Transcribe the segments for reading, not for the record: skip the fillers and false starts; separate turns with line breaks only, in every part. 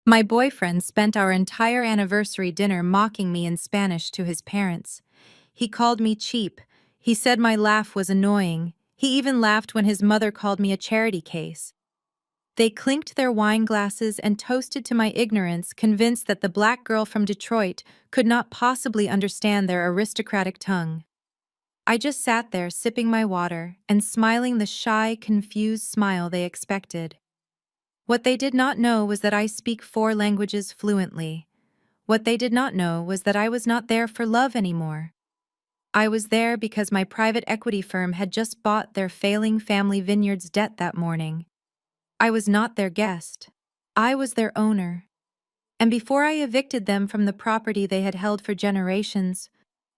My boyfriend spent our entire anniversary dinner mocking me in Spanish to his parents. He called me cheap. He said my laugh was annoying. He even laughed when his mother called me a charity case. They clinked their wine glasses and toasted to my ignorance, convinced that the black girl from Detroit could not possibly understand their aristocratic tongue. I just sat there sipping my water and smiling the shy, confused smile they expected. What they did not know was that I speak 4 languages fluently. What they did not know was that I was not there for love anymore. I was there because my private equity firm had just bought their failing family vineyard's debt that morning. I was not their guest. I was their owner. And before I evicted them from the property they had held for generations,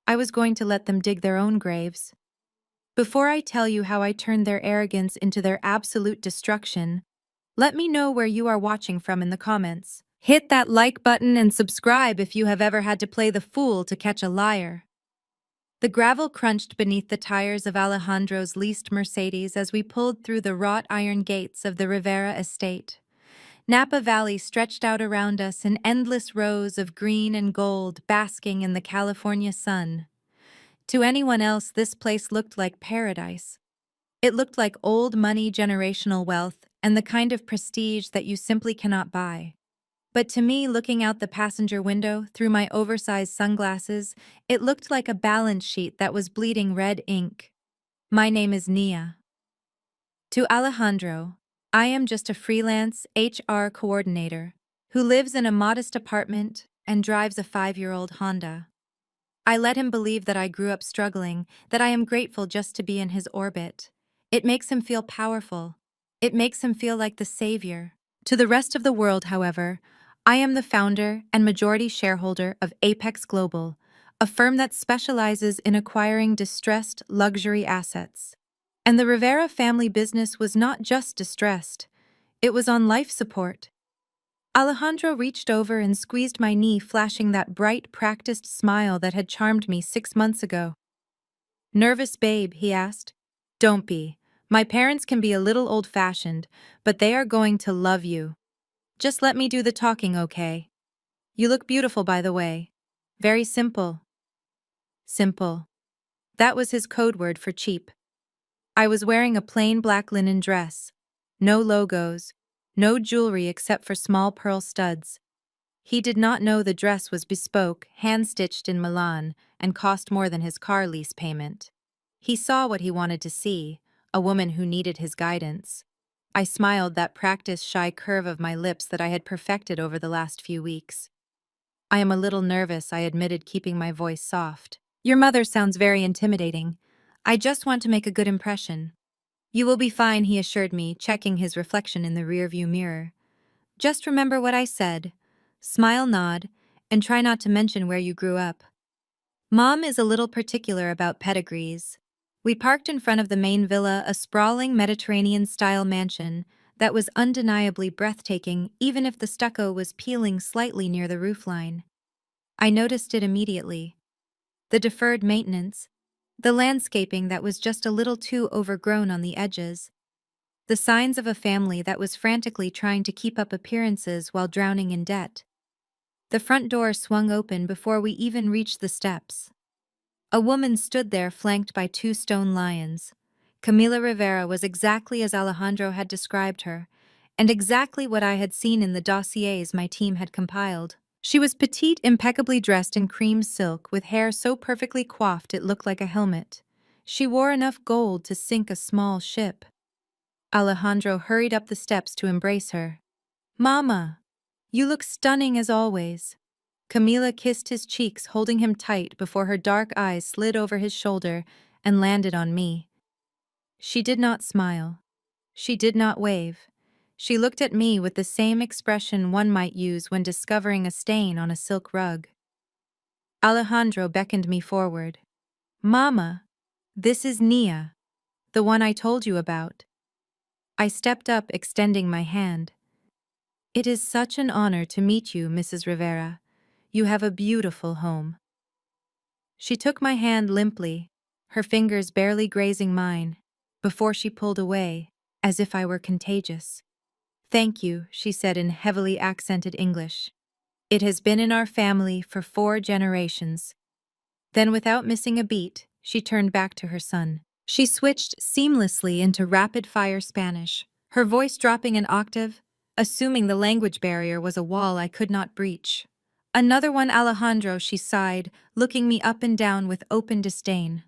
I was going to let them dig their own graves. Before I tell you how I turned their arrogance into their absolute destruction, let me know where you are watching from in the comments. Hit that like button and subscribe if you have ever had to play the fool to catch a liar. The gravel crunched beneath the tires of Alejandro's leased Mercedes as we pulled through the wrought iron gates of the Rivera estate. Napa Valley stretched out around us in endless rows of green and gold basking in the California sun. To anyone else, this place looked like paradise. It looked like old money, generational wealth, and the kind of prestige that you simply cannot buy. But to me, looking out the passenger window through my oversized sunglasses, it looked like a balance sheet that was bleeding red ink. My name is Nia. To Alejandro, I am just a freelance HR coordinator who lives in a modest apartment and drives a 5-year-old Honda. I let him believe that I grew up struggling, that I am grateful just to be in his orbit. It makes him feel powerful. It makes him feel like the savior. To the rest of the world, however, I am the founder and majority shareholder of Apex Global, a firm that specializes in acquiring distressed luxury assets. And the Rivera family business was not just distressed, it was on life support. Alejandro reached over and squeezed my knee, flashing that bright, practiced smile that had charmed me 6 months ago. "Nervous, babe?" he asked. "Don't be. My parents can be a little old-fashioned, but they are going to love you. Just let me do the talking, okay? You look beautiful, by the way. Very simple." Simple. That was his code word for cheap. I was wearing a plain black linen dress. No logos, no jewelry except for small pearl studs. He did not know the dress was bespoke, hand-stitched in Milan, and cost more than his car lease payment. He saw what he wanted to see, a woman who needed his guidance. I smiled, that practiced shy curve of my lips that I had perfected over the last few weeks. "I am a little nervous," I admitted, keeping my voice soft. "Your mother sounds very intimidating. I just want to make a good impression." "You will be fine," he assured me, checking his reflection in the rearview mirror. "Just remember what I said. Smile, nod, and try not to mention where you grew up. Mom is a little particular about pedigrees." We parked in front of the main villa, a sprawling Mediterranean-style mansion that was undeniably breathtaking even if the stucco was peeling slightly near the roofline. I noticed it immediately. The deferred maintenance, the landscaping that was just a little too overgrown on the edges, the signs of a family that was frantically trying to keep up appearances while drowning in debt. The front door swung open before we even reached the steps. A woman stood there, flanked by 2 stone lions. Camila Rivera was exactly as Alejandro had described her, and exactly what I had seen in the dossiers my team had compiled. She was petite, impeccably dressed in cream silk, with hair so perfectly coiffed it looked like a helmet. She wore enough gold to sink a small ship. Alejandro hurried up the steps to embrace her. "Mama, you look stunning as always." Camila kissed his cheeks, holding him tight before her dark eyes slid over his shoulder and landed on me. She did not smile. She did not wave. She looked at me with the same expression one might use when discovering a stain on a silk rug. Alejandro beckoned me forward. "Mama, this is Nia, the one I told you about." I stepped up, extending my hand. "It is such an honor to meet you, Mrs. Rivera. You have a beautiful home." She took my hand limply, her fingers barely grazing mine, before she pulled away, as if I were contagious. Thank you, she said in heavily accented English. It has been in our family for 4 generations. Then, without missing a beat, she turned back to her son. She switched seamlessly into rapid-fire Spanish, her voice dropping an octave, assuming the language barrier was a wall I could not breach. Another one, Alejandro, she sighed, looking me up and down with open disdain.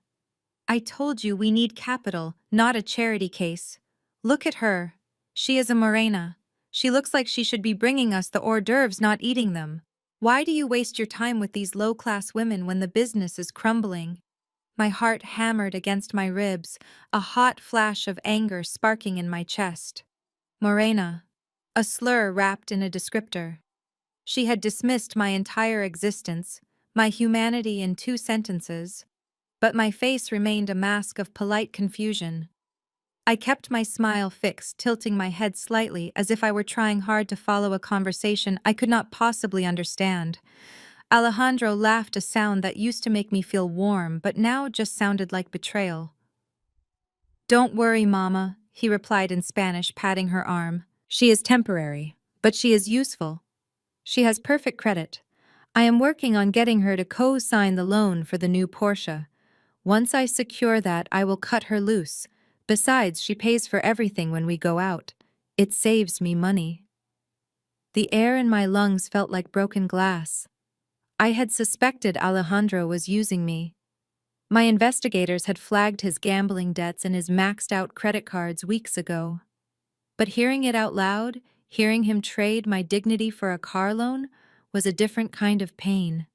I told you we need capital, not a charity case. Look at her. She is a morena. She looks like she should be bringing us the hors d'oeuvres, not eating them. Why do you waste your time with these low-class women when the business is crumbling? My heart hammered against my ribs, a hot flash of anger sparking in my chest. Morena. A slur wrapped in a descriptor. She had dismissed my entire existence, my humanity in 2 sentences, but my face remained a mask of polite confusion. I kept my smile fixed, tilting my head slightly as if I were trying hard to follow a conversation I could not possibly understand. Alejandro laughed, a sound that used to make me feel warm but now just sounded like betrayal. Don't worry, Mama, he replied in Spanish, patting her arm. She is temporary, but she is useful. She has perfect credit. I am working on getting her to co-sign the loan for the new Porsche. Once I secure that, I will cut her loose. Besides, she pays for everything when we go out. It saves me money. The air in my lungs felt like broken glass. I had suspected Alejandro was using me. My investigators had flagged his gambling debts and his maxed-out credit cards weeks ago. But hearing it out loud, hearing him trade my dignity for a car loan, was a different kind of pain.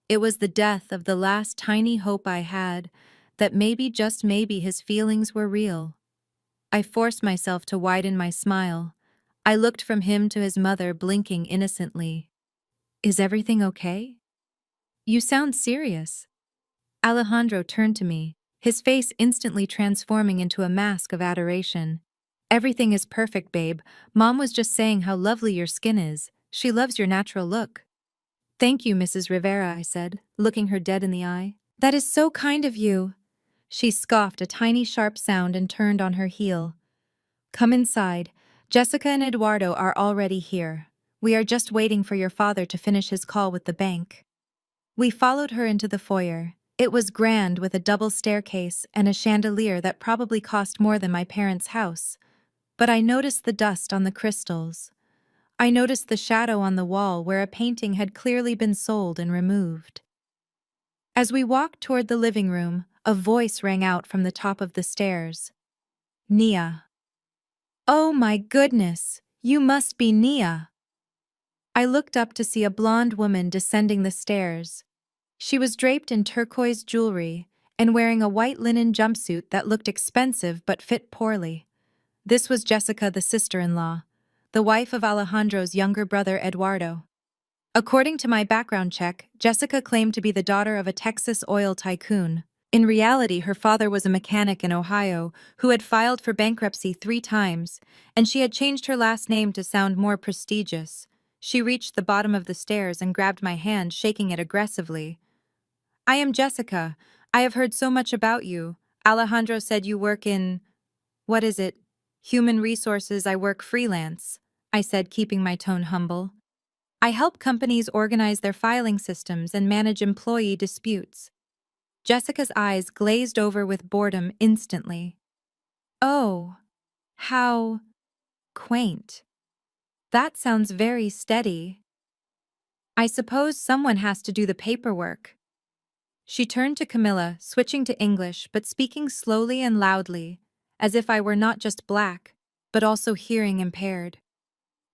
It was the death of the last tiny hope I had, that maybe, just maybe, his feelings were real. I forced myself to widen my smile. I looked from him to his mother, blinking innocently. Is everything okay? You sound serious. Alejandro turned to me, his face instantly transforming into a mask of adoration. Everything is perfect, babe. Mom was just saying how lovely your skin is. She loves your natural look. Thank you, Mrs. Rivera, I said, looking her dead in the eye. That is so kind of you. She scoffed a tiny sharp sound and turned on her heel. Come inside. Jessica and Eduardo are already here. We are just waiting for your father to finish his call with the bank. We followed her into the foyer. It was grand, with a double staircase and a chandelier that probably cost more than my parents' house. But I noticed the dust on the crystals. I noticed the shadow on the wall where a painting had clearly been sold and removed. As we walked toward the living room, a voice rang out from the top of the stairs. Nia. Oh my goodness, you must be Nia. I looked up to see a blonde woman descending the stairs. She was draped in turquoise jewelry and wearing a white linen jumpsuit that looked expensive but fit poorly. This was Jessica, the sister-in-law, the wife of Alejandro's younger brother Eduardo. According to my background check, Jessica claimed to be the daughter of a Texas oil tycoon. In reality, her father was a mechanic in Ohio who had filed for bankruptcy 3 times, and she had changed her last name to sound more prestigious. She reached the bottom of the stairs and grabbed my hand, shaking it aggressively. I am Jessica. I have heard so much about you. Alejandro said you work in… what is it? Human resources. I work freelance, I said, keeping my tone humble. I help companies organize their filing systems and manage employee disputes. Jessica's eyes glazed over with boredom instantly. Oh, how quaint. That sounds very steady. I suppose someone has to do the paperwork. She turned to Camilla, switching to English but speaking slowly and loudly, as if I were not just black, but also hearing impaired.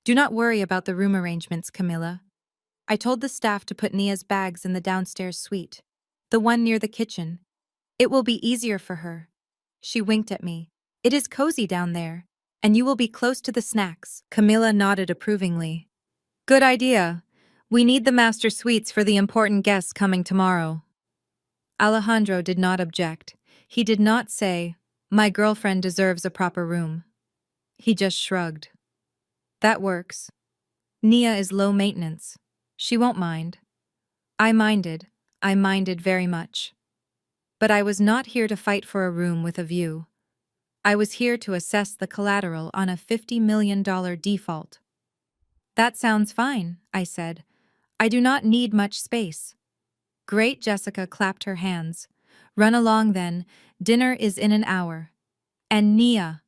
Do not worry about the room arrangements, Camilla. I told the staff to put Nia's bags in the downstairs suite, the one near the kitchen. It will be easier for her. She winked at me. It is cozy down there, and you will be close to the snacks. Camilla nodded approvingly. Good idea. We need the master suites for the important guests coming tomorrow. Alejandro did not object. He did not say, my girlfriend deserves a proper room. He just shrugged. That works. Nia is low maintenance. She won't mind. I minded very much. But I was not here to fight for a room with a view. I was here to assess the collateral on a $50 million default. That sounds fine, I said. I do not need much space. Great, Jessica clapped her hands. Run along then, dinner is in an hour. And Nia,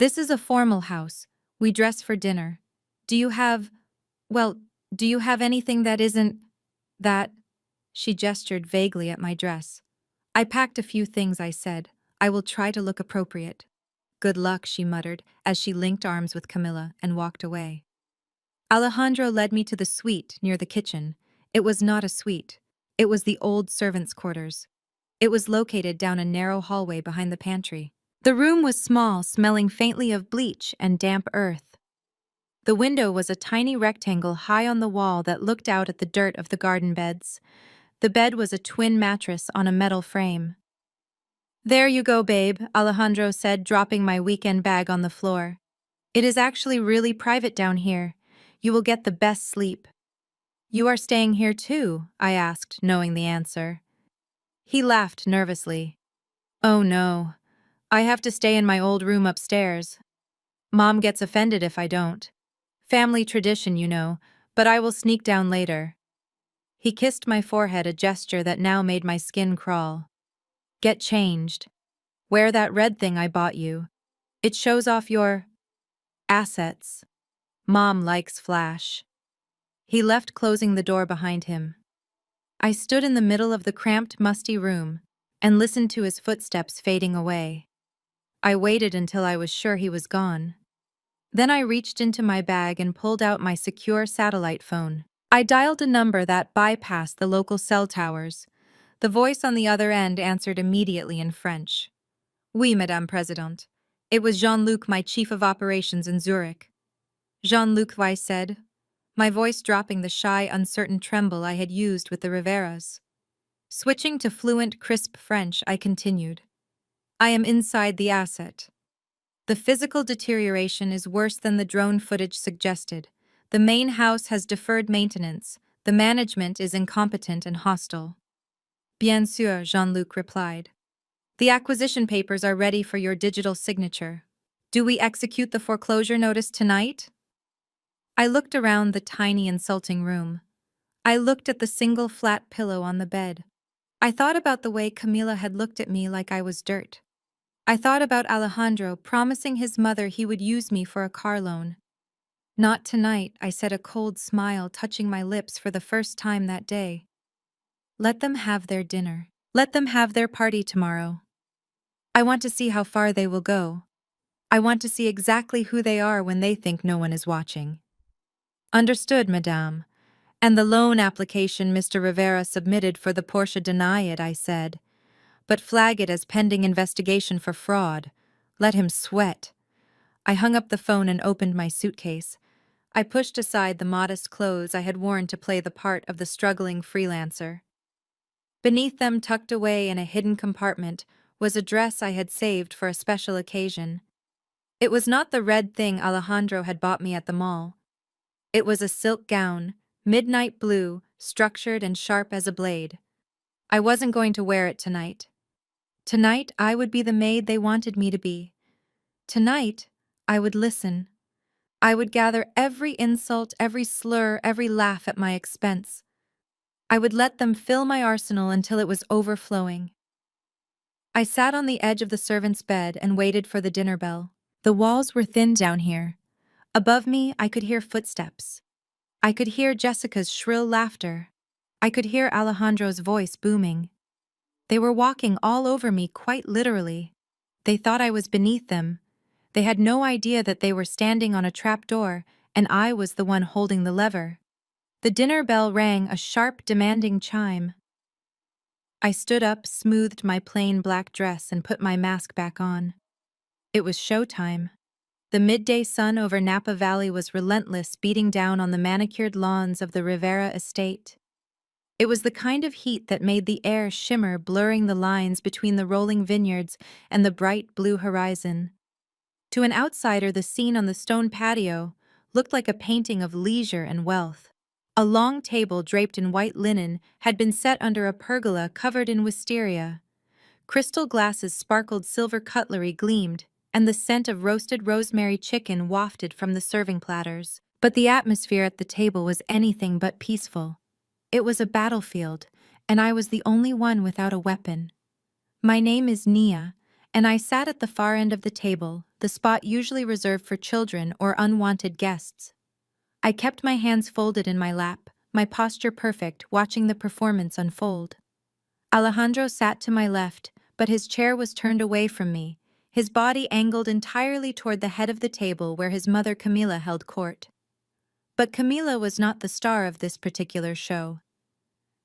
this is a formal house. We dress for dinner. Do you have, well, do you have anything that isn't, that? She gestured vaguely at my dress. I packed a few things, I said. I will try to look appropriate. Good luck, she muttered, as she linked arms with Camilla and walked away. Alejandro led me to the suite near the kitchen. It was not a suite. It was the old servants' quarters. It was located down a narrow hallway behind the pantry. The room was small, smelling faintly of bleach and damp earth. The window was a tiny rectangle high on the wall that looked out at the dirt of the garden beds. The bed was a twin mattress on a metal frame. There you go, babe, Alejandro said, dropping my weekend bag on the floor. It is actually really private down here. You will get the best sleep. You are staying here too? I asked, knowing the answer. He laughed nervously. Oh no. I have to stay in my old room upstairs. Mom gets offended if I don't. Family tradition, you know, but I will sneak down later. He kissed my forehead, a gesture that now made my skin crawl. Get changed. Wear that red thing I bought you. It shows off your assets. Mom likes flash. He left, closing the door behind him. I stood in the middle of the cramped, musty room and listened to his footsteps fading away. I waited until I was sure he was gone. Then I reached into my bag and pulled out my secure satellite phone. I dialed a number that bypassed the local cell towers. The voice on the other end answered immediately in French. Oui, Madame President. It was Jean-Luc, my chief of operations in Zurich. Jean-Luc, I said, my voice dropping the shy, uncertain tremble I had used with the Riveras. Switching to fluent, crisp French, I continued. I am inside the asset. The physical deterioration is worse than the drone footage suggested. The main house has deferred maintenance. The management is incompetent and hostile. Bien sûr, Jean-Luc replied. The acquisition papers are ready for your digital signature. Do we execute the foreclosure notice tonight? I looked around the tiny, insulting room. I looked at the single flat pillow on the bed. I thought about the way Camila had looked at me like I was dirt. I thought about Alejandro promising his mother he would use me for a car loan. Not tonight, I said, a cold smile touching my lips for the first time that day. Let them have their dinner. Let them have their party tomorrow. I want to see how far they will go. I want to see exactly who they are when they think no one is watching. Understood, madame. And the loan application Mr. Rivera submitted for the Porsche, deny it, I said. But flag it as pending investigation for fraud. Let him sweat. I hung up the phone and opened my suitcase. I pushed aside the modest clothes I had worn to play the part of the struggling freelancer. Beneath them, tucked away in a hidden compartment, was a dress I had saved for a special occasion. It was not the red thing Alejandro had bought me at the mall. It was a silk gown, midnight blue, structured and sharp as a blade. I wasn't going to wear it tonight. Tonight, I would be the maid they wanted me to be. Tonight, I would listen. I would gather every insult, every slur, every laugh at my expense. I would let them fill my arsenal until it was overflowing. I sat on the edge of the servant's bed and waited for the dinner bell. The walls were thin down here. Above me, I could hear footsteps. I could hear Jessica's shrill laughter. I could hear Alejandro's voice booming. They were walking all over me, quite literally. They thought I was beneath them. They had no idea that they were standing on a trapdoor, and I was the one holding the lever. The dinner bell rang, a sharp, demanding chime. I stood up, smoothed my plain black dress, and put my mask back on. It was showtime. The midday sun over Napa Valley was relentless, beating down on the manicured lawns of the Rivera estate. It was the kind of heat that made the air shimmer, blurring the lines between the rolling vineyards and the bright blue horizon. To an outsider, the scene on the stone patio looked like a painting of leisure and wealth. A long table draped in white linen had been set under a pergola covered in wisteria. Crystal glasses sparkled, silver cutlery gleamed, and the scent of roasted rosemary chicken wafted from the serving platters. But the atmosphere at the table was anything but peaceful. It was a battlefield, and I was the only one without a weapon. My name is Nia, and I sat at the far end of the table, the spot usually reserved for children or unwanted guests. I kept my hands folded in my lap, my posture perfect, watching the performance unfold. Alejandro sat to my left, but his chair was turned away from me, his body angled entirely toward the head of the table where his mother Camila held court. But Camila was not the star of this particular show.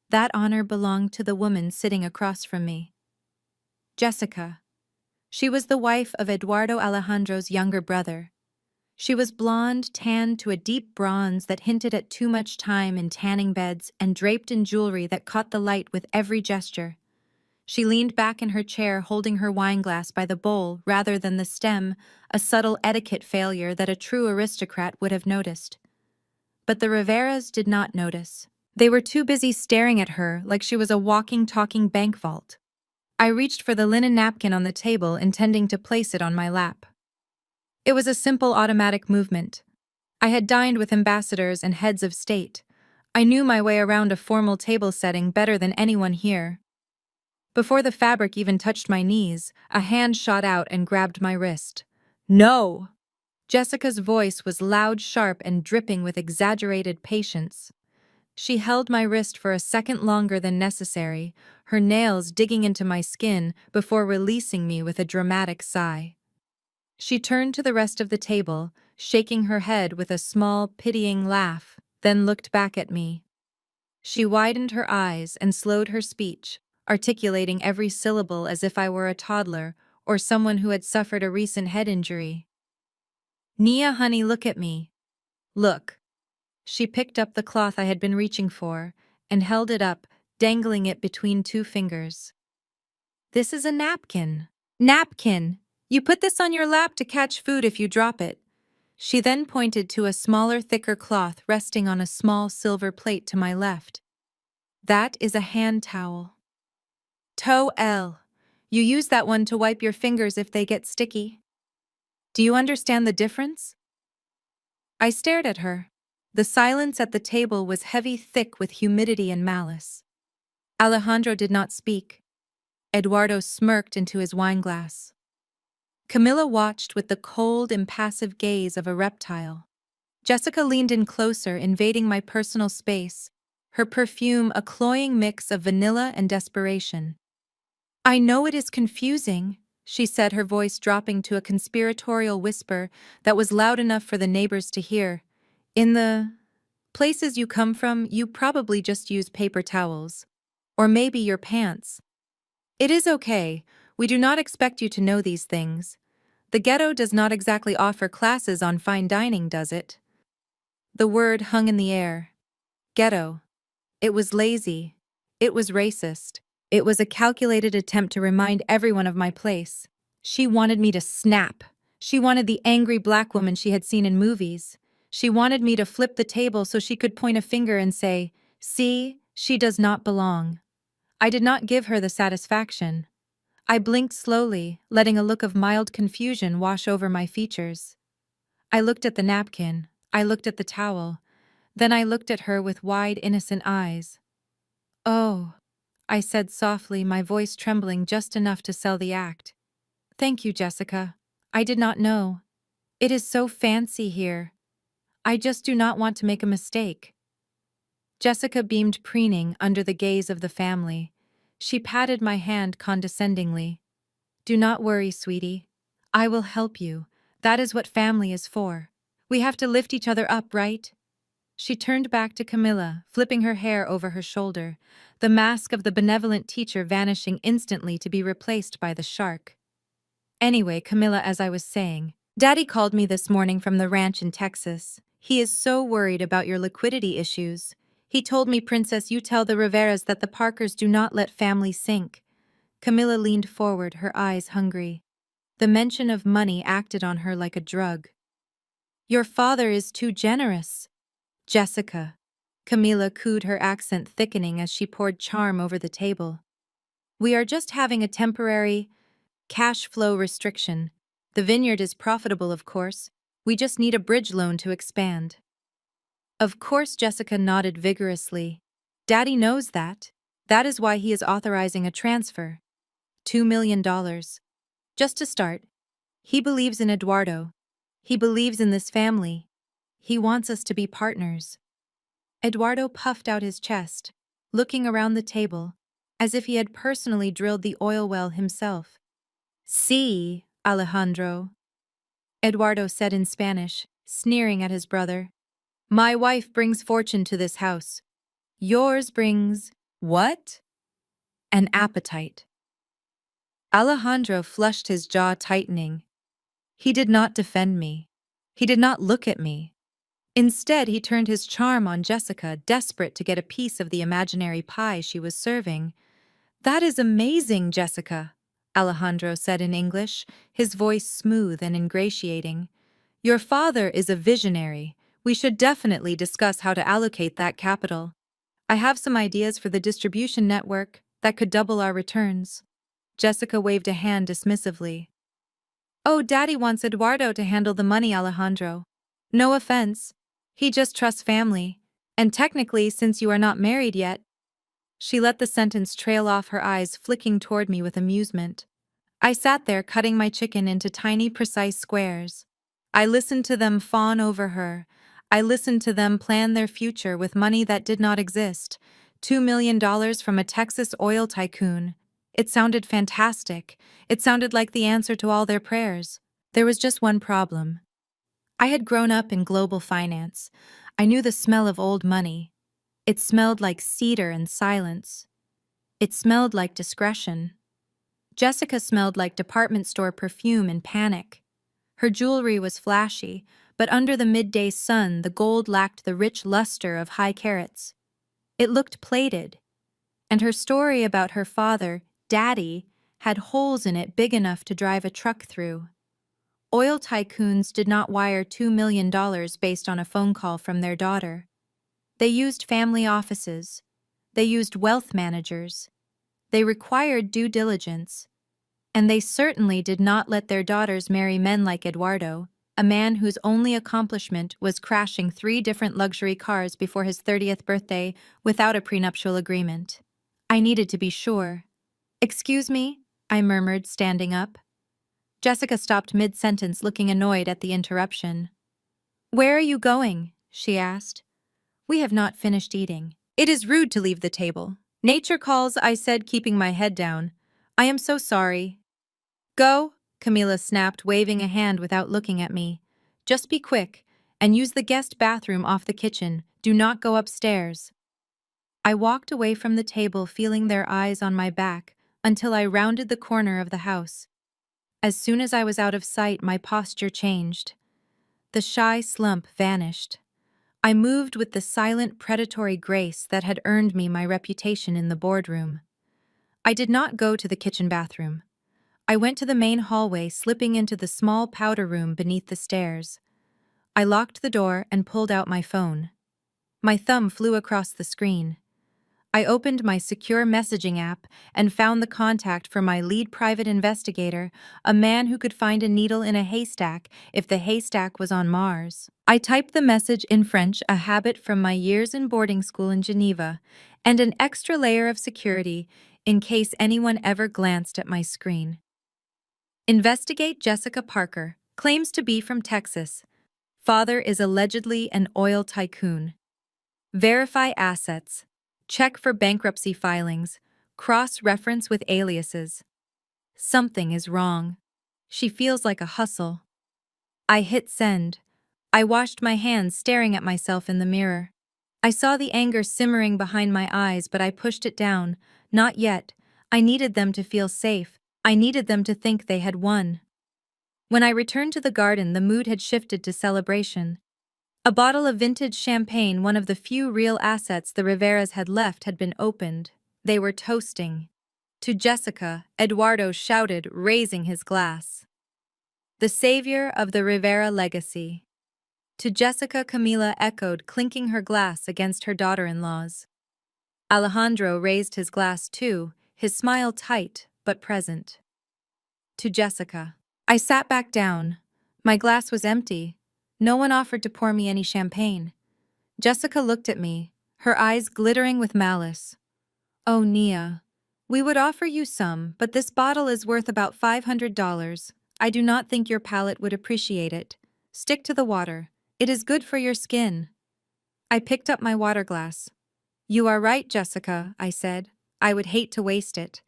That honor belonged to the woman sitting across from me. Jessica. She was the wife of Eduardo Alejandro's younger brother. She was blonde, tanned to a deep bronze that hinted at too much time in tanning beds and draped in jewelry that caught the light with every gesture. She leaned back in her chair holding her wineglass by the bowl rather than the stem, a subtle etiquette failure that a true aristocrat would have noticed. But the Riveras did not notice. They were too busy staring at her like she was a walking, talking bank vault. I reached for the linen napkin on the table, intending to place it on my lap. It was a simple automatic movement. I had dined with ambassadors and heads of state. I knew my way around a formal table setting better than anyone here. Before the fabric even touched my knees, a hand shot out and grabbed my wrist. "No!" Jessica's voice was loud, sharp, and dripping with exaggerated patience. She held my wrist for a second longer than necessary, her nails digging into my skin before releasing me with a dramatic sigh. She turned to the rest of the table, shaking her head with a small, pitying laugh, then looked back at me. She widened her eyes and slowed her speech, articulating every syllable as if I were a toddler or someone who had suffered a recent head injury. "Nia, honey, look at me. Look." She picked up the cloth I had been reaching for and held it up, dangling it between two fingers. "This is a napkin." "Napkin! You put this on your lap to catch food if you drop it." She then pointed to a smaller, thicker cloth resting on a small silver plate to my left. "That is a hand towel." "Towel. You use that one to wipe your fingers if they get sticky. Do you understand the difference?" I stared at her. The silence at the table was heavy, thick with humidity and malice. Alejandro did not speak. Eduardo smirked into his wineglass. Camilla watched with the cold, impassive gaze of a reptile. Jessica leaned in closer, invading my personal space, her perfume a cloying mix of vanilla and desperation. "I know it is confusing," she said, her voice dropping to a conspiratorial whisper that was loud enough for the neighbors to hear. "In the places you come from, you probably just use paper towels. Or maybe your pants. It is okay, we do not expect you to know these things. The ghetto does not exactly offer classes on fine dining, does it?" The word hung in the air. Ghetto. It was lazy. It was racist. It was a calculated attempt to remind everyone of my place. She wanted me to snap. She wanted the angry black woman she had seen in movies. She wanted me to flip the table so she could point a finger and say, "See, she does not belong." I did not give her the satisfaction. I blinked slowly, letting a look of mild confusion wash over my features. I looked at the napkin. I looked at the towel. Then I looked at her with wide, innocent eyes. "Oh," I said softly, my voice trembling just enough to sell the act. "Thank you, Jessica. I did not know. It is so fancy here. I just do not want to make a mistake." Jessica beamed, preening under the gaze of the family. She patted my hand condescendingly. "Do not worry, sweetie. I will help you. That is what family is for. We have to lift each other up, right?" She turned back to Camilla, flipping her hair over her shoulder, the mask of the benevolent teacher vanishing instantly to be replaced by the shark. "Anyway, Camilla, as I was saying, Daddy called me this morning from the ranch in Texas. He is so worried about your liquidity issues. He told me, Princess, you tell the Riveras that the Parkers do not let family sink." Camilla leaned forward, her eyes hungry. The mention of money acted on her like a drug. "Your father is too generous." "Jessica." Camilla cooed, her accent thickening as she poured charm over the table. "We are just having a temporary cash flow restriction. The vineyard is profitable, of course. We just need a bridge loan to expand. Of course, Jessica nodded vigorously. Daddy knows that. That is why he is authorizing a transfer. $2 million. Just to start. He believes in Eduardo. He believes in this family. He wants us to be partners. Eduardo puffed out his chest, looking around the table, as if he had personally drilled the oil well himself. Sí, Alejandro, Eduardo said in Spanish, sneering at his brother. My wife brings fortune to this house. Yours brings… what? An appetite. Alejandro flushed, his jaw tightening. He did not defend me. He did not look at me. Instead, he turned his charm on Jessica, desperate to get a piece of the imaginary pie she was serving. That is amazing, Jessica, Alejandro said in English, his voice smooth and ingratiating. Your father is a visionary. We should definitely discuss how to allocate that capital. I have some ideas for the distribution network that could double our returns. Jessica waved a hand dismissively. Oh, Daddy wants Eduardo to handle the money, Alejandro. No offense. He just trusts family. And technically, since you are not married yet. She let the sentence trail off, her eyes flicking toward me with amusement. I sat there cutting my chicken into tiny, precise squares. I listened to them fawn over her. I listened to them plan their future with money that did not exist. $2 million from a Texas oil tycoon. It sounded fantastic. It sounded like the answer to all their prayers. There was just one problem. I had grown up in global finance. I knew the smell of old money. It smelled like cedar and silence. It smelled like discretion. Jessica smelled like department store perfume and panic. Her jewelry was flashy, but under the midday sun, the gold lacked the rich luster of high carats. It looked plated, and her story about her father, Daddy, had holes in it big enough to drive a truck through. Oil tycoons did not wire $2 million based on a phone call from their daughter. They used family offices. They used wealth managers. They required due diligence. And they certainly did not let their daughters marry men like Eduardo, a man whose only accomplishment was crashing 3 different luxury cars before his 30th birthday without a prenuptial agreement. I needed to be sure. Excuse me, I murmured, standing up. Jessica stopped mid-sentence, looking annoyed at the interruption. Where are you going? She asked. We have not finished eating. It is rude to leave the table. Nature calls, I said, keeping my head down. I am so sorry. Go, Camila snapped, waving a hand without looking at me. Just be quick, and use the guest bathroom off the kitchen. Do not go upstairs. I walked away from the table, feeling their eyes on my back, until I rounded the corner of the house. As soon as I was out of sight, my posture changed. The shy slump vanished. I moved with the silent, predatory grace that had earned me my reputation in the boardroom. I did not go to the kitchen bathroom. I went to the main hallway, slipping into the small powder room beneath the stairs. I locked the door and pulled out my phone. My thumb flew across the screen. I opened my secure messaging app and found the contact for my lead private investigator, a man who could find a needle in a haystack if the haystack was on Mars. I typed the message in French, a habit from my years in boarding school in Geneva, and an extra layer of security in case anyone ever glanced at my screen. Investigate Jessica Parker, claims to be from Texas. Father is allegedly an oil tycoon. Verify assets. Check for bankruptcy filings. Cross-reference with aliases. Something is wrong. She feels like a hustle. I hit send. I washed my hands, staring at myself in the mirror. I saw the anger simmering behind my eyes, but I pushed it down. Not yet. I needed them to feel safe. I needed them to think they had won. When I returned to the garden, the mood had shifted to celebration. A bottle of vintage champagne, one of the few real assets the Riveras had left, had been opened. They were toasting. To Jessica, Eduardo shouted, raising his glass. The savior of the Rivera legacy. To Jessica, Camila echoed, clinking her glass against her daughter-in-law's. Alejandro raised his glass too, his smile tight but present. To Jessica. I sat back down. My glass was empty. No one offered to pour me any champagne. Jessica looked at me, her eyes glittering with malice. Oh, Nia. We would offer you some, but this bottle is worth about $500. I do not think your palate would appreciate it. Stick to the water. It is good for your skin. I picked up my water glass. You are right, Jessica, I said. I would hate to waste it.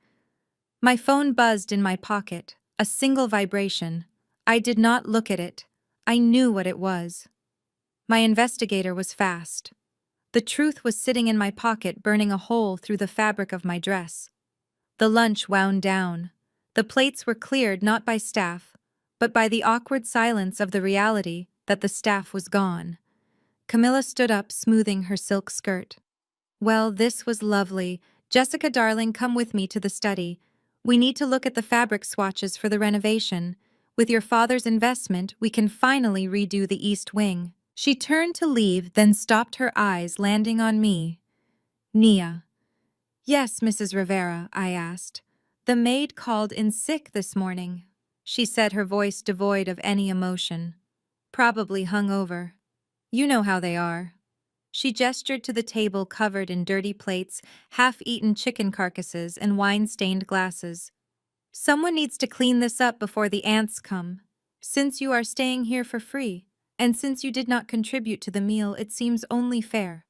My phone buzzed in my pocket, a single vibration. I did not look at it. I knew what it was. My investigator was fast. The truth was sitting in my pocket, burning a hole through the fabric of my dress. The lunch wound down. The plates were cleared not by staff, but by the awkward silence of the reality that the staff was gone. Camilla stood up, smoothing her silk skirt. Well, this was lovely. Jessica, darling, come with me to the study. We need to look at the fabric swatches for the renovation. With your father's investment, we can finally redo the east wing. She turned to leave, then stopped, her eyes landing on me. Nia. Yes, Mrs. Rivera, I asked. The maid called in sick this morning. She said, her voice devoid of any emotion. Probably hungover. You know how they are. She gestured to the table covered in dirty plates, half-eaten chicken carcasses, and wine-stained glasses. Someone needs to clean this up before the ants come. Since you are staying here for free, and since you did not contribute to the meal, it seems only fair.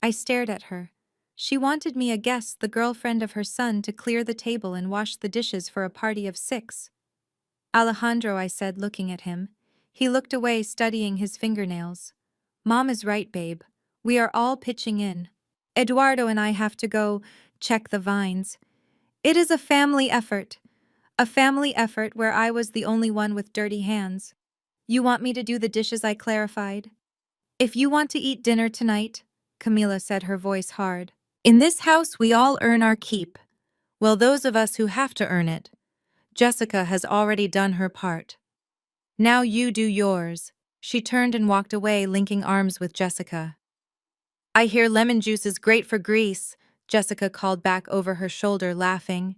I stared at her. She wanted me, a guest, the girlfriend of her son, to clear the table and wash the dishes for a party of 6. Alejandro, I said, looking at him. He looked away, studying his fingernails. Mom is right, babe. We are all pitching in. Eduardo and I have to go check the vines. It is a family effort. A family effort where I was the only one with dirty hands. You want me to do the dishes, I clarified. If you want to eat dinner tonight, Camila said, her voice hard. In this house, we all earn our keep. Well, those of us who have to earn it. Jessica has already done her part. Now you do yours. She turned and walked away, linking arms with Jessica. I hear lemon juice is great for grease, Jessica called back over her shoulder, laughing.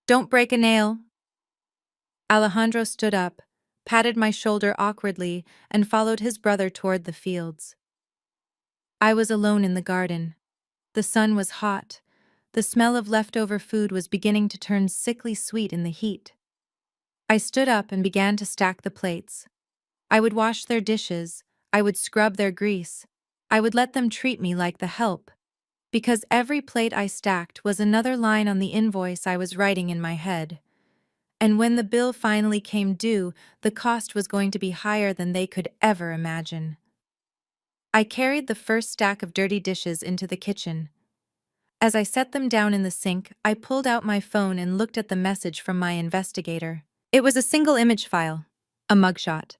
Don't break a nail. Alejandro stood up, patted my shoulder awkwardly, and followed his brother toward the fields. I was alone in the garden. The sun was hot. The smell of leftover food was beginning to turn sickly sweet in the heat. I stood up and began to stack the plates. I would wash their dishes. I would scrub their grease. I would let them treat me like the help. Because every plate I stacked was another line on the invoice I was writing in my head. And when the bill finally came due, the cost was going to be higher than they could ever imagine. I carried the first stack of dirty dishes into the kitchen. As I set them down in the sink, I pulled out my phone and looked at the message from my investigator. It was a single image file, a mugshot.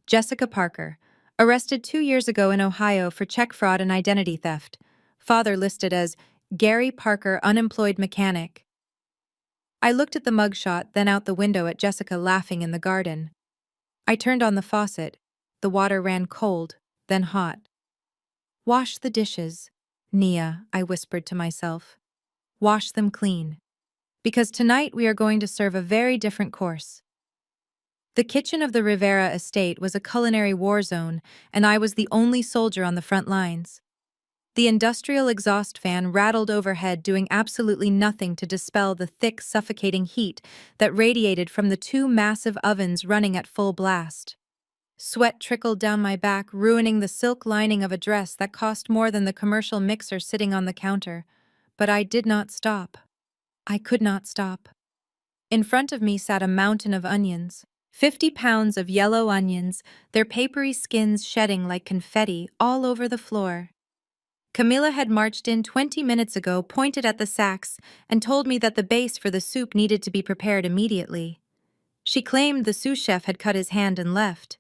Jessica Parker, arrested 2 years ago in Ohio for check fraud and identity theft. Father listed as Gary Parker, unemployed mechanic. I looked at the mugshot, then out the window at Jessica laughing in the garden. I turned on the faucet. The water ran cold, then hot. Wash the dishes, Nia, I whispered to myself. Wash them clean. Because tonight we are going to serve a very different course. The kitchen of the Rivera estate was a culinary war zone, and I was the only soldier on the front lines. The industrial exhaust fan rattled overhead, doing absolutely nothing to dispel the thick, suffocating heat that radiated from the 2 massive ovens running at full blast. Sweat trickled down my back, ruining the silk lining of a dress that cost more than the commercial mixer sitting on the counter. But I did not stop. I could not stop. In front of me sat a mountain of onions. 50 pounds of yellow onions, their papery skins shedding like confetti all over the floor. Camilla had marched in 20 minutes ago, pointed at the sacks, and told me that the base for the soup needed to be prepared immediately. She claimed the sous chef had cut his hand and left.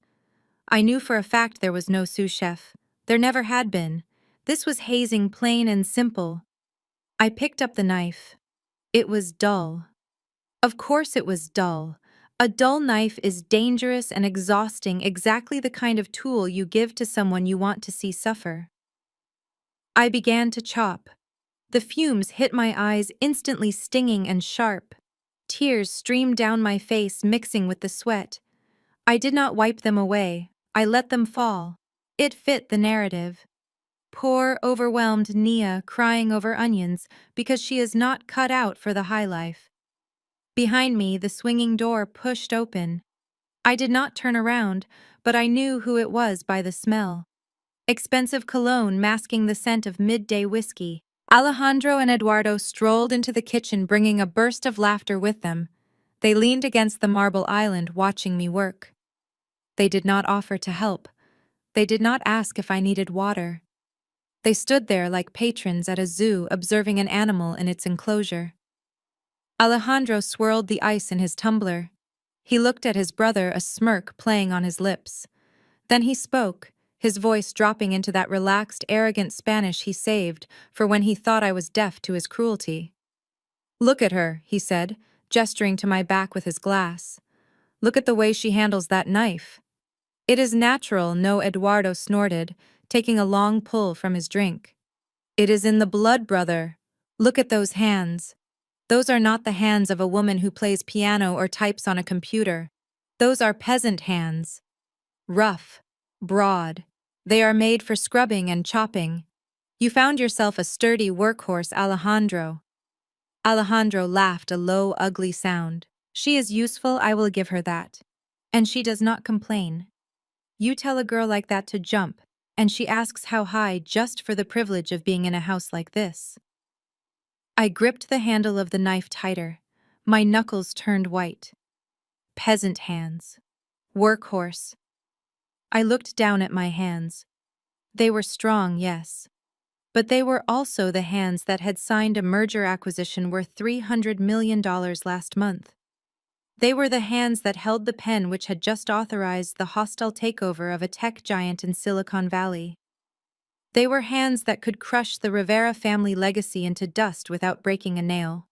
I knew for a fact there was no sous chef. There never had been. This was hazing, plain and simple. I picked up the knife. It was dull. Of course it was dull. A dull knife is dangerous and exhausting, exactly the kind of tool you give to someone you want to see suffer. I began to chop. The fumes hit my eyes, instantly stinging and sharp. Tears streamed down my face, mixing with the sweat. I did not wipe them away, I let them fall. It fit the narrative. Poor, overwhelmed Nia crying over onions because she is not cut out for the high life. Behind me, the swinging door pushed open. I did not turn around, but I knew who it was by the smell. Expensive cologne masking the scent of midday whiskey. Alejandro and Eduardo strolled into the kitchen, bringing a burst of laughter with them. They leaned against the marble island, watching me work. They did not offer to help. They did not ask if I needed water. They stood there like patrons at a zoo observing an animal in its enclosure. Alejandro swirled the ice in his tumbler. He looked at his brother, a smirk playing on his lips. Then he spoke, his voice dropping into that relaxed, arrogant Spanish he saved for when he thought I was deaf to his cruelty. "Look at her," he said, gesturing to my back with his glass. "Look at the way she handles that knife." "It is natural," no, Eduardo snorted, taking a long pull from his drink. "It is in the blood, brother. Look at those hands. Those are not the hands of a woman who plays piano or types on a computer. Those are peasant hands. Rough, broad. They are made for scrubbing and chopping. You found yourself a sturdy workhorse, Alejandro." Alejandro laughed a low, ugly sound. "She is useful, I will give her that. And she does not complain. You tell a girl like that to jump, and she asks how high just for the privilege of being in a house like this." I gripped the handle of the knife tighter. My knuckles turned white. Peasant hands. Workhorse. I looked down at my hands. They were strong, yes. But they were also the hands that had signed a merger acquisition worth $300 million last month. They were the hands that held the pen which had just authorized the hostile takeover of a tech giant in Silicon Valley. They were hands that could crush the Rivera family legacy into dust without breaking a nail.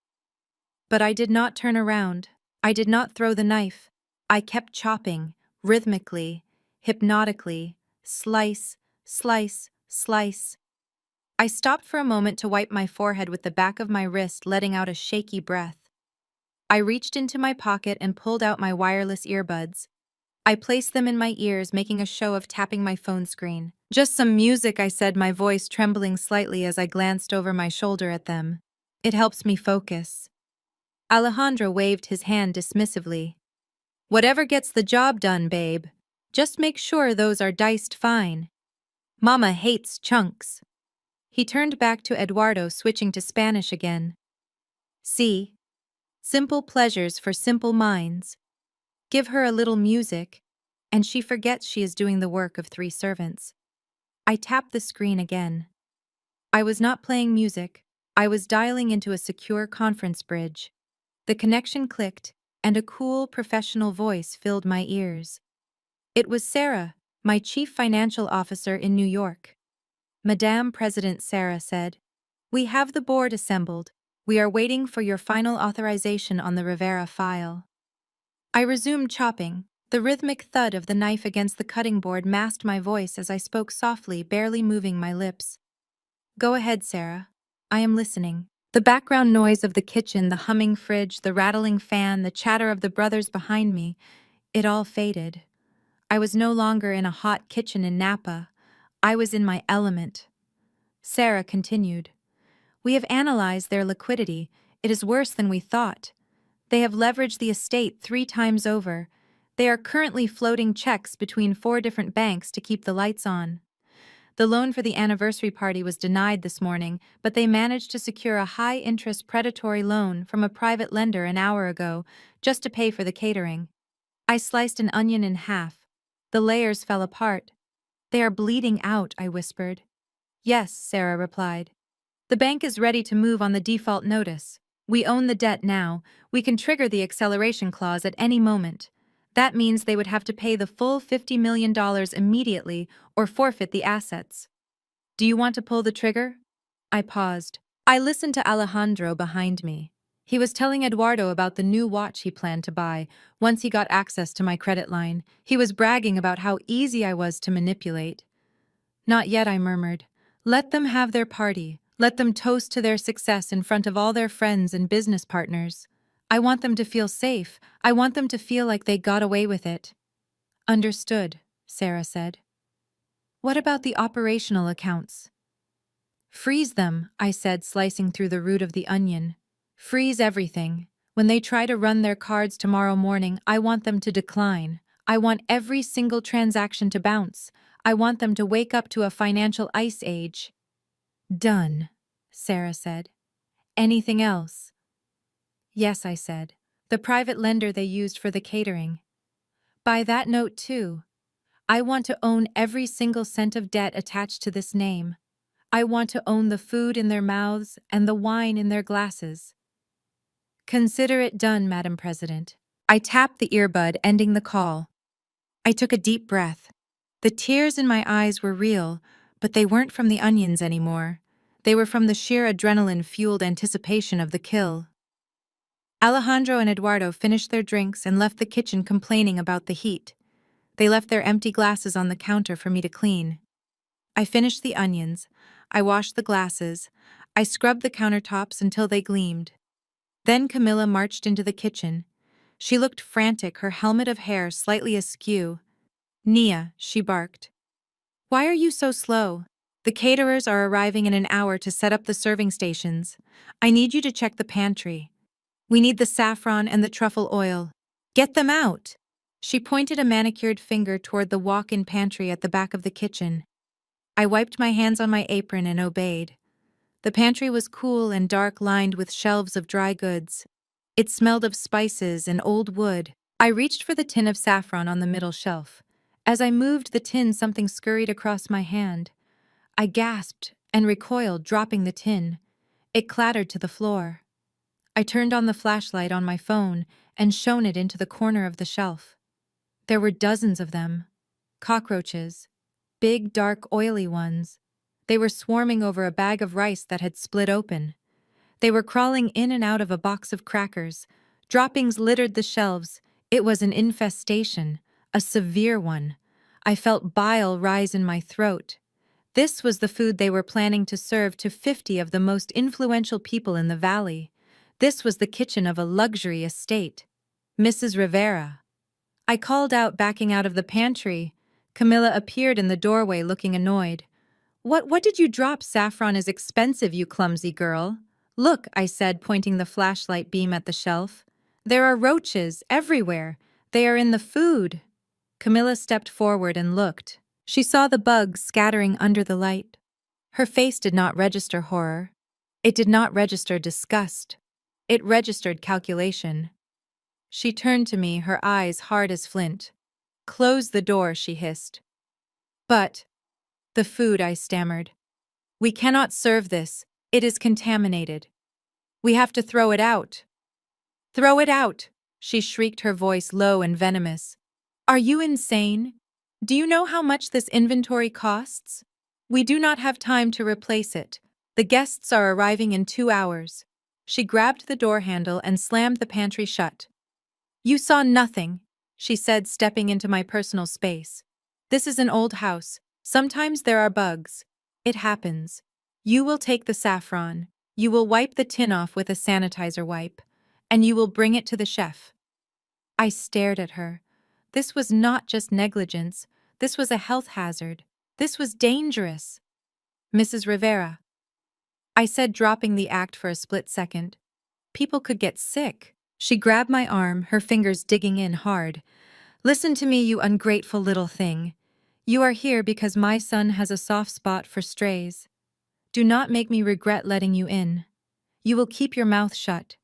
But I did not turn around. I did not throw the knife. I kept chopping, rhythmically, hypnotically, slice, slice, slice. I stopped for a moment to wipe my forehead with the back of my wrist, letting out a shaky breath. I reached into my pocket and pulled out my wireless earbuds. I placed them in my ears, making a show of tapping my phone screen. "Just some music," I said, my voice trembling slightly as I glanced over my shoulder at them. "It helps me focus." Alejandro waved his hand dismissively. "Whatever gets the job done, babe. Just make sure those are diced fine. Mama hates chunks." He turned back to Eduardo, switching to Spanish again. "See? Simple pleasures for simple minds. Give her a little music, and she forgets she is doing the work of 3 servants." I tapped the screen again. I was not playing music. I was dialing into a secure conference bridge. The connection clicked, and a cool, professional voice filled my ears. It was Sarah, my chief financial officer in New York. "Madame President," Sarah said, "we have the board assembled. We are waiting for your final authorization on the Rivera file." I resumed chopping. The rhythmic thud of the knife against the cutting board masked my voice as I spoke softly, barely moving my lips. "Go ahead, Sarah. I am listening." The background noise of the kitchen, the humming fridge, the rattling fan, the chatter of the brothers behind me, it all faded. I was no longer in a hot kitchen in Napa. I was in my element. Sarah continued. "We have analyzed their liquidity. It is worse than we thought. They have leveraged the estate 3 times over. They are currently floating checks between 4 different banks to keep the lights on. The loan for the anniversary party was denied this morning, but they managed to secure a high-interest predatory loan from a private lender an hour ago, just to pay for the catering." I sliced an onion in half. The layers fell apart. "They are bleeding out," I whispered. "Yes," Sarah replied. "The bank is ready to move on the default notice. We own the debt now. We can trigger the acceleration clause at any moment. That means they would have to pay the full $50 million immediately or forfeit the assets. Do you want to pull the trigger?" I paused. I listened to Alejandro behind me. He was telling Eduardo about the new watch he planned to buy once he got access to my credit line. He was bragging about how easy I was to manipulate. "Not yet," I murmured. "Let them have their party. Let them toast to their success in front of all their friends and business partners. I want them to feel safe. I want them to feel like they got away with it." Understood, Sarah said. What about the operational accounts? Freeze them, I said, slicing through the root of the onion. Freeze everything. When they try to run their cards tomorrow morning, I want them to decline. I want every single transaction to bounce. I want them to wake up to a financial ice age. Done, Sarah said. Anything else? Yes, I said. The private lender they used for the catering. By that note, too. I want to own every single cent of debt attached to this name. I want to own the food in their mouths and the wine in their glasses. Consider it done, Madam President. I tapped the earbud, ending the call. I took a deep breath. The tears in my eyes were real, but they weren't from the onions anymore. They were from the sheer adrenaline-fueled anticipation of the kill. Alejandro and Eduardo finished their drinks and left the kitchen complaining about the heat. They left their empty glasses on the counter for me to clean. I finished the onions. I washed the glasses. I scrubbed the countertops until they gleamed. Then Camilla marched into the kitchen. She looked frantic, her helmet of hair slightly askew. Nia, she barked. Why are you so slow? The caterers are arriving in an hour to set up the serving stations. I need you to check the pantry. We need the saffron and the truffle oil. Get them out! She pointed a manicured finger toward the walk-in pantry at the back of the kitchen. I wiped my hands on my apron and obeyed. The pantry was cool and dark, lined with shelves of dry goods. It smelled of spices and old wood. I reached for the tin of saffron on the middle shelf. As I moved the tin, something scurried across my hand. I gasped and recoiled, dropping the tin. It clattered to the floor. I turned on the flashlight on my phone and shone it into the corner of the shelf. There were dozens of them. Cockroaches. Big, dark, oily ones. They were swarming over a bag of rice that had split open. They were crawling in and out of a box of crackers. Droppings littered the shelves. It was an infestation, a severe one. I felt bile rise in my throat. This was the food they were planning to serve to 50 of the most influential people in the valley. This was the kitchen of a luxury estate. Mrs. Rivera. I called out, backing out of the pantry. Camilla appeared in the doorway, looking annoyed. What did you drop? Saffron is expensive, you clumsy girl. Look, I said, pointing the flashlight beam at the shelf. There are roaches everywhere. They are in the food. Camilla stepped forward and looked. She saw the bugs scattering under the light. Her face did not register horror. It did not register disgust. It registered calculation. She turned to me, her eyes hard as flint. Close the door, she hissed. But the food, I stammered. We cannot serve this. It is contaminated. We have to throw it out. Throw it out, she shrieked, her voice low and venomous. Are you insane? Do you know how much this inventory costs? We do not have time to replace it. The guests are arriving in 2 hours. She grabbed the door handle and slammed the pantry shut. You saw nothing, she said, stepping into my personal space. This is an old house. Sometimes there are bugs. It happens. You will take the saffron. You will wipe the tin off with a sanitizer wipe. And you will bring it to the chef. I stared at her. This was not just negligence. This was a health hazard. This was dangerous. Mrs. Rivera. I said, dropping the act for a split second. People could get sick. She grabbed my arm, her fingers digging in hard. Listen to me, you ungrateful little thing. You are here because my son has a soft spot for strays. Do not make me regret letting you in. You will keep your mouth shut.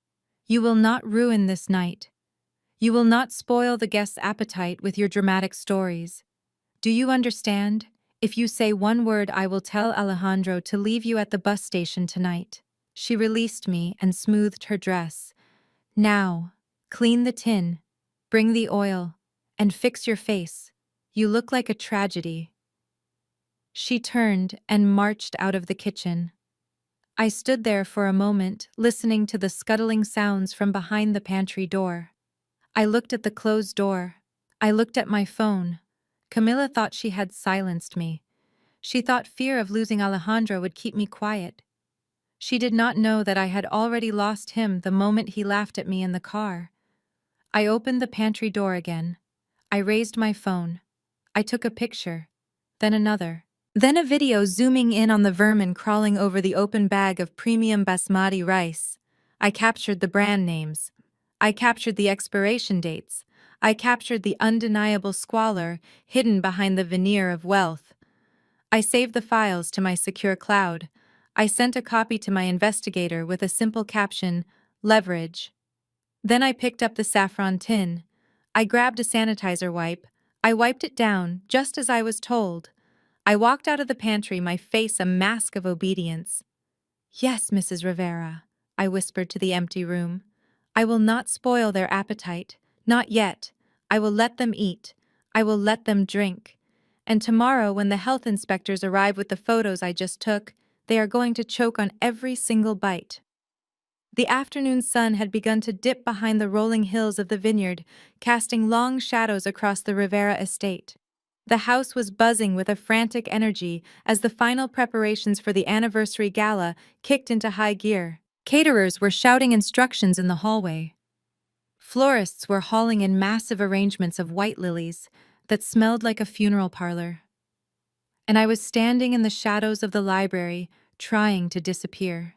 You will not ruin this night. You will not spoil the guests' appetite with your dramatic stories. Do you understand? If you say one word, I will tell Alejandro to leave you at the bus station tonight. She released me and smoothed her dress. Now, clean the tin, bring the oil, and fix your face. You look like a tragedy. She turned and marched out of the kitchen. I stood there for a moment, listening to the scuttling sounds from behind the pantry door. I looked at the closed door. I looked at my phone. Camilla thought she had silenced me. She thought fear of losing Alejandro would keep me quiet. She did not know that I had already lost him the moment he laughed at me in the car. I opened the pantry door again. I raised my phone. I took a picture. Then another. Then a video zooming in on the vermin crawling over the open bag of premium basmati rice. I captured the brand names. I captured the expiration dates. I captured the undeniable squalor hidden behind the veneer of wealth. I saved the files to my secure cloud. I sent a copy to my investigator with a simple caption, "Leverage." Then I picked up the saffron tin. I grabbed a sanitizer wipe. I wiped it down, just as I was told. I walked out of the pantry, my face a mask of obedience. "Yes, Mrs. Rivera," I whispered to the empty room. "I will not spoil their appetite. Not yet. I will let them eat. I will let them drink. And tomorrow, when the health inspectors arrive with the photos I just took, they are going to choke on every single bite." The afternoon sun had begun to dip behind the rolling hills of the vineyard, casting long shadows across the Rivera estate. The house was buzzing with a frantic energy as the final preparations for the anniversary gala kicked into high gear. Caterers were shouting instructions in the hallway. Florists were hauling in massive arrangements of white lilies that smelled like a funeral parlor. And I was standing in the shadows of the library, trying to disappear.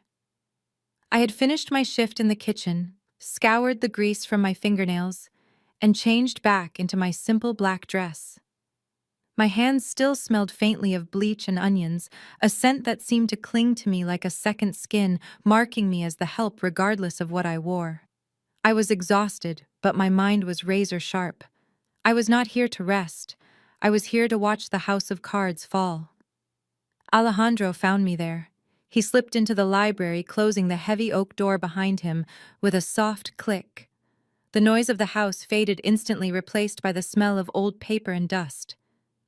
I had finished my shift in the kitchen, scoured the grease from my fingernails, and changed back into my simple black dress. My hands still smelled faintly of bleach and onions, a scent that seemed to cling to me like a second skin, marking me as the help regardless of what I wore. I was exhausted, but my mind was razor sharp. I was not here to rest. I was here to watch the house of cards fall. Alejandro found me there. He slipped into the library, closing the heavy oak door behind him with a soft click. The noise of the house faded, instantly replaced by the smell of old paper and dust.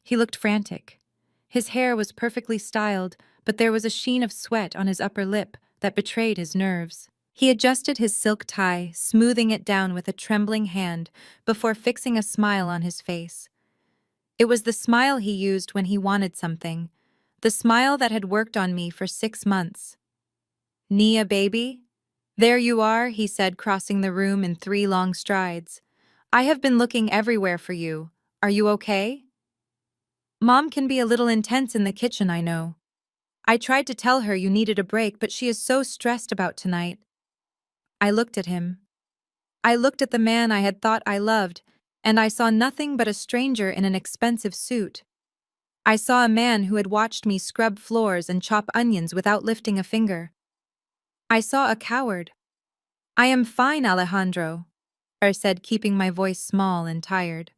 He looked frantic. His hair was perfectly styled, but there was a sheen of sweat on his upper lip that betrayed his nerves. He adjusted his silk tie, smoothing it down with a trembling hand before fixing a smile on his face. It was the smile he used when he wanted something, the smile that had worked on me for 6 months. "Nia, baby? There you are," he said, crossing the room in 3 long strides. "I have been looking everywhere for you. Are you okay?" "Mom can be a little intense in the kitchen, I know. I tried to tell her you needed a break, but she is so stressed about tonight." I looked at him. I looked at the man I had thought I loved, and I saw nothing but a stranger in an expensive suit. I saw a man who had watched me scrub floors and chop onions without lifting a finger. I saw a coward. "I am fine, Alejandro," I said, keeping my voice small and tired.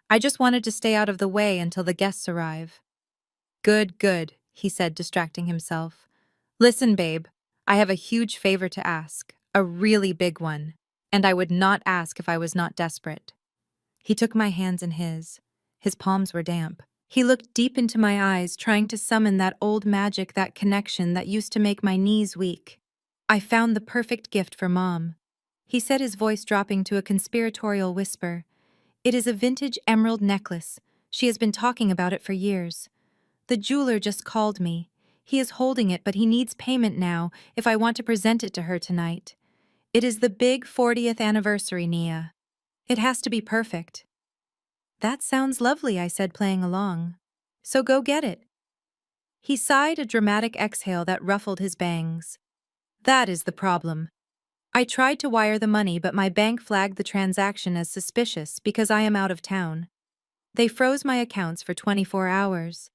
"I just wanted to stay out of the way until the guests arrive." "Good, good," he said, distracting himself. "Listen, babe, I have a huge favor to ask, a really big one, and I would not ask if I was not desperate." He took my hands in his. His palms were damp. He looked deep into my eyes, trying to summon that old magic, that connection that used to make my knees weak. "I found the perfect gift for Mom," he said, his voice dropping to a conspiratorial whisper. "It is a vintage emerald necklace. She has been talking about it for years. The jeweler just called me. He is holding it, but he needs payment now if I want to present it to her tonight. It is the big 40th anniversary, Nia. It has to be perfect." "That sounds lovely," I said, playing along. "So go get it." He sighed, a dramatic exhale that ruffled his bangs. "That is the problem. I tried to wire the money, but my bank flagged the transaction as suspicious because I am out of town. They froze my accounts for 24 hours.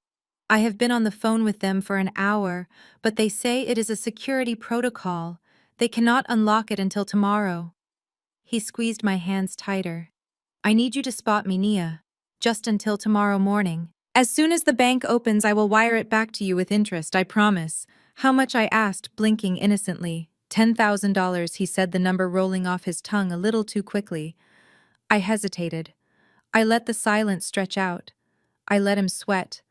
I have been on the phone with them for an hour, but they say it is a security protocol. They cannot unlock it until tomorrow." He squeezed my hands tighter. "I need you to spot me, Nia. Just until tomorrow morning. As soon as the bank opens, I will wire it back to you with interest, I promise." "How much?" I asked, blinking innocently. $10,000, he said, the number rolling off his tongue a little too quickly. I hesitated. I let the silence stretch out. I let him sweat.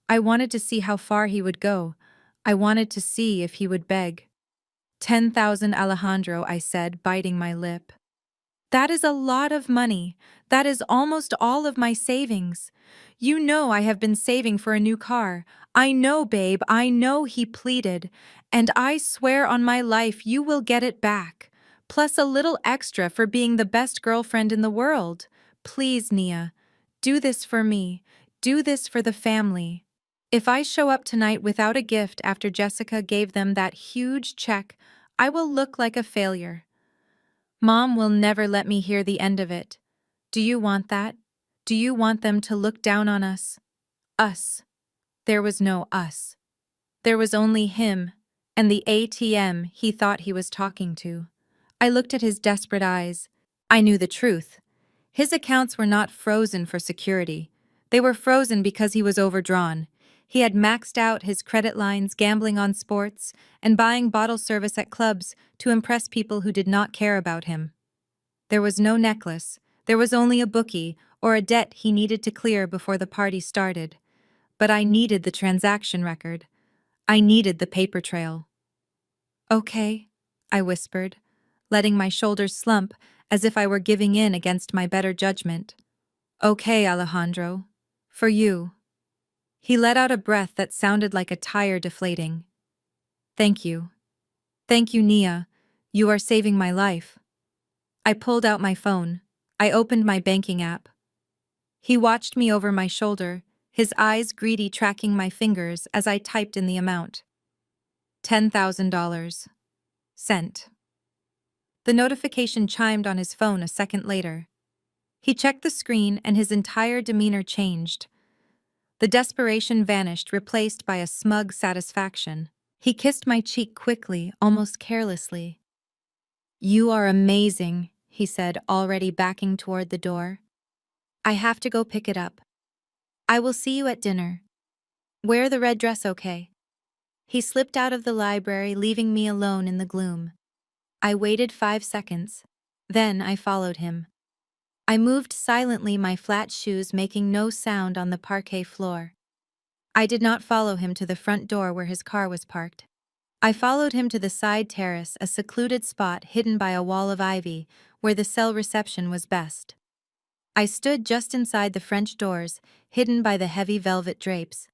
I wanted to see how far he would go. I wanted to see if he would beg. 10,000, Alejandro," I said, biting my lip. "That is a lot of money. That is almost all of my savings. You know I have been saving for a new car. I know, babe, I know," he pleaded. "And I swear on my life you will get it back. Plus a little extra for being the best girlfriend in the world. Please, Nia, Do this for me. Do this for the family. If I show up tonight without a gift after Jessica gave them that huge check, I will look like a failure. Mom will never let me hear the end of it. Do you want that? Do you want them to look down on us? Us. There was no us. There was only him, and the ATM he thought he was talking to. I looked at his desperate eyes. I knew the truth. His accounts were not frozen for security. They were frozen because he was overdrawn. He had maxed out his credit lines gambling on sports and buying bottle service at clubs to impress people who did not care about him. There was no necklace. There was only a bookie or a debt he needed to clear before the party started. But I needed the transaction record. I needed the paper trail. Okay, I whispered, letting my shoulders slump as if I were giving in against my better judgment. Okay, Alejandro. For you. He let out a breath that sounded like a tire deflating. Thank you. Thank you, Nia. You are saving my life. I pulled out my phone. I opened my banking app. He watched me over my shoulder, his eyes greedy tracking my fingers as I typed in the amount. $10,000. Sent. The notification chimed on his phone a second later. He checked the screen and his entire demeanor changed. The desperation vanished, replaced by a smug satisfaction. He kissed my cheek quickly, almost carelessly. You are amazing, he said, already backing toward the door. I have to go pick it up. I will see you at dinner. Wear the red dress, okay? He slipped out of the library, leaving me alone in the gloom. I waited 5 seconds. Then I followed him. I moved silently, my flat shoes making no sound on the parquet floor. I did not follow him to the front door where his car was parked. I followed him to the side terrace, a secluded spot hidden by a wall of ivy, where the cell reception was best. I stood just inside the French doors, hidden by the heavy velvet drapes.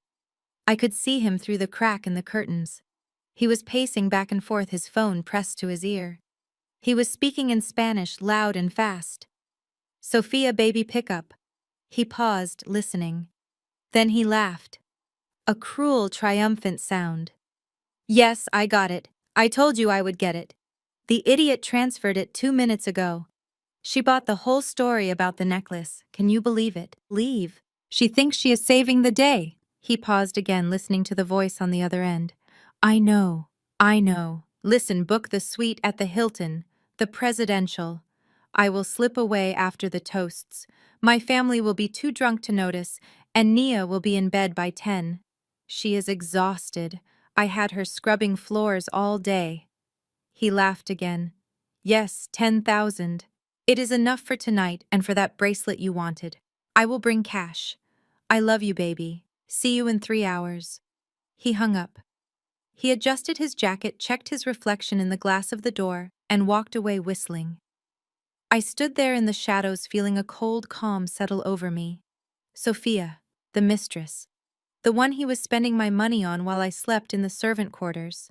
I could see him through the crack in the curtains. He was pacing back and forth, his phone pressed to his ear. He was speaking in Spanish, loud and fast. Sophia, baby, pickup. He paused, listening. Then he laughed. A cruel, triumphant sound. Yes, I got it. I told you I would get it. The idiot transferred it 2 minutes ago. She bought the whole story about the necklace. Can you believe it? Leave. She thinks she is saving the day. He paused again, listening to the voice on the other end. I know. Listen, book the suite at the Hilton, the presidential. I will slip away after the toasts. My family will be too drunk to notice, and Nia will be in bed by 10. She is exhausted. I had her scrubbing floors all day. He laughed again. Yes, 10,000. It is enough for tonight and for that bracelet you wanted. I will bring cash. I love you, baby. See you in 3 hours. He hung up. He adjusted his jacket, checked his reflection in the glass of the door, and walked away whistling. I stood there in the shadows, feeling a cold calm settle over me. Sophia, the mistress. The one he was spending my money on while I slept in the servant quarters.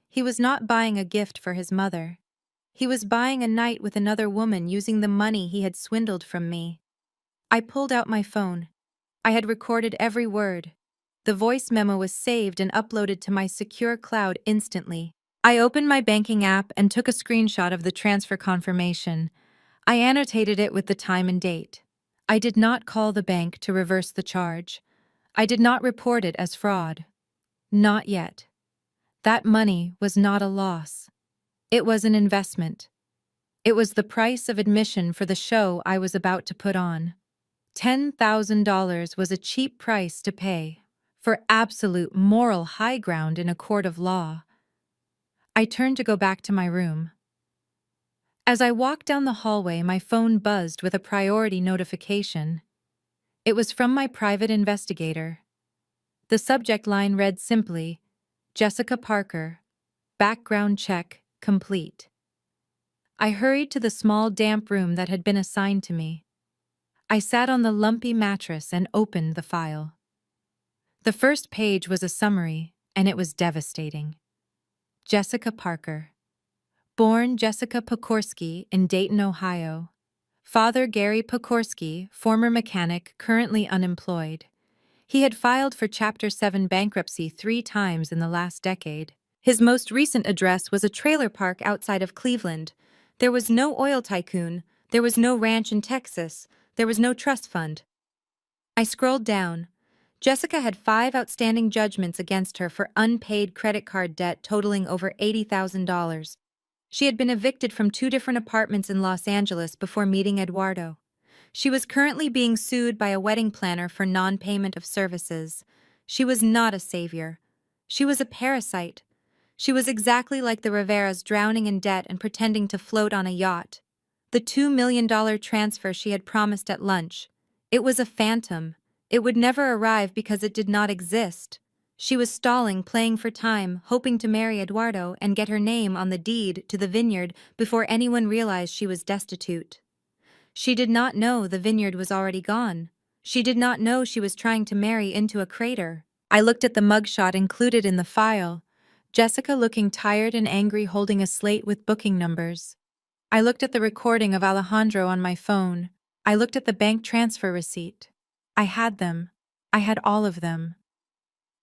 He was not buying a gift for his mother. He was buying a night with another woman using the money he had swindled from me. I pulled out my phone. I had recorded every word. The voice memo was saved and uploaded to my secure cloud instantly. I opened my banking app and took a screenshot of the transfer confirmation. I annotated it with the time and date. I did not call the bank to reverse the charge. I did not report it as fraud. Not yet. That money was not a loss. It was an investment. It was the price of admission for the show I was about to put on. $10,000 was a cheap price to pay for absolute moral high ground in a court of law. I turned to go back to my room. As I walked down the hallway, my phone buzzed with a priority notification. It was from my private investigator. The subject line read simply, Jessica Parker, background check complete. I hurried to the small damp room that had been assigned to me. I sat on the lumpy mattress and opened the file. The first page was a summary, and it was devastating. Jessica Parker. Born Jessica Pokorsky in Dayton, Ohio. Father Gary Pokorsky, former mechanic, currently unemployed. He had filed for Chapter 7 bankruptcy 3 times in the last decade. His most recent address was a trailer park outside of Cleveland. There was no oil tycoon, there was no ranch in Texas, there was no trust fund. I scrolled down. Jessica had 5 outstanding judgments against her for unpaid credit card debt totaling over $80,000. She had been evicted from 2 different apartments in Los Angeles before meeting Eduardo. She was currently being sued by a wedding planner for non-payment of services. She was not a savior. She was a parasite. She was exactly like the Riveras, drowning in debt and pretending to float on a yacht. The $2 million transfer she had promised at lunch. It was a phantom. It would never arrive because it did not exist. She was stalling, playing for time, hoping to marry Eduardo and get her name on the deed to the vineyard before anyone realized she was destitute. She did not know the vineyard was already gone. She did not know she was trying to marry into a crater. I looked at the mugshot included in the file. Jessica looking tired and angry, holding a slate with booking numbers. I looked at the recording of Alejandro on my phone. I looked at the bank transfer receipt. I had them. I had all of them.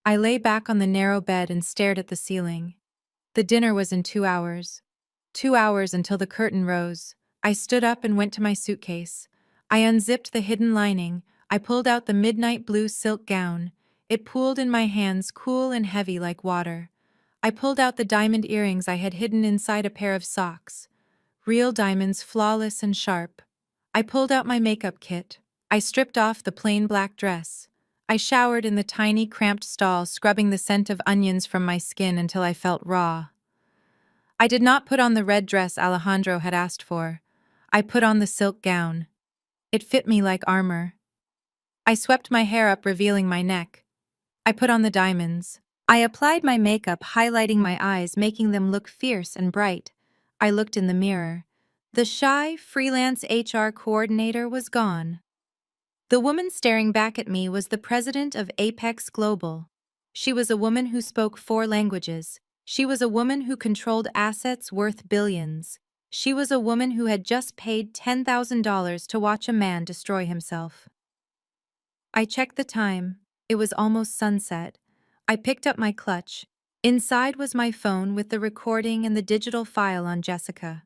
I lay back on the narrow bed and stared at the ceiling. The dinner was in 2 hours. 2 hours until the curtain rose. I stood up and went to my suitcase. I unzipped the hidden lining. I pulled out the midnight blue silk gown. It pooled in my hands, cool and heavy like water. I pulled out the diamond earrings I had hidden inside a pair of socks. Real diamonds, flawless and sharp. I pulled out my makeup kit. I stripped off the plain black dress. I showered in the tiny, cramped stall, scrubbing the scent of onions from my skin until I felt raw. I did not put on the red dress Alejandro had asked for. I put on the silk gown. It fit me like armor. I swept my hair up, revealing my neck. I put on the diamonds. I applied my makeup, highlighting my eyes, making them look fierce and bright. I looked in the mirror. The shy, freelance HR coordinator was gone. The woman staring back at me was the president of Apex Global. She was a woman who spoke 4 languages. She was a woman who controlled assets worth billions. She was a woman who had just paid $10,000 to watch a man destroy himself. I checked the time. It was almost sunset. I picked up my clutch. Inside was my phone with the recording and the digital file on Jessica.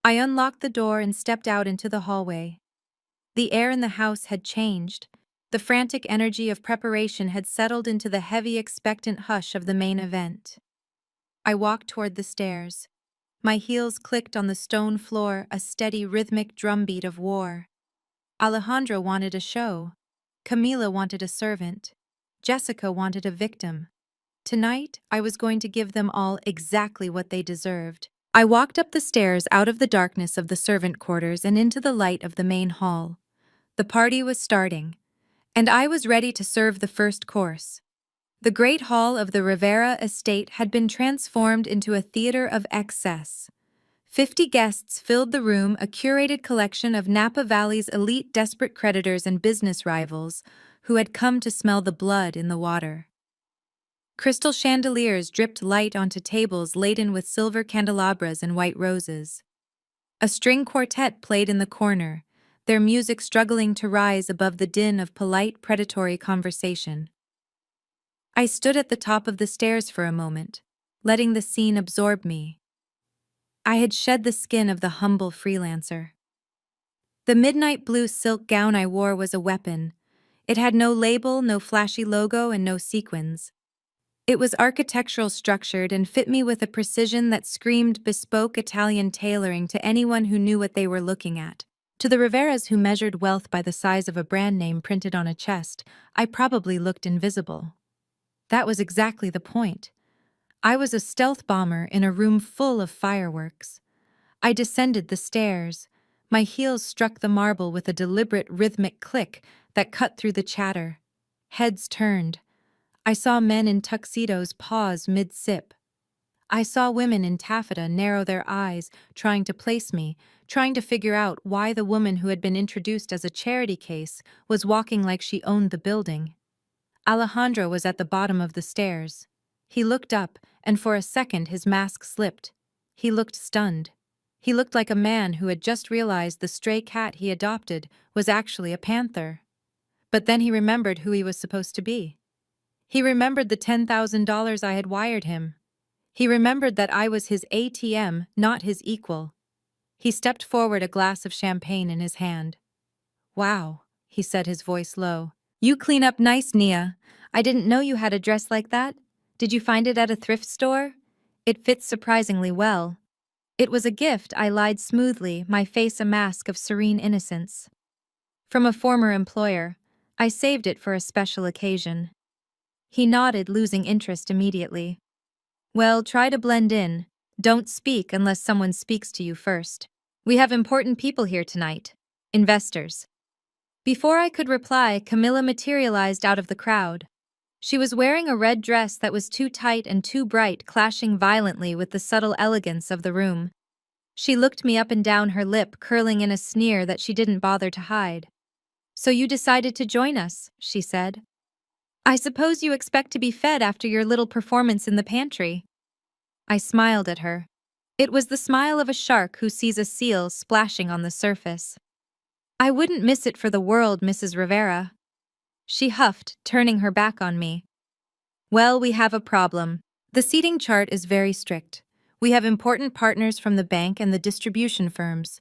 I unlocked the door and stepped out into the hallway. The air in the house had changed. The frantic energy of preparation had settled into the heavy, expectant hush of the main event. I walked toward the stairs. My heels clicked on the stone floor, a steady, rhythmic drumbeat of war. Alejandro wanted a show. Camila wanted a servant. Jessica wanted a victim. Tonight, I was going to give them all exactly what they deserved. I walked up the stairs, out of the darkness of the servant quarters and into the light of the main hall. The party was starting, and I was ready to serve the first course. The great hall of the Rivera estate had been transformed into a theater of excess. 50 guests filled the room, a curated collection of Napa Valley's elite, desperate creditors and business rivals who had come to smell the blood in the water. Crystal chandeliers dripped light onto tables laden with silver candelabras and white roses. A string quartet played in the corner, their music struggling to rise above the din of polite, predatory conversation. I stood at the top of the stairs for a moment, letting the scene absorb me. I had shed the skin of the humble freelancer. The midnight blue silk gown I wore was a weapon. It had no label, no flashy logo, and no sequins. It was architectural structured and fit me with a precision that screamed bespoke Italian tailoring to anyone who knew what they were looking at. To the Riveras who measured wealth by the size of a brand name printed on a chest, I probably looked invisible. That was exactly the point. I was a stealth bomber in a room full of fireworks. I descended the stairs. My heels struck the marble with a deliberate rhythmic click that cut through the chatter. Heads turned. I saw men in tuxedos pause mid-sip. I saw women in taffeta narrow their eyes, trying to place me, trying to figure out why the woman who had been introduced as a charity case was walking like she owned the building. Alejandro was at the bottom of the stairs. He looked up, and for a second his mask slipped. He looked stunned. He looked like a man who had just realized the stray cat he adopted was actually a panther. But then he remembered who he was supposed to be. He remembered the $10,000 I had wired him. He remembered that I was his ATM, not his equal. He stepped forward, a glass of champagne in his hand. "Wow," he said, his voice low. "You clean up nice, Nia. I didn't know you had a dress like that. Did you find it at a thrift store? It fits surprisingly well." It was a gift, I lied smoothly, my face a mask of serene innocence. "From a former employer. I saved it for a special occasion." He nodded, losing interest immediately. "Well, try to blend in. Don't speak unless someone speaks to you first. We have important people here tonight. Investors." Before I could reply, Camilla materialized out of the crowd. She was wearing a red dress that was too tight and too bright, clashing violently with the subtle elegance of the room. She looked me up and down, her lip curling in a sneer that she didn't bother to hide. "So you decided to join us," she said. "I suppose you expect to be fed after your little performance in the pantry." I smiled at her. It was the smile of a shark who sees a seal splashing on the surface. "I wouldn't miss it for the world, Mrs. Rivera." She huffed, turning her back on me. "Well, we have a problem. The seating chart is very strict. We have important partners from the bank and the distribution firms.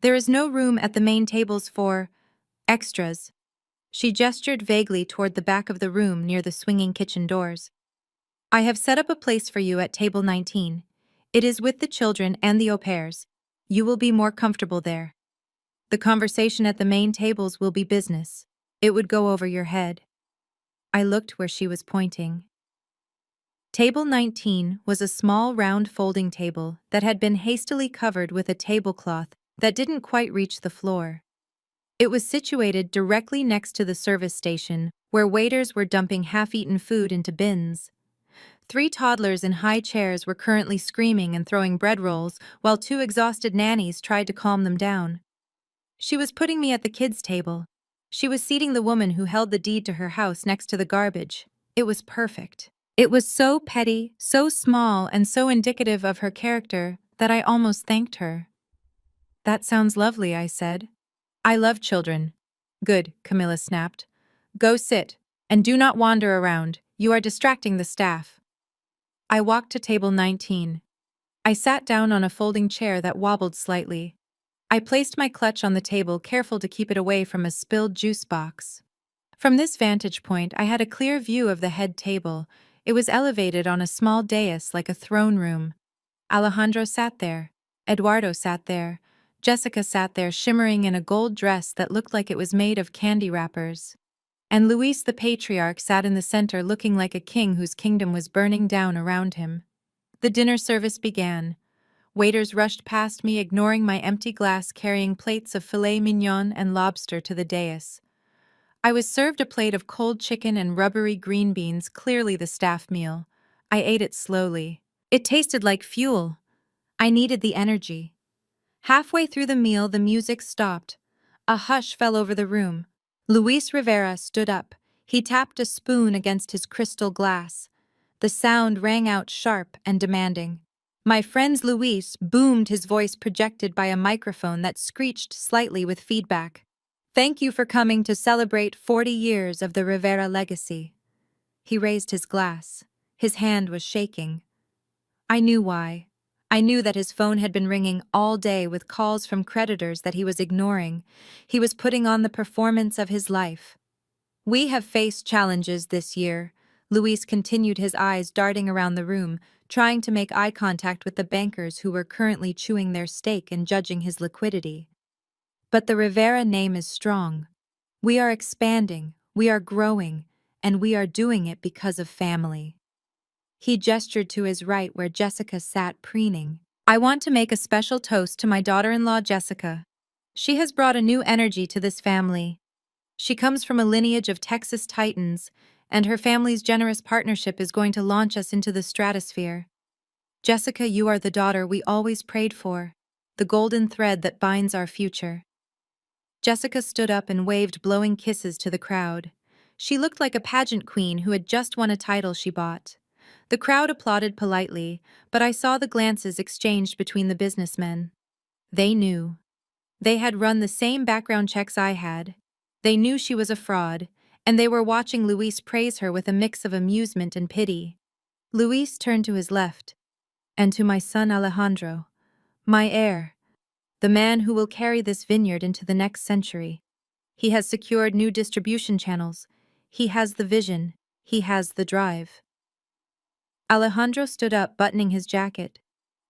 There is no room at the main tables for extras." She gestured vaguely toward the back of the room near the swinging kitchen doors. "I have set up a place for you at table 19. It is with the children and the au pairs. You will be more comfortable there. The conversation at the main tables will be business. It would go over your head." I looked where she was pointing. Table 19 was a small round folding table that had been hastily covered with a tablecloth that didn't quite reach the floor. It was situated directly next to the service station, where waiters were dumping half-eaten food into bins. 3 toddlers in high chairs were currently screaming and throwing bread rolls, while 2 exhausted nannies tried to calm them down. She was putting me at the kids' table. She was seating the woman who held the deed to her house next to the garbage. It was perfect. It was so petty, so small, and so indicative of her character that I almost thanked her. "That sounds lovely," I said. "I love children." "Good," Camilla snapped. "Go sit, and do not wander around. You are distracting the staff." I walked to table 19. I sat down on a folding chair that wobbled slightly. I placed my clutch on the table, careful to keep it away from a spilled juice box. From this vantage point, I had a clear view of the head table. It was elevated on a small dais like a throne room. Alejandro sat there. Eduardo sat there. Jessica sat there, shimmering in a gold dress that looked like it was made of candy wrappers. And Luis the patriarch sat in the center, looking like a king whose kingdom was burning down around him. The dinner service began. Waiters rushed past me, ignoring my empty glass, carrying plates of filet mignon and lobster to the dais. I was served a plate of cold chicken and rubbery green beans, clearly the staff meal. I ate it slowly. It tasted like fuel. I needed the energy. Halfway through the meal, the music stopped. A hush fell over the room. Luis Rivera stood up. He tapped a spoon against his crystal glass. The sound rang out sharp and demanding. My friend's Luis boomed, his voice projected by a microphone that screeched slightly with feedback. "Thank you for coming to celebrate 40 years of the Rivera legacy." He raised his glass. His hand was shaking. I knew why. I knew that his phone had been ringing all day with calls from creditors that he was ignoring. He was putting on the performance of his life. "We have faced challenges this year." Luis continued, his eyes darting around the room, trying to make eye contact with the bankers who were currently chewing their steak and judging his liquidity. "But the Rivera name is strong. We are expanding, we are growing, and we are doing it because of family." He gestured to his right where Jessica sat preening. "I want to make a special toast to my daughter-in-law, Jessica. She has brought a new energy to this family. She comes from a lineage of Texas Titans, and her family's generous partnership is going to launch us into the stratosphere. Jessica, you are the daughter we always prayed for, the golden thread that binds our future." Jessica stood up and waved blowing kisses to the crowd. She looked like a pageant queen who had just won a title she bought. The crowd applauded politely, but I saw the glances exchanged between the businessmen. They knew. They had run the same background checks I had. They knew she was a fraud, and they were watching Luis praise her with a mix of amusement and pity. Luis turned to his left, and to my son Alejandro, my heir, the man who will carry this vineyard into the next century. He has secured new distribution channels. He has the vision. He has the drive. Alejandro stood up, buttoning his jacket.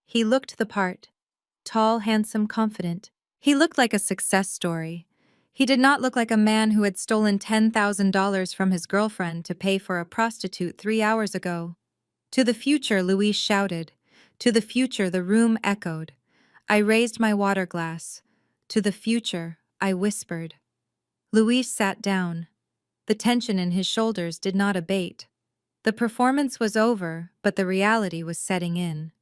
He looked the part. Tall, handsome, confident. He looked like a success story. He did not look like a man who had stolen $10,000 from his girlfriend to pay for a prostitute 3 hours ago. To the future, Louise shouted. To the future, the room echoed. I raised my water glass. To the future, I whispered. Louise sat down. The tension in his shoulders did not abate. The performance was over, but the reality was setting in.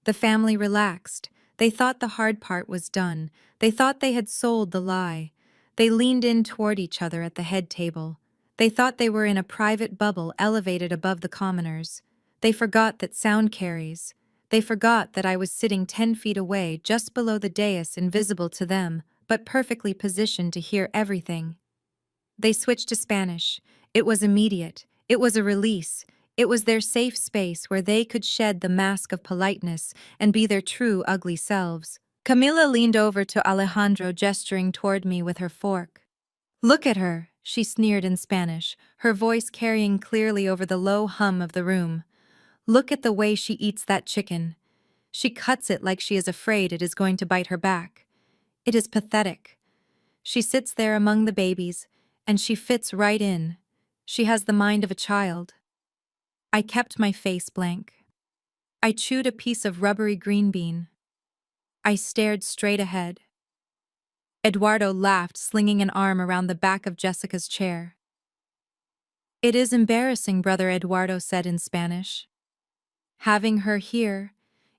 The family relaxed. They thought the hard part was done. They thought they had sold the lie. They leaned in toward each other at the head table. They thought they were in a private bubble elevated above the commoners. They forgot that sound carries. They forgot that I was sitting 10 feet away, just below the dais, invisible to them, but perfectly positioned to hear everything. They switched to Spanish. It was immediate. It was a release. It was their safe space where they could shed the mask of politeness and be their true ugly selves. Camila leaned over to Alejandro, gesturing toward me with her fork. Look at her, she sneered in Spanish, her voice carrying clearly over the low hum of the room. Look at the way she eats that chicken. She cuts it like she is afraid it is going to bite her back. It is pathetic. She sits there among the babies, and she fits right in. She has the mind of a child. I kept my face blank. I chewed a piece of rubbery green bean. I stared straight ahead. Eduardo laughed, slinging an arm around the back of Jessica's chair. It is embarrassing, Brother Eduardo said in Spanish. Having her here,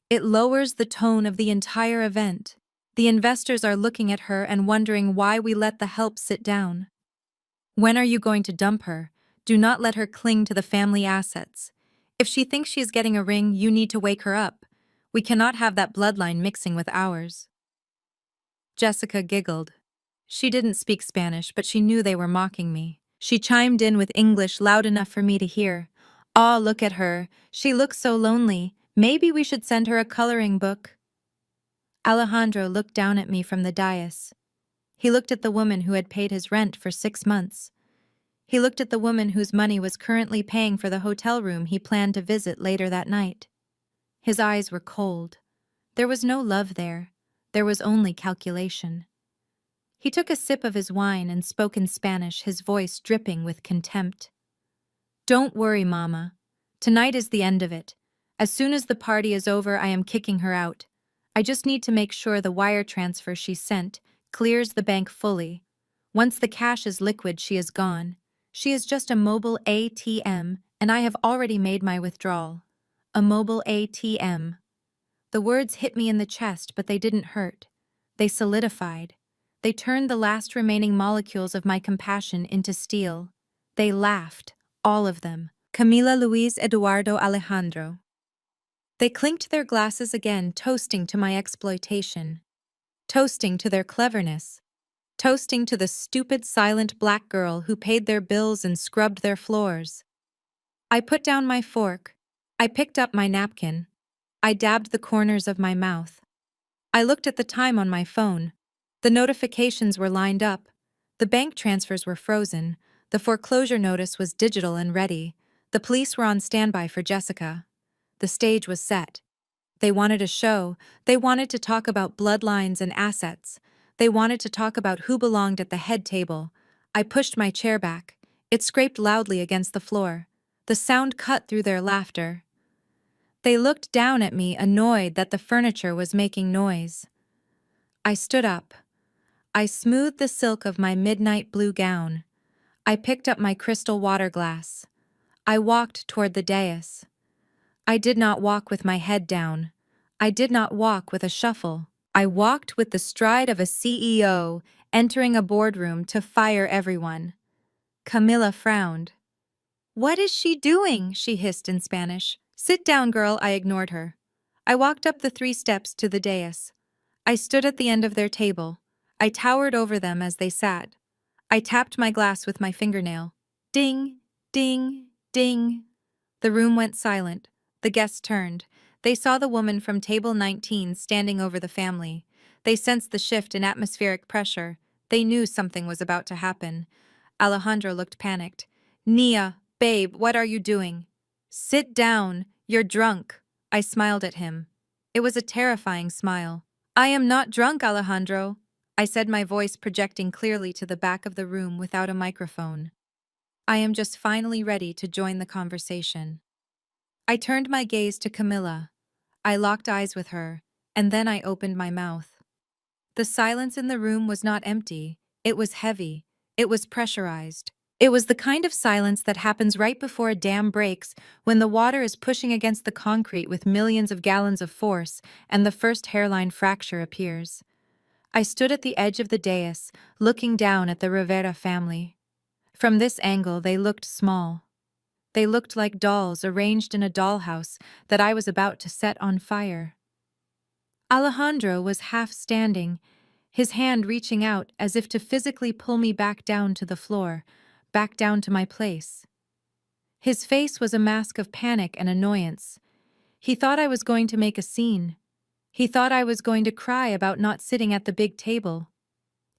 it lowers the tone of the entire event. The investors are looking at her and wondering why we let the help sit down. When are you going to dump her? Do not let her cling to the family assets. If she thinks she is getting a ring, you need to wake her up. We cannot have that bloodline mixing with ours. Jessica giggled. She didn't speak Spanish, but she knew they were mocking me. She chimed in with English loud enough for me to hear. "Aw, look at her. She looks so lonely. Maybe we should send her a coloring book." Alejandro looked down at me from the dais. He looked at the woman who had paid his rent for 6 months. He looked at the woman whose money was currently paying for the hotel room he planned to visit later that night. His eyes were cold. There was no love there. There was only calculation. He took a sip of his wine and spoke in Spanish, his voice dripping with contempt. Don't worry, Mama. Tonight is the end of it. As soon as the party is over, I am kicking her out. I just need to make sure the wire transfer she sent clears the bank fully. Once the cash is liquid, she is gone. She is just a mobile ATM, and I have already made my withdrawal. A mobile ATM. The words hit me in the chest, but they didn't hurt. They solidified. They turned the last remaining molecules of my compassion into steel. They laughed, all of them. Camila, Luis, Eduardo, Alejandro. They clinked their glasses again, toasting to my exploitation. Toasting to their cleverness. Toasting to the stupid, silent black girl who paid their bills and scrubbed their floors. I put down my fork. I picked up my napkin. I dabbed the corners of my mouth. I looked at the time on my phone. The notifications were lined up. The bank transfers were frozen. The foreclosure notice was digital and ready. The police were on standby for Jessica. The stage was set. They wanted a show. They wanted to talk about bloodlines and assets. They wanted to talk about who belonged at the head table. I pushed my chair back. It scraped loudly against the floor. The sound cut through their laughter. They looked down at me, annoyed that the furniture was making noise. I stood up. I smoothed the silk of my midnight blue gown. I picked up my crystal water glass. I walked toward the dais. I did not walk with my head down. I did not walk with a shuffle. I walked with the stride of a CEO entering a boardroom to fire everyone. Camilla frowned. "What is she doing?" she hissed in Spanish. "Sit down, girl," I ignored her. I walked up the 3 steps to the dais. I stood at the end of their table. I towered over them as they sat. I tapped my glass with my fingernail. Ding, ding, ding. The room went silent. The guests turned. They saw the woman from table 19 standing over the family. They sensed the shift in atmospheric pressure. They knew something was about to happen. Alejandro looked panicked. Nia, babe, what are you doing? Sit down. You're drunk. I smiled at him. It was a terrifying smile. I am not drunk, Alejandro, I said, my voice projecting clearly to the back of the room without a microphone. I am just finally ready to join the conversation. I turned my gaze to Camilla. I locked eyes with her, and then I opened my mouth. The silence in the room was not empty. It was heavy. It was pressurized. It was the kind of silence that happens right before a dam breaks, when the water is pushing against the concrete with millions of gallons of force, and the first hairline fracture appears. I stood at the edge of the dais, looking down at the Rivera family. From this angle, they looked small. They looked like dolls arranged in a dollhouse that I was about to set on fire. Alejandro was half standing, his hand reaching out as if to physically pull me back down to the floor, back down to my place. His face was a mask of panic and annoyance. He thought I was going to make a scene. He thought I was going to cry about not sitting at the big table.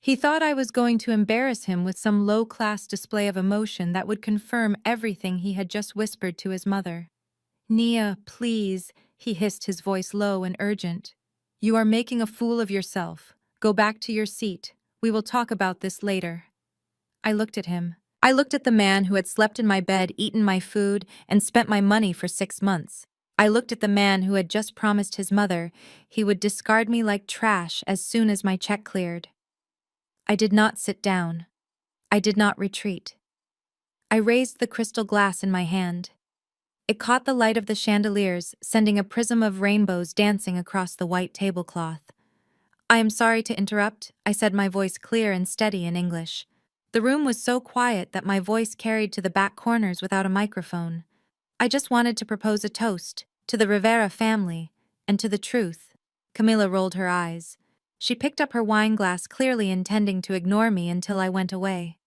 He thought I was going to embarrass him with some low-class display of emotion that would confirm everything he had just whispered to his mother. Nia, please, he hissed, his voice low and urgent. You are making a fool of yourself. Go back to your seat. We will talk about this later. I looked at him. I looked at the man who had slept in my bed, eaten my food, and spent my money for 6 months. I looked at the man who had just promised his mother he would discard me like trash as soon as my check cleared. I did not sit down. I did not retreat. I raised the crystal glass in my hand. It caught the light of the chandeliers, sending a prism of rainbows dancing across the white tablecloth. I am sorry to interrupt, I said, my voice clear and steady in English. The room was so quiet that my voice carried to the back corners without a microphone. I just wanted to propose a toast, to the Rivera family, and to the truth. Camilla rolled her eyes. She picked up her wine glass, clearly intending to ignore me until I went away.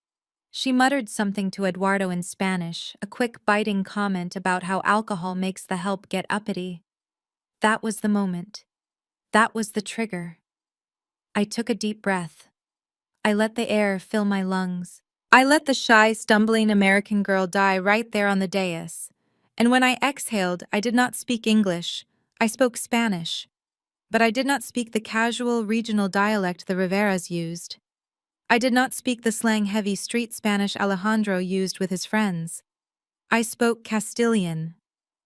She muttered something to Eduardo in Spanish, a quick biting comment about how alcohol makes the help get uppity. That was the moment. That was the trigger. I took a deep breath. I let the air fill my lungs. I let the shy, stumbling American girl die right there on the dais. And when I exhaled, I did not speak English. I spoke Spanish. But I did not speak the casual, regional dialect the Riveras used. I did not speak the slang-heavy street Spanish Alejandro used with his friends. I spoke Castilian,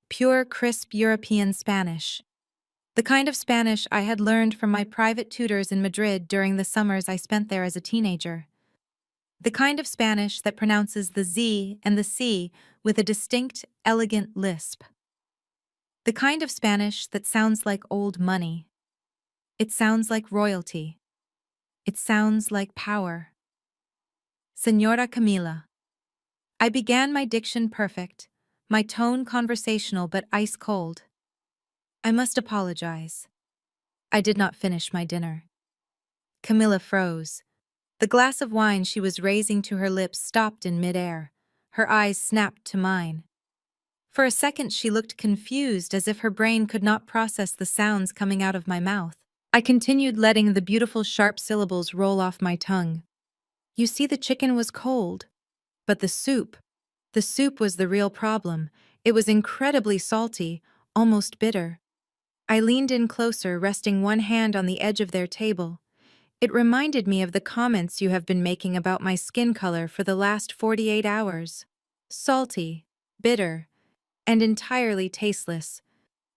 pure, crisp European Spanish. The kind of Spanish I had learned from my private tutors in Madrid during the summers I spent there as a teenager. The kind of Spanish that pronounces the Z and the C with a distinct, elegant lisp. The kind of Spanish that sounds like old money. It sounds like royalty. It sounds like power. Señora Camila. I began my diction perfect, my tone conversational but ice-cold. I must apologize. I did not finish my dinner. Camilla froze. The glass of wine she was raising to her lips stopped in midair. Her eyes snapped to mine. For a second she looked confused, as if her brain could not process the sounds coming out of my mouth. I continued, letting the beautiful sharp syllables roll off my tongue. You see, the chicken was cold. But the soup was the real problem. It was incredibly salty, almost bitter. I leaned in closer, resting one hand on the edge of their table. It reminded me of the comments you have been making about my skin color for the last 48 hours. Salty, bitter, and entirely tasteless.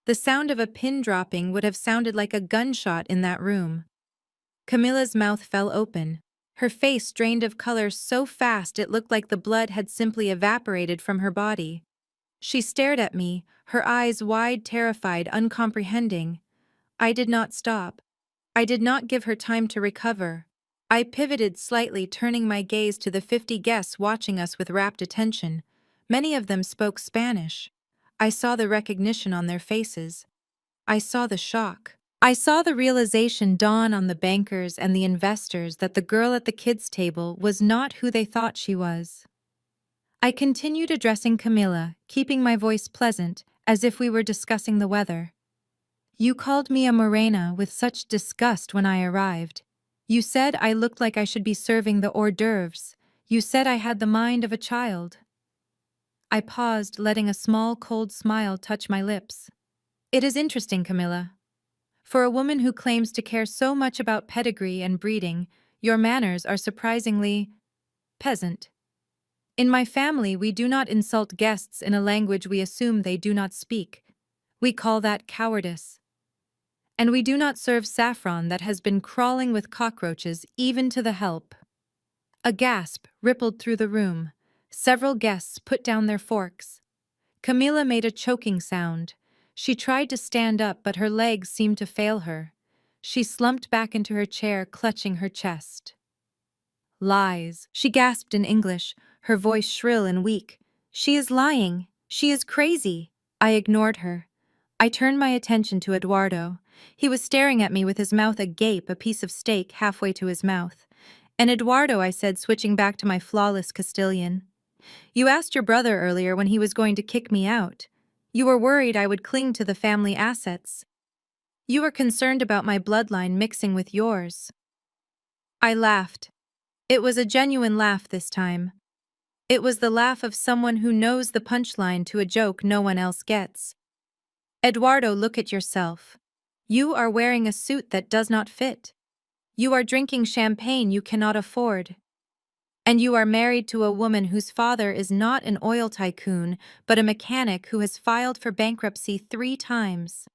The sound of a pin dropping would have sounded like a gunshot in that room. Camilla's mouth fell open. Her face drained of color so fast it looked like the blood had simply evaporated from her body. She stared at me, her eyes wide, terrified, uncomprehending. I did not stop. I did not give her time to recover. I pivoted slightly, turning my gaze to the 50 guests watching us with rapt attention. Many of them spoke Spanish. I saw the recognition on their faces. I saw the shock. I saw the realization dawn on the bankers and the investors that the girl at the kids' table was not who they thought she was. I continued addressing Camilla, keeping my voice pleasant, as if we were discussing the weather. You called me a morena with such disgust when I arrived. You said I looked like I should be serving the hors d'oeuvres. You said I had the mind of a child. I paused, letting a small, cold smile touch my lips. It is interesting, Camilla. For a woman who claims to care so much about pedigree and breeding, your manners are surprisingly peasant. In my family, we do not insult guests in a language we assume they do not speak. We call that cowardice. And we do not serve saffron that has been crawling with cockroaches even to the help. A gasp rippled through the room. Several guests put down their forks. Camilla made a choking sound. She tried to stand up, but her legs seemed to fail her. She slumped back into her chair, clutching her chest. Lies, she gasped in English, her voice shrill and weak. She is lying. She is crazy. I ignored her. I turned my attention to Eduardo. He was staring at me with his mouth agape, a piece of steak halfway to his mouth. And Eduardo, I said, switching back to my flawless Castilian. You asked your brother earlier when he was going to kick me out. You were worried I would cling to the family assets. You were concerned about my bloodline mixing with yours. I laughed. It was a genuine laugh this time. It was the laugh of someone who knows the punchline to a joke no one else gets. Eduardo, look at yourself. You are wearing a suit that does not fit. You are drinking champagne you cannot afford. And you are married to a woman whose father is not an oil tycoon, but a mechanic who has filed for bankruptcy 3 times.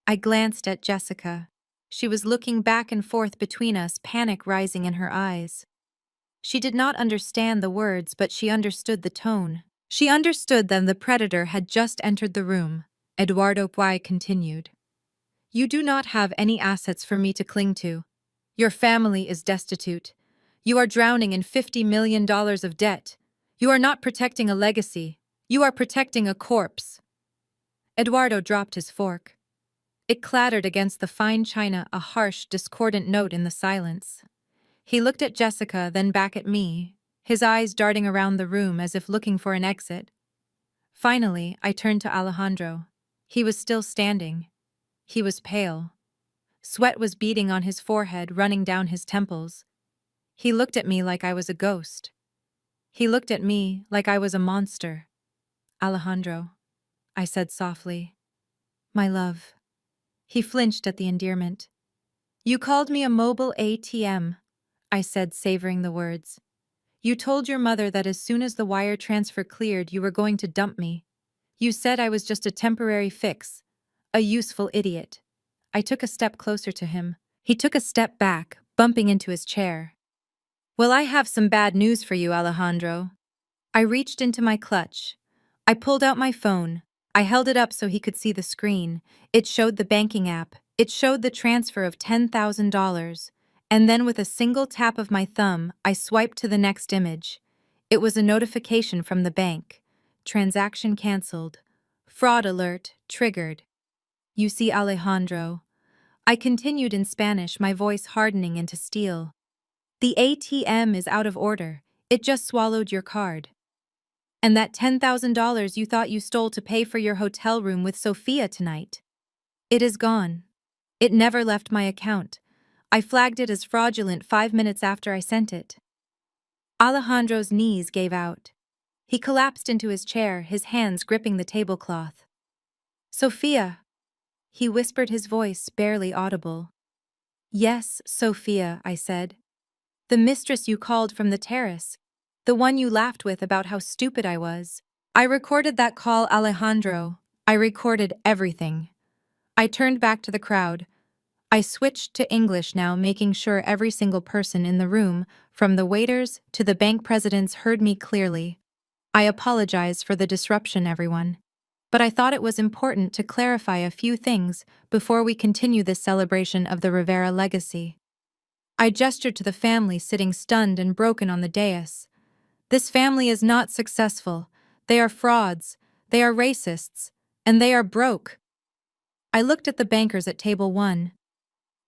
I glanced at Jessica. She was looking back and forth between us, panic rising in her eyes. She did not understand the words, but she understood the tone. She understood that the predator had just entered the room. Eduardo Puy continued. You do not have any assets for me to cling to. Your family is destitute. You are drowning in $50 million of debt. You are not protecting a legacy. You are protecting a corpse. Eduardo dropped his fork. It clattered against the fine china, a harsh, discordant note in the silence. He looked at Jessica, then back at me, his eyes darting around the room as if looking for an exit. Finally, I turned to Alejandro. He was still standing. He was pale. Sweat was beading on his forehead, running down his temples. He looked at me like I was a ghost. He looked at me like I was a monster. Alejandro, I said softly. My love. He flinched at the endearment. You called me a mobile ATM, I said, savoring the words. You told your mother that as soon as the wire transfer cleared, you were going to dump me. You said I was just a temporary fix, a useful idiot. I took a step closer to him. He took a step back, bumping into his chair. Well, I have some bad news for you, Alejandro. I reached into my clutch. I pulled out my phone. I held it up so he could see the screen. It showed the banking app. It showed the transfer of $10,000. And then with a single tap of my thumb, I swiped to the next image. It was a notification from the bank. Transaction canceled. Fraud alert triggered. You see, Alejandro. I continued in Spanish, my voice hardening into steel. The ATM is out of order. It just swallowed your card. And that $10,000 you thought you stole to pay for your hotel room with Sophia tonight. It is gone. It never left my account. I flagged it as fraudulent 5 minutes after I sent it. Alejandro's knees gave out. He collapsed into his chair, his hands gripping the tablecloth. Sophia, he whispered, his voice barely audible. Yes, Sophia, I said. The mistress you called from the terrace. The one you laughed with about how stupid I was. I recorded that call, Alejandro. I recorded everything. I turned back to the crowd. I switched to English now, making sure every single person in the room, from the waiters to the bank presidents, heard me clearly. I apologize for the disruption, everyone. But I thought it was important to clarify a few things before we continue this celebration of the Rivera legacy. I gestured to the family sitting stunned and broken on the dais. This family is not successful. They are frauds. They are racists. And they are broke. I looked at the bankers at table 1.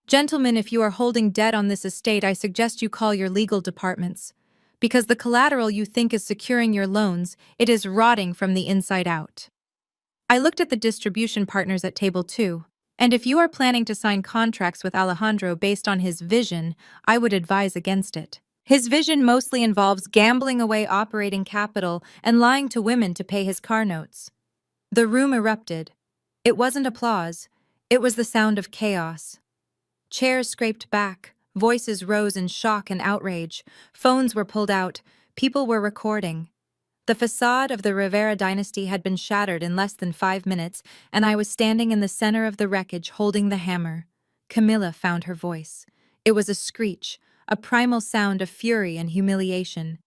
Gentlemen, if you are holding debt on this estate, I suggest you call your legal departments. Because the collateral you think is securing your loans, it is rotting from the inside out. I looked at the distribution partners at table 2. And if you are planning to sign contracts with Alejandro based on his vision, I would advise against it. His vision mostly involves gambling away operating capital and lying to women to pay his car notes. The room erupted. It wasn't applause. It was the sound of chaos. Chairs scraped back, voices rose in shock and outrage, phones were pulled out, people were recording. The facade of the Rivera dynasty had been shattered in less than 5 minutes, and I was standing in the center of the wreckage holding the hammer. Camilla found her voice. It was a screech, a primal sound of fury and humiliation.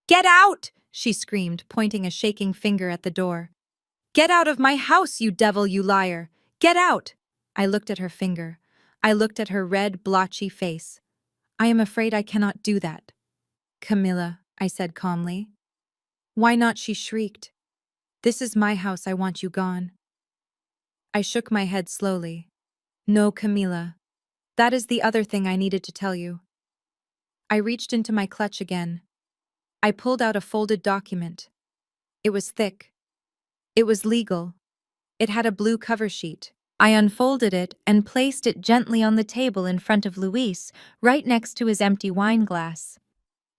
"Get out!" she screamed, pointing a shaking finger at the door. "Get out of my house, you devil, you liar! Get out!" I looked at her finger. I looked at her red, blotchy face. "I am afraid I cannot do that." "Camilla," I said calmly. "Why not?" she shrieked. "This is my house, I want you gone." I shook my head slowly. "No, Camilla. That is the other thing I needed to tell you." I reached into my clutch again. I pulled out a folded document. It was thick. It was legal. It had a blue cover sheet. I unfolded it and placed it gently on the table in front of Luis, right next to his empty wine glass.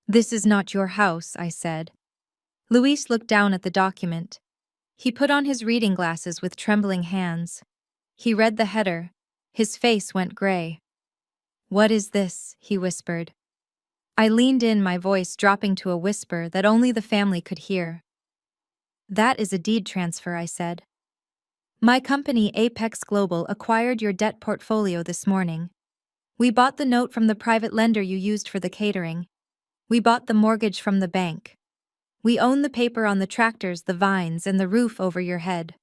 "This is not your house," I said. Luis looked down at the document. He put on his reading glasses with trembling hands. He read the header. His face went gray. "What is this?" he whispered. I leaned in, my voice dropping to a whisper that only the family could hear. "That is a deed transfer," I said. "My company, Apex Global, acquired your debt portfolio this morning. We bought the note from the private lender you used for the catering. We bought the mortgage from the bank. We own the paper on the tractors, the vines, and the roof over your head."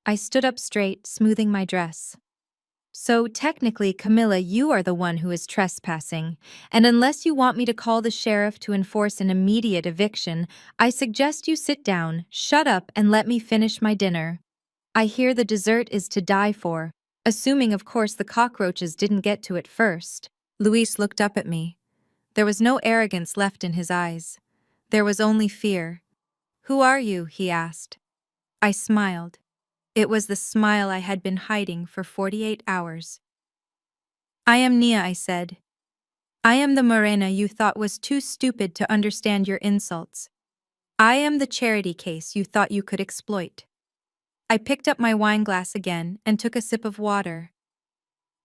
I stood up straight, smoothing my dress. "So, technically, Camilla, you are the one who is trespassing, and unless you want me to call the sheriff to enforce an immediate eviction, I suggest you sit down, shut up, and let me finish my dinner. I hear the dessert is to die for, assuming, of course, the cockroaches didn't get to it first." Luis looked up at me. There was no arrogance left in his eyes. There was only fear. "Who are you?" he asked. I smiled. It was the smile I had been hiding for 48 hours. "I am Nia," I said. "I am the Morena you thought was too stupid to understand your insults. I am the charity case you thought you could exploit." I picked up my wine glass again and took a sip of water.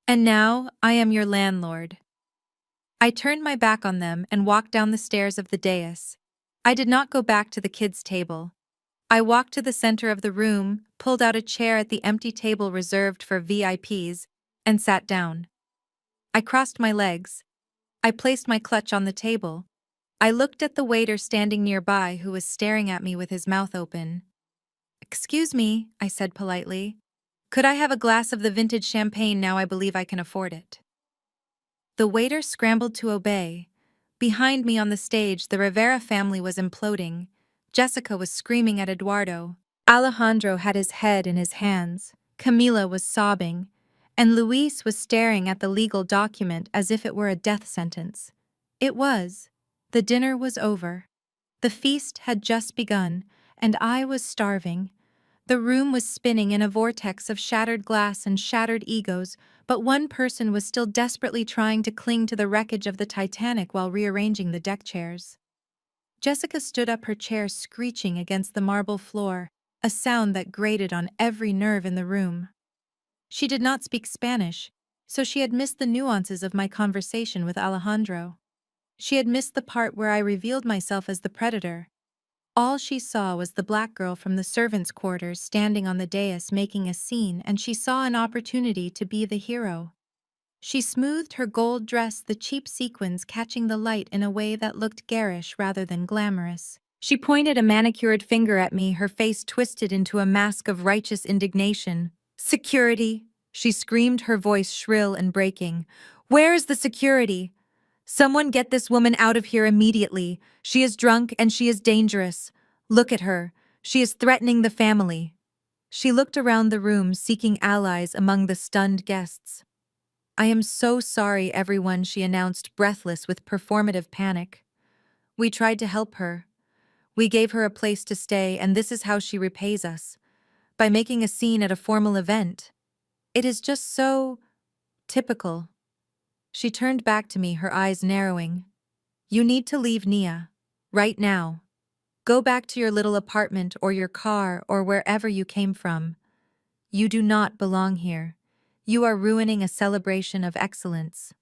"And now, I am your landlord." I turned my back on them and walked down the stairs of the dais. I did not go back to the kids' table. I walked to the center of the room, pulled out a chair at the empty table reserved for VIPs, and sat down. I crossed my legs. I placed my clutch on the table. I looked at the waiter standing nearby who was staring at me with his mouth open. "Excuse me," I said politely. "Could I have a glass of the vintage champagne now? I believe I can afford it." The waiter scrambled to obey. Behind me on the stage, the Rivera family was imploding. Jessica was screaming at Eduardo. Alejandro had his head in his hands. Camila was sobbing. And Luis was staring at the legal document as if it were a death sentence. It was. The dinner was over. The feast had just begun, and I was starving. The room was spinning in a vortex of shattered glass and shattered egos, but one person was still desperately trying to cling to the wreckage of the Titanic while rearranging the deck chairs. Jessica stood up, her chair screeching against the marble floor, a sound that grated on every nerve in the room. She did not speak Spanish, so she had missed the nuances of my conversation with Alejandro. She had missed the part where I revealed myself as the predator. All she saw was the black girl from the servants' quarters standing on the dais making a scene, and she saw an opportunity to be the hero. She smoothed her gold dress, the cheap sequins catching the light in a way that looked garish rather than glamorous. She pointed a manicured finger at me, her face twisted into a mask of righteous indignation. "Security!" she screamed, her voice shrill and breaking. "Where is the security? Someone get this woman out of here immediately. She is drunk and she is dangerous. Look at her. She is threatening the family." She looked around the room, seeking allies among the stunned guests. "I am so sorry, everyone," she announced, breathless with performative panic. "We tried to help her. We gave her a place to stay, and this is how she repays us. By making a scene at a formal event. It is just so typical." She turned back to me, her eyes narrowing. "You need to leave Nia. Right now. Go back to your little apartment or your car or wherever you came from. You do not belong here. You are ruining a celebration of excellence."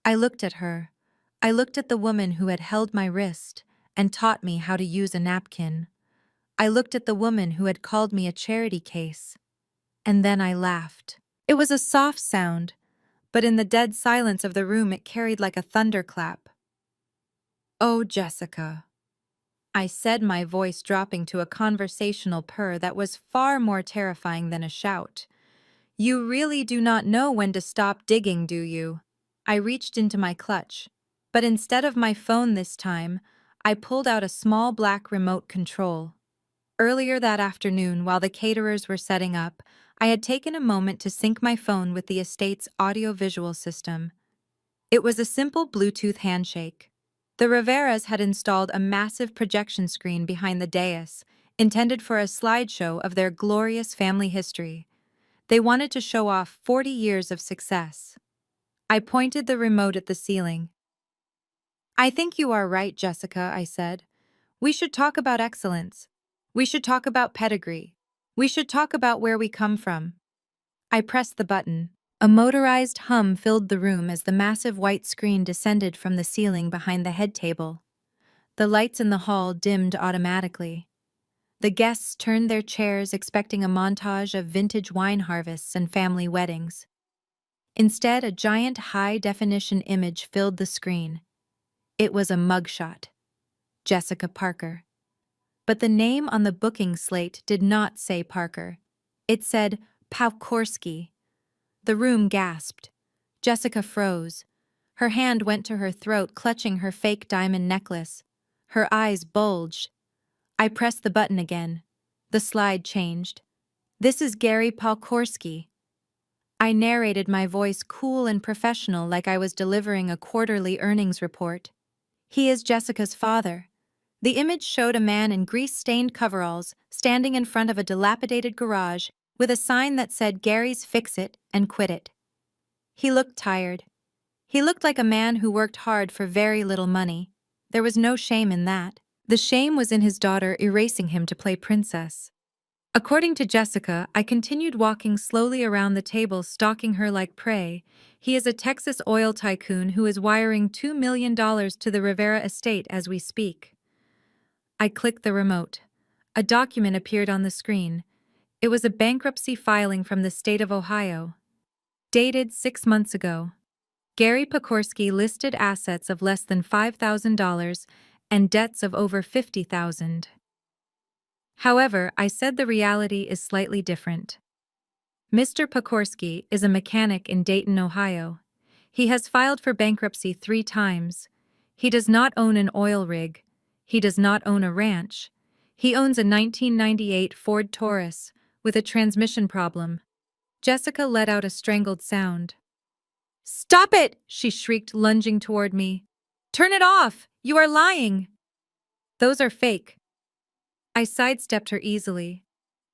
I looked at her. I looked at the woman who had held my wrist and taught me how to use a napkin. I looked at the woman who had called me a charity case. And then I laughed. It was a soft sound, but in the dead silence of the room it carried like a thunderclap. "Oh, Jessica," I said, my voice dropping to a conversational purr that was far more terrifying than a shout. "You really do not know when to stop digging, do you?" I reached into my clutch, but instead of my phone this time, I pulled out a small black remote control. Earlier that afternoon, while the caterers were setting up, I had taken a moment to sync my phone with the estate's audio-visual system. It was a simple Bluetooth handshake. The Riveras had installed a massive projection screen behind the dais, intended for a slideshow of their glorious family history. They wanted to show off 40 years of success. I pointed the remote at the ceiling. "I think you are right, Jessica," I said. "We should talk about excellence. We should talk about pedigree. We should talk about where we come from." I pressed the button. A motorized hum filled the room as the massive white screen descended from the ceiling behind the head table. The lights in the hall dimmed automatically. The guests turned their chairs, expecting a montage of vintage wine harvests and family weddings. Instead, a giant high-definition image filled the screen. It was a mugshot. Jessica Parker. But the name on the booking slate did not say Parker. It said Pawkorski. The room gasped. Jessica froze. Her hand went to her throat, clutching her fake diamond necklace. Her eyes bulged. I pressed the button again. The slide changed. "This is Gary Pawkorski." I narrated, my voice cool and professional, like I was delivering a quarterly earnings report. "He is Jessica's father." The image showed a man in grease-stained coveralls standing in front of a dilapidated garage with a sign that said "Gary's Fix It and Quit It." He looked tired. He looked like a man who worked hard for very little money. There was no shame in that. The shame was in his daughter erasing him to play princess. According to Jessica, I continued walking slowly around the table, stalking her like prey. "He is a Texas oil tycoon who is wiring $2 million to the Rivera estate as we speak." I clicked the remote. A document appeared on the screen. It was a bankruptcy filing from the state of Ohio. Dated 6 months ago. Gary Pawkorski listed assets of less than $5,000 and debts of over $50,000. However, I said the reality is slightly different. Mr. Pawkorski is a mechanic in Dayton, Ohio. He has filed for bankruptcy 3 times. He does not own an oil rig. He does not own a ranch. He owns a 1998 Ford Taurus with a transmission problem. Jessica let out a strangled sound. "Stop it!" she shrieked, lunging toward me. "Turn it off! You are lying!" "Those are fake." I sidestepped her easily.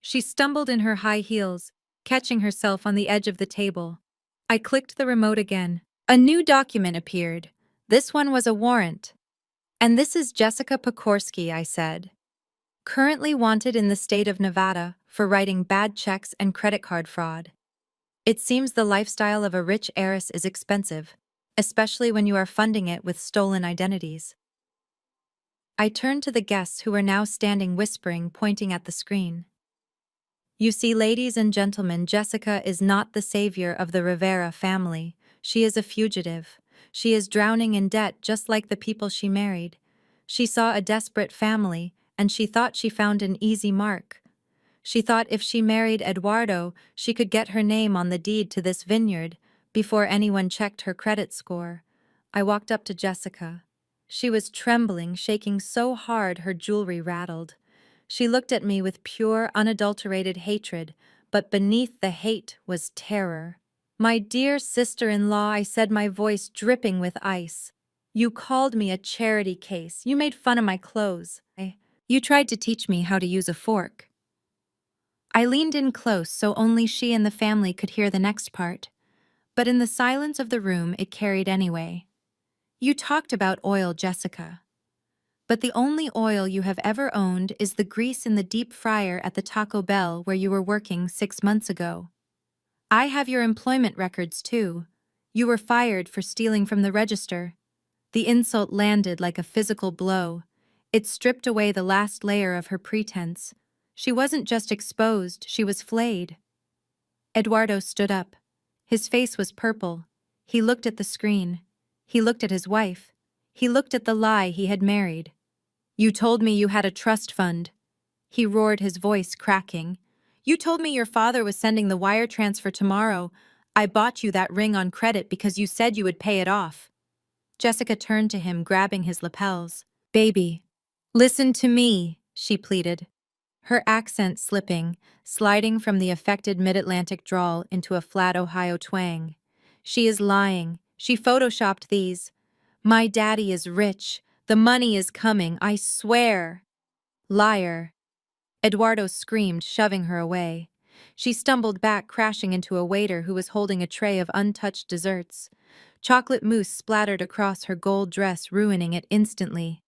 She stumbled in her high heels, catching herself on the edge of the table. I clicked the remote again. A new document appeared. This one was a warrant. "And this is Jessica Pawkorski," I said. "Currently wanted in the state of Nevada for writing bad checks and credit card fraud. It seems the lifestyle of a rich heiress is expensive, especially when you are funding it with stolen identities." I turned to the guests who were now standing whispering, pointing at the screen. "You see, ladies and gentlemen, Jessica is not the savior of the Rivera family. She is a fugitive. She is drowning in debt just like the people she married. She saw a desperate family, and she thought she found an easy mark. She thought if she married Eduardo, she could get her name on the deed to this vineyard before anyone checked her credit score." I walked up to Jessica. She was trembling, shaking so hard her jewelry rattled. She looked at me with pure, unadulterated hatred, but beneath the hate was terror. "My dear sister-in-law," I said, my voice dripping with ice. "You called me a charity case. You made fun of my clothes. You tried to teach me how to use a fork." I leaned in close so only she and the family could hear the next part. But in the silence of the room, it carried anyway. "You talked about oil, Jessica. But the only oil you have ever owned is the grease in the deep fryer at the Taco Bell where you were working 6 months ago. I have your employment records too. You were fired for stealing from the register." The insult landed like a physical blow. It stripped away the last layer of her pretense. She wasn't just exposed, she was flayed. Eduardo stood up. His face was purple. He looked at the screen. He looked at his wife. He looked at the lie he had married. "You told me you had a trust fund." He roared, his voice cracking. "You told me your father was sending the wire transfer tomorrow. I bought you that ring on credit because you said you would pay it off." Jessica turned to him, grabbing his lapels. "Baby, listen to me," she pleaded. Her accent slipping, sliding from the affected mid-Atlantic drawl into a flat Ohio twang. "She is lying. She photoshopped these. My daddy is rich. The money is coming, I swear." "Liar." Eduardo screamed, shoving her away. She stumbled back, crashing into a waiter who was holding a tray of untouched desserts. Chocolate mousse splattered across her gold dress, ruining it instantly.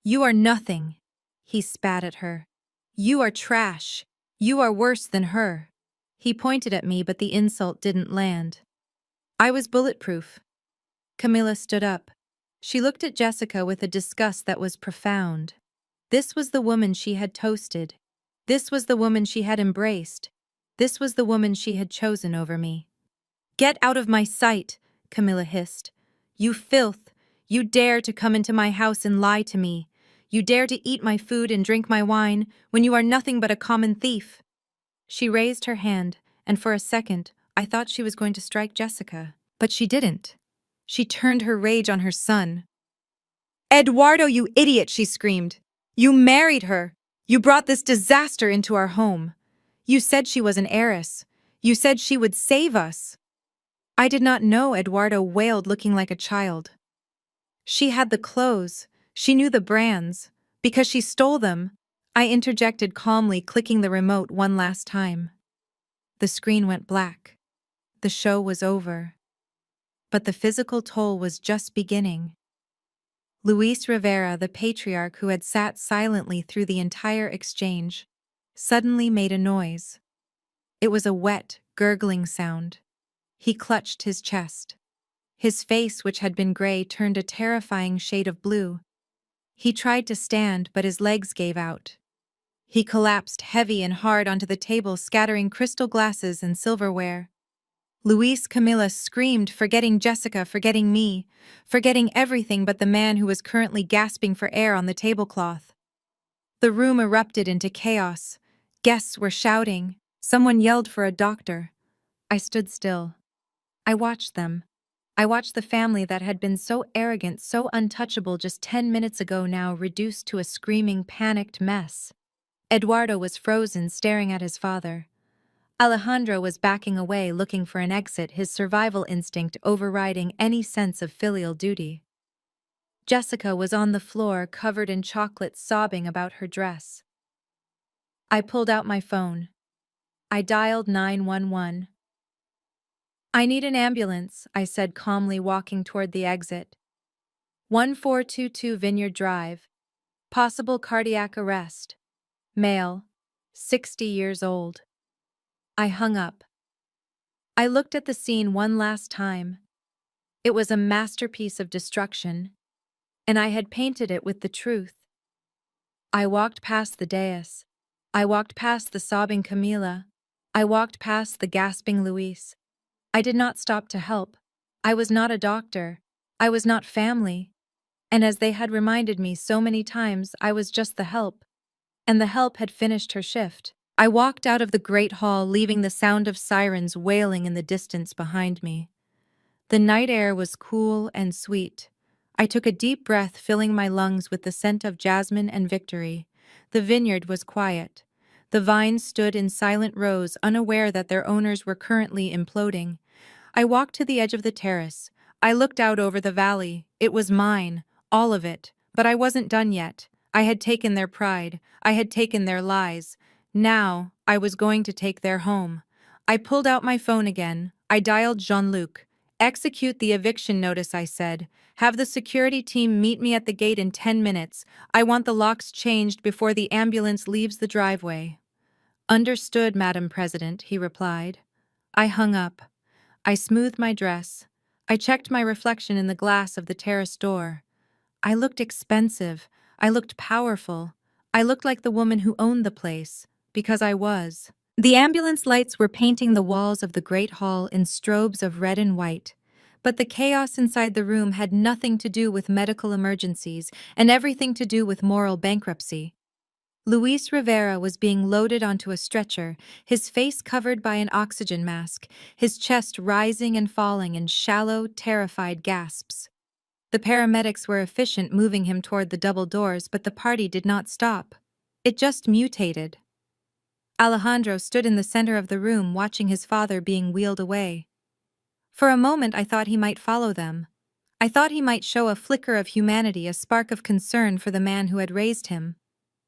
"You are nothing," he spat at her. "You are trash. You are worse than her." He pointed at me, but the insult didn't land. I was bulletproof. Camilla stood up. She looked at Jessica with a disgust that was profound. This was the woman she had toasted. This was the woman she had embraced. This was the woman she had chosen over me. "Get out of my sight," Camilla hissed. "You filth! You dare to come into my house and lie to me. You dare to eat my food and drink my wine when you are nothing but a common thief." She raised her hand, and for a second, I thought she was going to strike Jessica. But she didn't. She turned her rage on her son. "Eduardo, you idiot," she screamed. "You married her. You brought this disaster into our home. You said she was an heiress. You said she would save us." "I did not know," Eduardo wailed, looking like a child. "She had the clothes. She knew the brands. Because she stole them." I interjected calmly, clicking the remote one last time. The screen went black. The show was over. But the physical toll was just beginning. Luis Rivera, the patriarch who had sat silently through the entire exchange, suddenly made a noise. It was a wet, gurgling sound. He clutched his chest. His face, which had been gray, turned a terrifying shade of blue. He tried to stand, but his legs gave out. He collapsed heavy and hard onto the table, scattering crystal glasses and silverware. Luis Camilla screamed, forgetting Jessica, forgetting me, forgetting everything but the man who was currently gasping for air on the tablecloth. The room erupted into chaos. Guests were shouting. Someone yelled for a doctor. I stood still. I watched them. I watched the family that had been so arrogant, so untouchable just 10 minutes ago, now reduced to a screaming, panicked mess. Eduardo was frozen, staring at his father. Alejandro was backing away, looking for an exit, his survival instinct overriding any sense of filial duty. Jessica was on the floor, covered in chocolate, sobbing about her dress. I pulled out my phone. I dialed 911. "I need an ambulance," I said calmly, walking toward the exit. 1422 Vineyard Drive. Possible cardiac arrest. Male. 60 years old. I hung up. I looked at the scene one last time. It was a masterpiece of destruction, and I had painted it with the truth. I walked past the dais. I walked past the sobbing Camila. I walked past the gasping Luis. I did not stop to help. I was not a doctor. I was not family. And as they had reminded me so many times, I was just the help. And the help had finished her shift. I walked out of the great hall, leaving the sound of sirens wailing in the distance behind me. The night air was cool and sweet. I took a deep breath, filling my lungs with the scent of jasmine and victory. The vineyard was quiet. The vines stood in silent rows, unaware that their owners were currently imploding. I walked to the edge of the terrace. I looked out over the valley. It was mine, all of it. But I wasn't done yet. I had taken their pride. I had taken their lies. Now, I was going to take their home. I pulled out my phone again. I dialed Jean-Luc. "Execute the eviction notice," I said. "Have the security team meet me at the gate in 10 minutes. I want the locks changed before the ambulance leaves the driveway." "Understood, Madam President," he replied. I hung up. I smoothed my dress. I checked my reflection in the glass of the terrace door. I looked expensive. I looked powerful. I looked like the woman who owned the place, because I was. The ambulance lights were painting the walls of the great hall in strobes of red and white. But the chaos inside the room had nothing to do with medical emergencies and everything to do with moral bankruptcy. Luis Rivera was being loaded onto a stretcher, his face covered by an oxygen mask, his chest rising and falling in shallow, terrified gasps. The paramedics were efficient moving him toward the double doors, but the party did not stop. It just mutated. Alejandro stood in the center of the room watching his father being wheeled away. For a moment I thought he might follow them. I thought he might show a flicker of humanity, a spark of concern for the man who had raised him.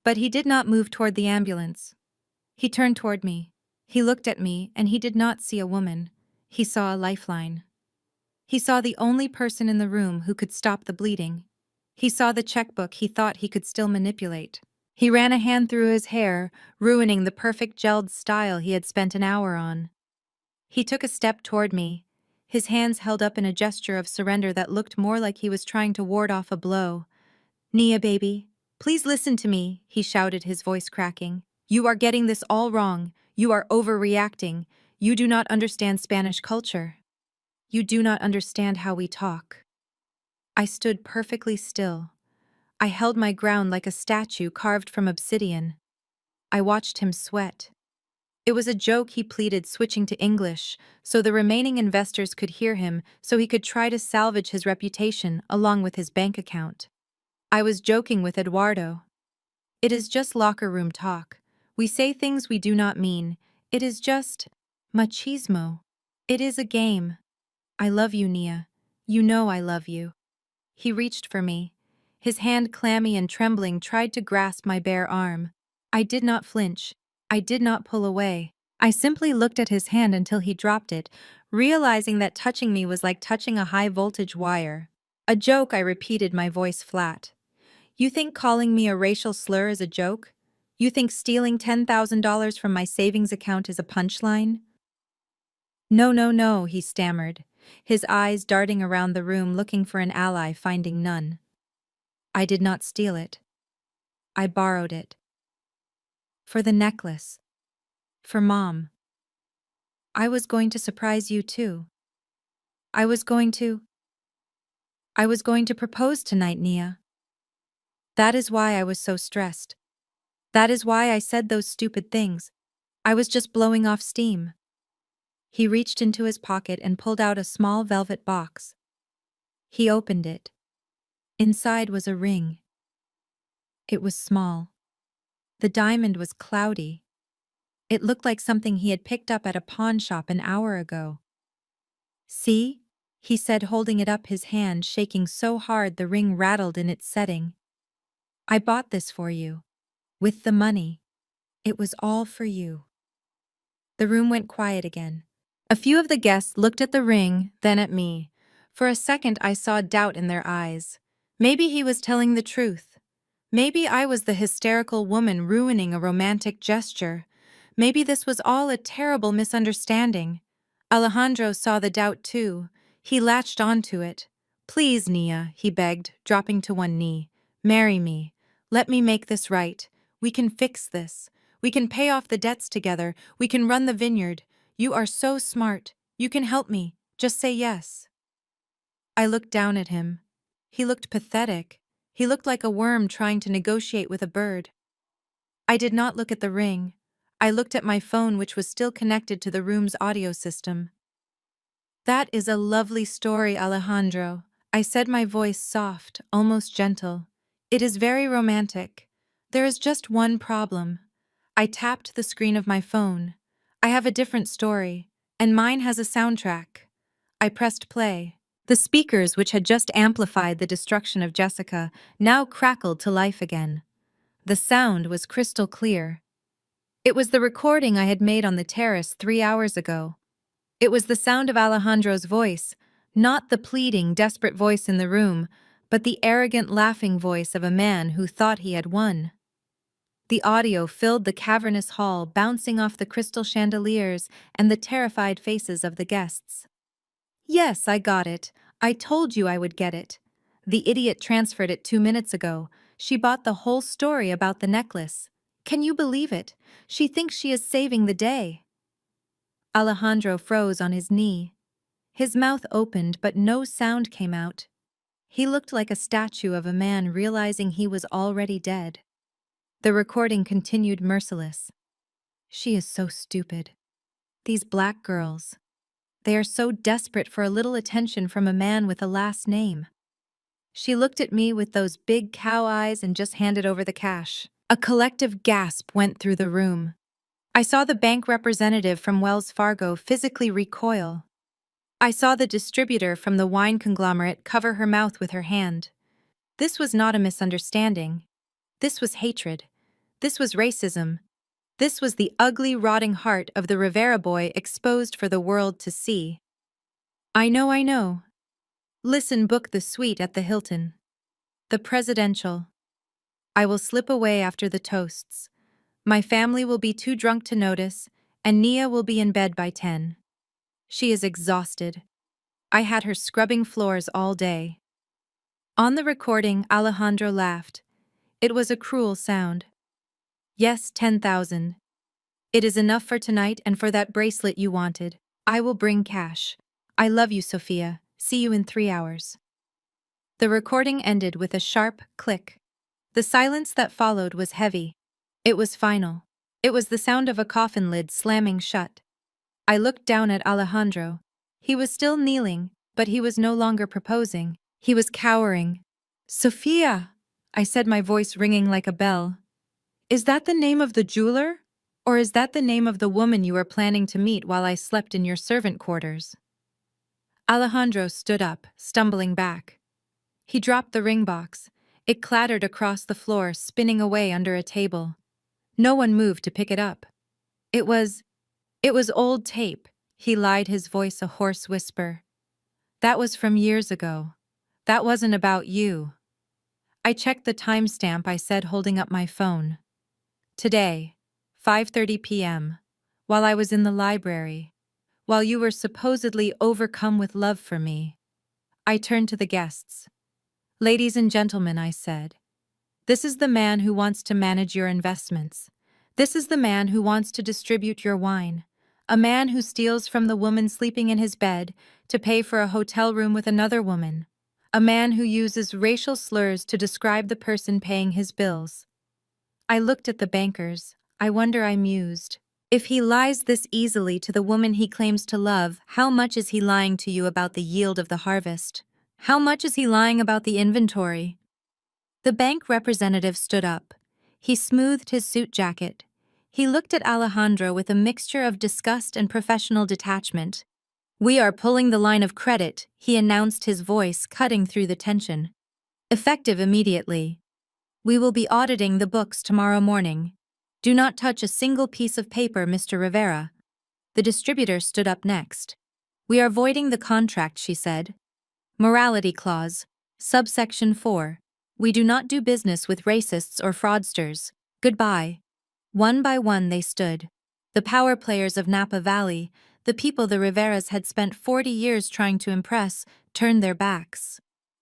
But he did not move toward the ambulance. He turned toward me. He looked at me, and he did not see a woman. He saw a lifeline. He saw the only person in the room who could stop the bleeding. He saw the checkbook he thought he could still manipulate. He ran a hand through his hair, ruining the perfect gelled style he had spent an hour on. He took a step toward me, his hands held up in a gesture of surrender that looked more like he was trying to ward off a blow. "Nia, baby, please listen to me," he shouted, his voice cracking. "You are getting this all wrong. You are overreacting. You do not understand Spanish culture. You do not understand how we talk." I stood perfectly still. I held my ground like a statue carved from obsidian. I watched him sweat. It was a joke, he pleaded, switching to English, so the remaining investors could hear him, so he could try to salvage his reputation along with his bank account. I was joking with Eduardo. "It is just locker room talk. We say things we do not mean. It is just machismo. It is a game. I love you, Nia. You know I love you." He reached for me. His hand, clammy and trembling, tried to grasp my bare arm. I did not flinch. I did not pull away. I simply looked at his hand until he dropped it, realizing that touching me was like touching a high-voltage wire. "A joke," I repeated, my voice flat. "You think calling me a racial slur is a joke? You think stealing $10,000 from my savings account is a punchline?" "No, no, no," he stammered, his eyes darting around the room looking for an ally, finding none. "I did not steal it. I borrowed it. For the necklace. For Mom. I was going to surprise you too. I was going to propose tonight, Nia. That is why I was so stressed. That is why I said those stupid things. I was just blowing off steam." He reached into his pocket and pulled out a small velvet box. He opened it. Inside was a ring. It was small. The diamond was cloudy. It looked like something he had picked up at a pawn shop an hour ago. "See?" he said, holding it up, his hand shaking so hard the ring rattled in its setting. "I bought this for you. With the money. It was all for you." The room went quiet again. A few of the guests looked at the ring, then at me. For a second I saw doubt in their eyes. Maybe he was telling the truth. Maybe I was the hysterical woman ruining a romantic gesture. Maybe this was all a terrible misunderstanding. Alejandro saw the doubt too. He latched onto it. "Please, Nia," he begged, dropping to one knee. "Marry me. Let me make this right. We can fix this. We can pay off the debts together. We can run the vineyard. You are so smart. You can help me. Just say yes." I looked down at him. He looked pathetic. He looked like a worm trying to negotiate with a bird. I did not look at the ring. I looked at my phone, which was still connected to the room's audio system. "That is a lovely story, Alejandro," I said, my voice soft, almost gentle. "It is very romantic. There is just one problem. I tapped the screen of my phone. I have a different story, and mine has a soundtrack. I pressed play. The speakers, which had just amplified the destruction of Jessica, now crackled to life again. The sound was crystal clear. It was the recording I had made on the terrace 3 hours ago. It was the sound of Alejandro's voice, not the pleading, desperate voice in the room, but the arrogant, laughing voice of a man who thought he had won. The audio filled the cavernous hall, bouncing off the crystal chandeliers and the terrified faces of the guests. Yes, I got it. I told you I would get it. The idiot transferred it 2 minutes ago. She bought the whole story about the necklace. Can you believe it? She thinks she is saving the day. Alejandro froze on his knee. His mouth opened, but no sound came out. He looked like a statue of a man realizing he was already dead. The recording continued merciless. She is so stupid. These black girls. They are so desperate for a little attention from a man with a last name. She looked at me with those big cow eyes and just handed over the cash. A collective gasp went through the room. I saw the bank representative from Wells Fargo physically recoil. I saw the distributor from the wine conglomerate cover her mouth with her hand. This was not a misunderstanding. This was hatred. This was racism. This was the ugly, rotting heart of the Rivera boy exposed for the world to see. I know. Listen, book the suite at the Hilton. The presidential. I will slip away after the toasts. My family will be too drunk to notice, and Nia will be in bed by 10. She is exhausted. I had her scrubbing floors all day. On the recording, Alejandro laughed. It was a cruel sound. Yes, 10,000. It is enough for tonight and for that bracelet you wanted. I will bring cash. I love you, Sophia. See you in 3 hours. The recording ended with a sharp click. The silence that followed was heavy. It was final. It was the sound of a coffin lid slamming shut. I looked down at Alejandro. He was still kneeling, but he was no longer proposing. He was cowering. Sophia, I said, my voice ringing like a bell. Is that the name of the jeweler? Or is that the name of the woman you were planning to meet while I slept in your servant quarters? Alejandro stood up, stumbling back. He dropped the ring box. It clattered across the floor, spinning away under a table. No one moved to pick it up. It was old tape, he lied, his voice a hoarse whisper. That was from years ago. That wasn't about you. I checked the timestamp, I said, holding up my phone. Today, 5:30 p.m., while I was in the library, while you were supposedly overcome with love for me. I turned to the guests. Ladies and gentlemen, I said, this is the man who wants to manage your investments. This is the man who wants to distribute your wine. A man who steals from the woman sleeping in his bed to pay for a hotel room with another woman. A man who uses racial slurs to describe the person paying his bills. I looked at the bankers. I wonder, I mused. If he lies this easily to the woman he claims to love, how much is he lying to you about the yield of the harvest? How much is he lying about the inventory? The bank representative stood up. He smoothed his suit jacket. He looked at Alejandro with a mixture of disgust and professional detachment. We are pulling the line of credit, he announced, his voice cutting through the tension. Effective immediately. We will be auditing the books tomorrow morning. Do not touch a single piece of paper, Mr. Rivera. The distributor stood up next. We are voiding the contract, she said. Morality clause. Subsection 4. We do not do business with racists or fraudsters. Goodbye. One by one they stood. The power players of Napa Valley, the people the Riveras had spent 40 years trying to impress, turned their backs.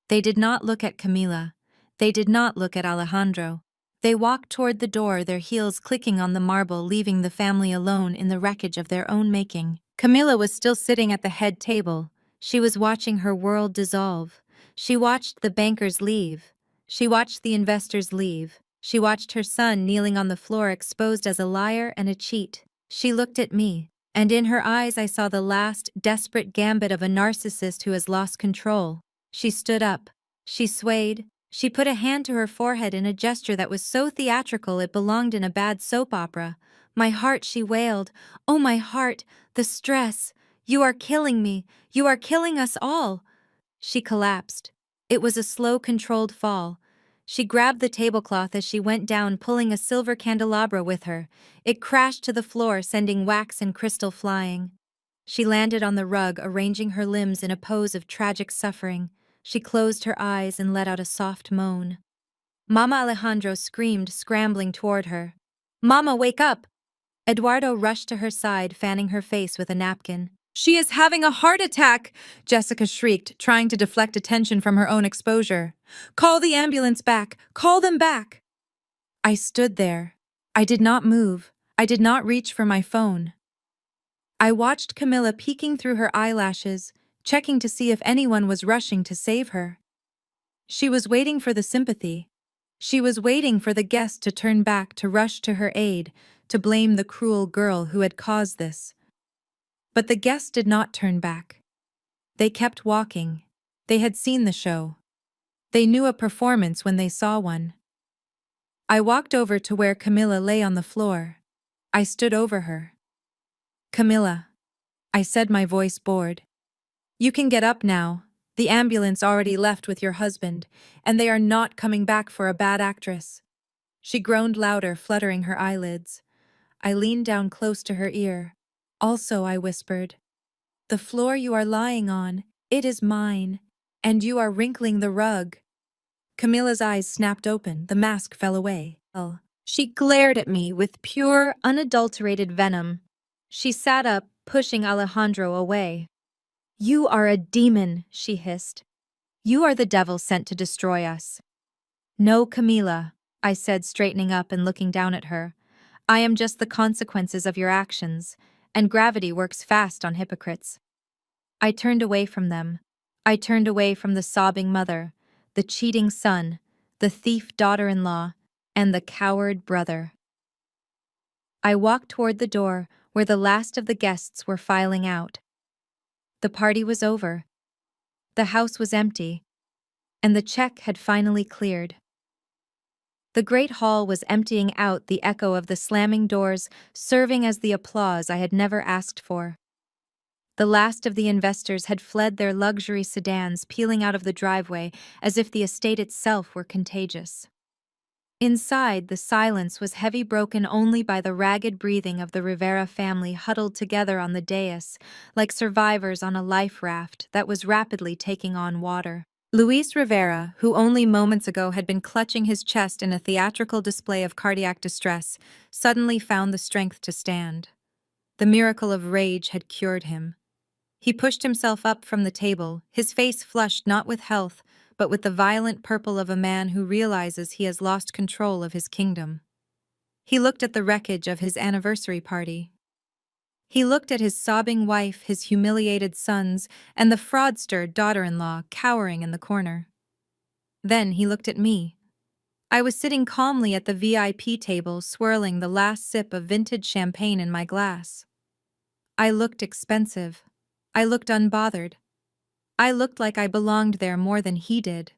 They did not look at Camila. They did not look at Alejandro. They walked toward the door, their heels clicking on the marble, leaving the family alone in the wreckage of their own making. Camila was still sitting at the head table. She was watching her world dissolve. She watched the bankers leave. She watched the investors leave. She watched her son kneeling on the floor, exposed as a liar and a cheat. She looked at me, and in her eyes I saw the last, desperate gambit of a narcissist who has lost control. She stood up. She swayed. She put a hand to her forehead in a gesture that was so theatrical it belonged in a bad soap opera. "My heart," she wailed. "Oh, my heart, the stress. You are killing me. You are killing us all." She collapsed. It was a slow, controlled fall. She grabbed the tablecloth as she went down, pulling a silver candelabra with her. It crashed to the floor, sending wax and crystal flying. She landed on the rug, arranging her limbs in a pose of tragic suffering. She closed her eyes and let out a soft moan. Mama Alejandro screamed, scrambling toward her. "Mama, wake up!" Eduardo rushed to her side, fanning her face with a napkin. "She is having a heart attack!" Jessica shrieked, trying to deflect attention from her own exposure. "Call the ambulance back! Call them back!" I stood there. I did not move. I did not reach for my phone. I watched Camilla peeking through her eyelashes, checking to see if anyone was rushing to save her. She was waiting for the sympathy. She was waiting for the guest to turn back, to rush to her aid, to blame the cruel girl who had caused this. But the guests did not turn back. They kept walking. They had seen the show. They knew a performance when they saw one. I walked over to where Camilla lay on the floor. I stood over her. "Camilla," I said, my voice bored. "You can get up now. The ambulance already left with your husband, and they are not coming back for a bad actress." She groaned louder, fluttering her eyelids. I leaned down close to her ear. "Also," I whispered, "the floor you are lying on, it is mine, and you are wrinkling the rug." Camilla's eyes snapped open, the mask fell away. She glared at me with pure, unadulterated venom. She sat up, pushing Alejandro away. "You are a demon," she hissed. "You are the devil sent to destroy us." "No, Camila," I said, straightening up and looking down at her. "I am just the consequences of your actions, and gravity works fast on hypocrites." I turned away from them. I turned away from the sobbing mother, the cheating son, the thief daughter-in-law, and the coward brother. I walked toward the door where the last of the guests were filing out. The party was over. The house was empty, and the check had finally cleared. The great hall was emptying out, the echo of the slamming doors serving as the applause I had never asked for. The last of the investors had fled, their luxury sedans peeling out of the driveway as if the estate itself were contagious. Inside, the silence was heavy, broken only by the ragged breathing of the Rivera family huddled together on the dais, like survivors on a life raft that was rapidly taking on water. Luis Rivera, who only moments ago had been clutching his chest in a theatrical display of cardiac distress, suddenly found the strength to stand. The miracle of rage had cured him. He pushed himself up from the table, his face flushed not with health, but with the violent purple of a man who realizes he has lost control of his kingdom. He looked at the wreckage of his anniversary party. He looked at his sobbing wife, his humiliated sons, and the fraudster daughter-in-law cowering in the corner. Then he looked at me. I was sitting calmly at the VIP table, swirling the last sip of vintage champagne in my glass. I looked expensive. I looked unbothered. I looked like I belonged there more than he did.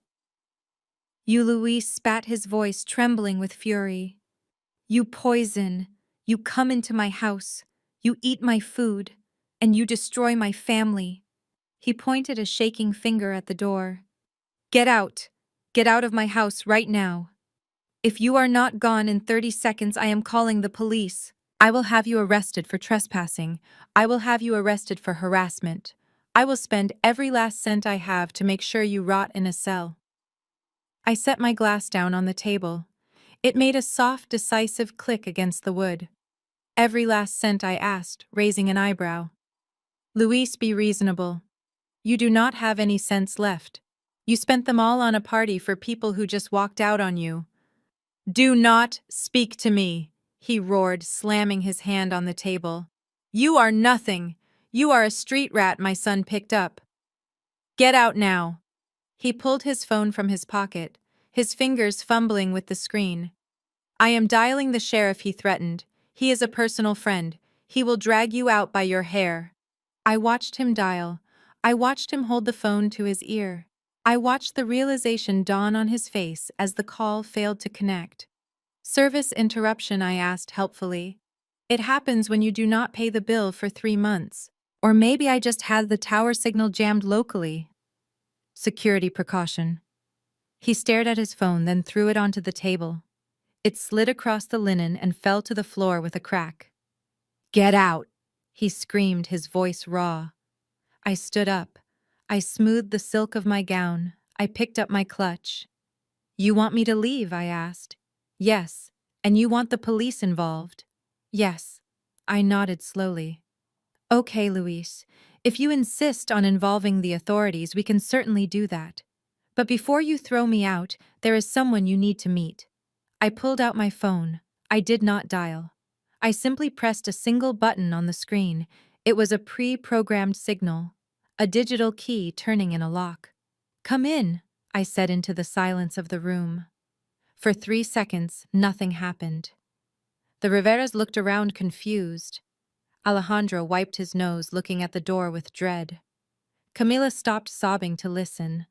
"You," Luis spat, his voice trembling with fury. "You poison. You come into my house. You eat my food. And you destroy my family." He pointed a shaking finger at the door. "Get out. Get out of my house right now. If you are not gone in 30 seconds, I am calling the police. I will have you arrested for trespassing. I will have you arrested for harassment. I will spend every last cent I have to make sure you rot in a cell." I set my glass down on the table. It made a soft, decisive click against the wood. "Every last cent?" I asked, raising an eyebrow. "Luis, be reasonable. You do not have any cents left. You spent them all on a party for people who just walked out on you." "Do not speak to me," he roared, slamming his hand on the table. "You are nothing. You are a street rat my son picked up. Get out now." He pulled his phone from his pocket, his fingers fumbling with the screen. "I am dialing the sheriff," he threatened. "He is a personal friend. He will drag you out by your hair." I watched him dial. I watched him hold the phone to his ear. I watched the realization dawn on his face as the call failed to connect. Service interruption, I asked helpfully. It happens when you do not pay the bill for 3 months. Or maybe I just had the tower signal jammed locally. Security precaution. He stared at his phone, then threw it onto the table. It slid across the linen and fell to the floor with a crack. Get out! He screamed, his voice raw. I stood up. I smoothed the silk of my gown. I picked up my clutch. You want me to leave? I asked. Yes. And you want the police involved? Yes. I nodded slowly. Okay, Luis. If you insist on involving the authorities, we can certainly do that. But before you throw me out, there is someone you need to meet. I pulled out my phone. I did not dial. I simply pressed a single button on the screen. It was a pre-programmed signal, a digital key turning in a lock. Come in, I said into the silence of the room. For 3 seconds, nothing happened. The Riveras looked around confused. Alejandro wiped his nose, looking at the door with dread. Camila stopped sobbing to listen.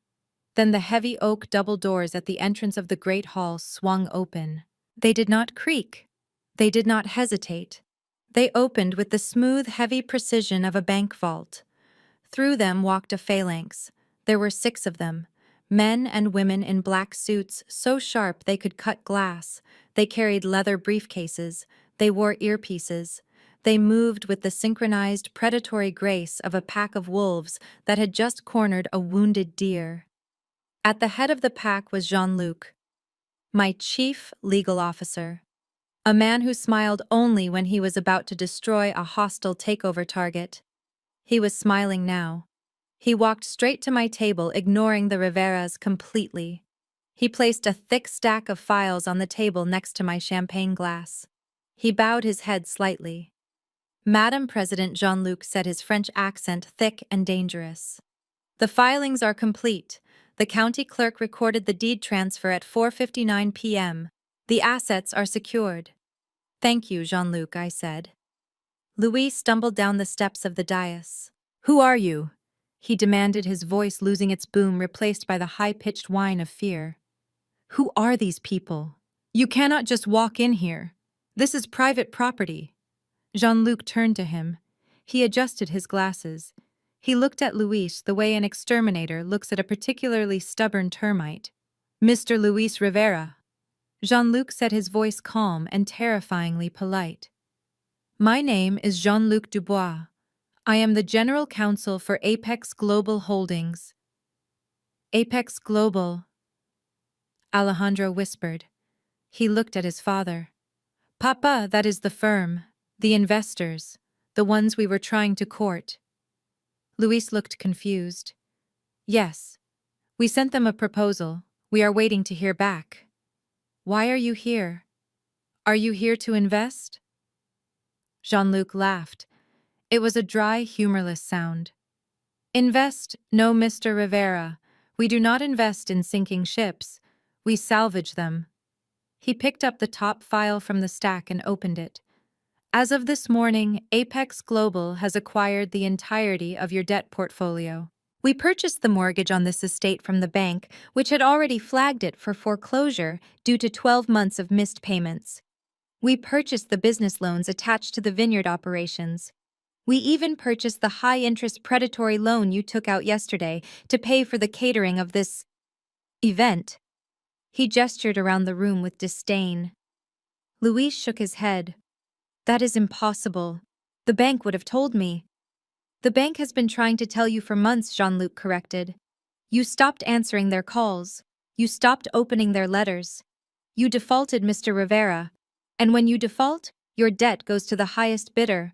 Then the heavy oak double doors at the entrance of the great hall swung open. They did not creak. They did not hesitate. They opened with the smooth, heavy precision of a bank vault. Through them walked a phalanx. There were 6 of them, men and women in black suits so sharp they could cut glass. They carried leather briefcases. They wore earpieces. They moved with the synchronized, predatory grace of a pack of wolves that had just cornered a wounded deer. At the head of the pack was Jean-Luc, my chief legal officer, a man who smiled only when he was about to destroy a hostile takeover target. He was smiling now. He walked straight to my table, ignoring the Riveras completely. He placed a thick stack of files on the table next to my champagne glass. He bowed his head slightly. Madam President, Jean-Luc said, his French accent thick and dangerous. The filings are complete. The county clerk recorded the deed transfer at 4:59 p.m. The assets are secured. Thank you, Jean-Luc, I said. Louis stumbled down the steps of the dais. Who are you? He demanded, his voice losing its boom, replaced by the high-pitched whine of fear. Who are these people? You cannot just walk in here. This is private property. Jean-Luc turned to him. He adjusted his glasses. He looked at Luis the way an exterminator looks at a particularly stubborn termite. Mr. Luis Rivera. Jean-Luc said, his voice calm and terrifyingly polite. My name is Jean-Luc Dubois. I am the General Counsel for Apex Global Holdings. Apex Global, Alejandro whispered. He looked at his father. Papa, that is the firm, the investors, the ones we were trying to court. Luis looked confused. Yes. We sent them a proposal. We are waiting to hear back. Why are you here? Are you here to invest? Jean-Luc laughed. It was a dry, humorless sound. Invest? No, Mr. Rivera. We do not invest in sinking ships. We salvage them. He picked up the top file from the stack and opened it. As of this morning, Apex Global has acquired the entirety of your debt portfolio. We purchased the mortgage on this estate from the bank, which had already flagged it for foreclosure due to 12 months of missed payments. We purchased the business loans attached to the vineyard operations. We even purchased the high-interest predatory loan you took out yesterday to pay for the catering of this event. He gestured around the room with disdain. Luis shook his head. That is impossible. The bank would have told me. The bank has been trying to tell you for months, Jean-Luc corrected. You stopped answering their calls. You stopped opening their letters. You defaulted, Mr. Rivera. And when you default, your debt goes to the highest bidder.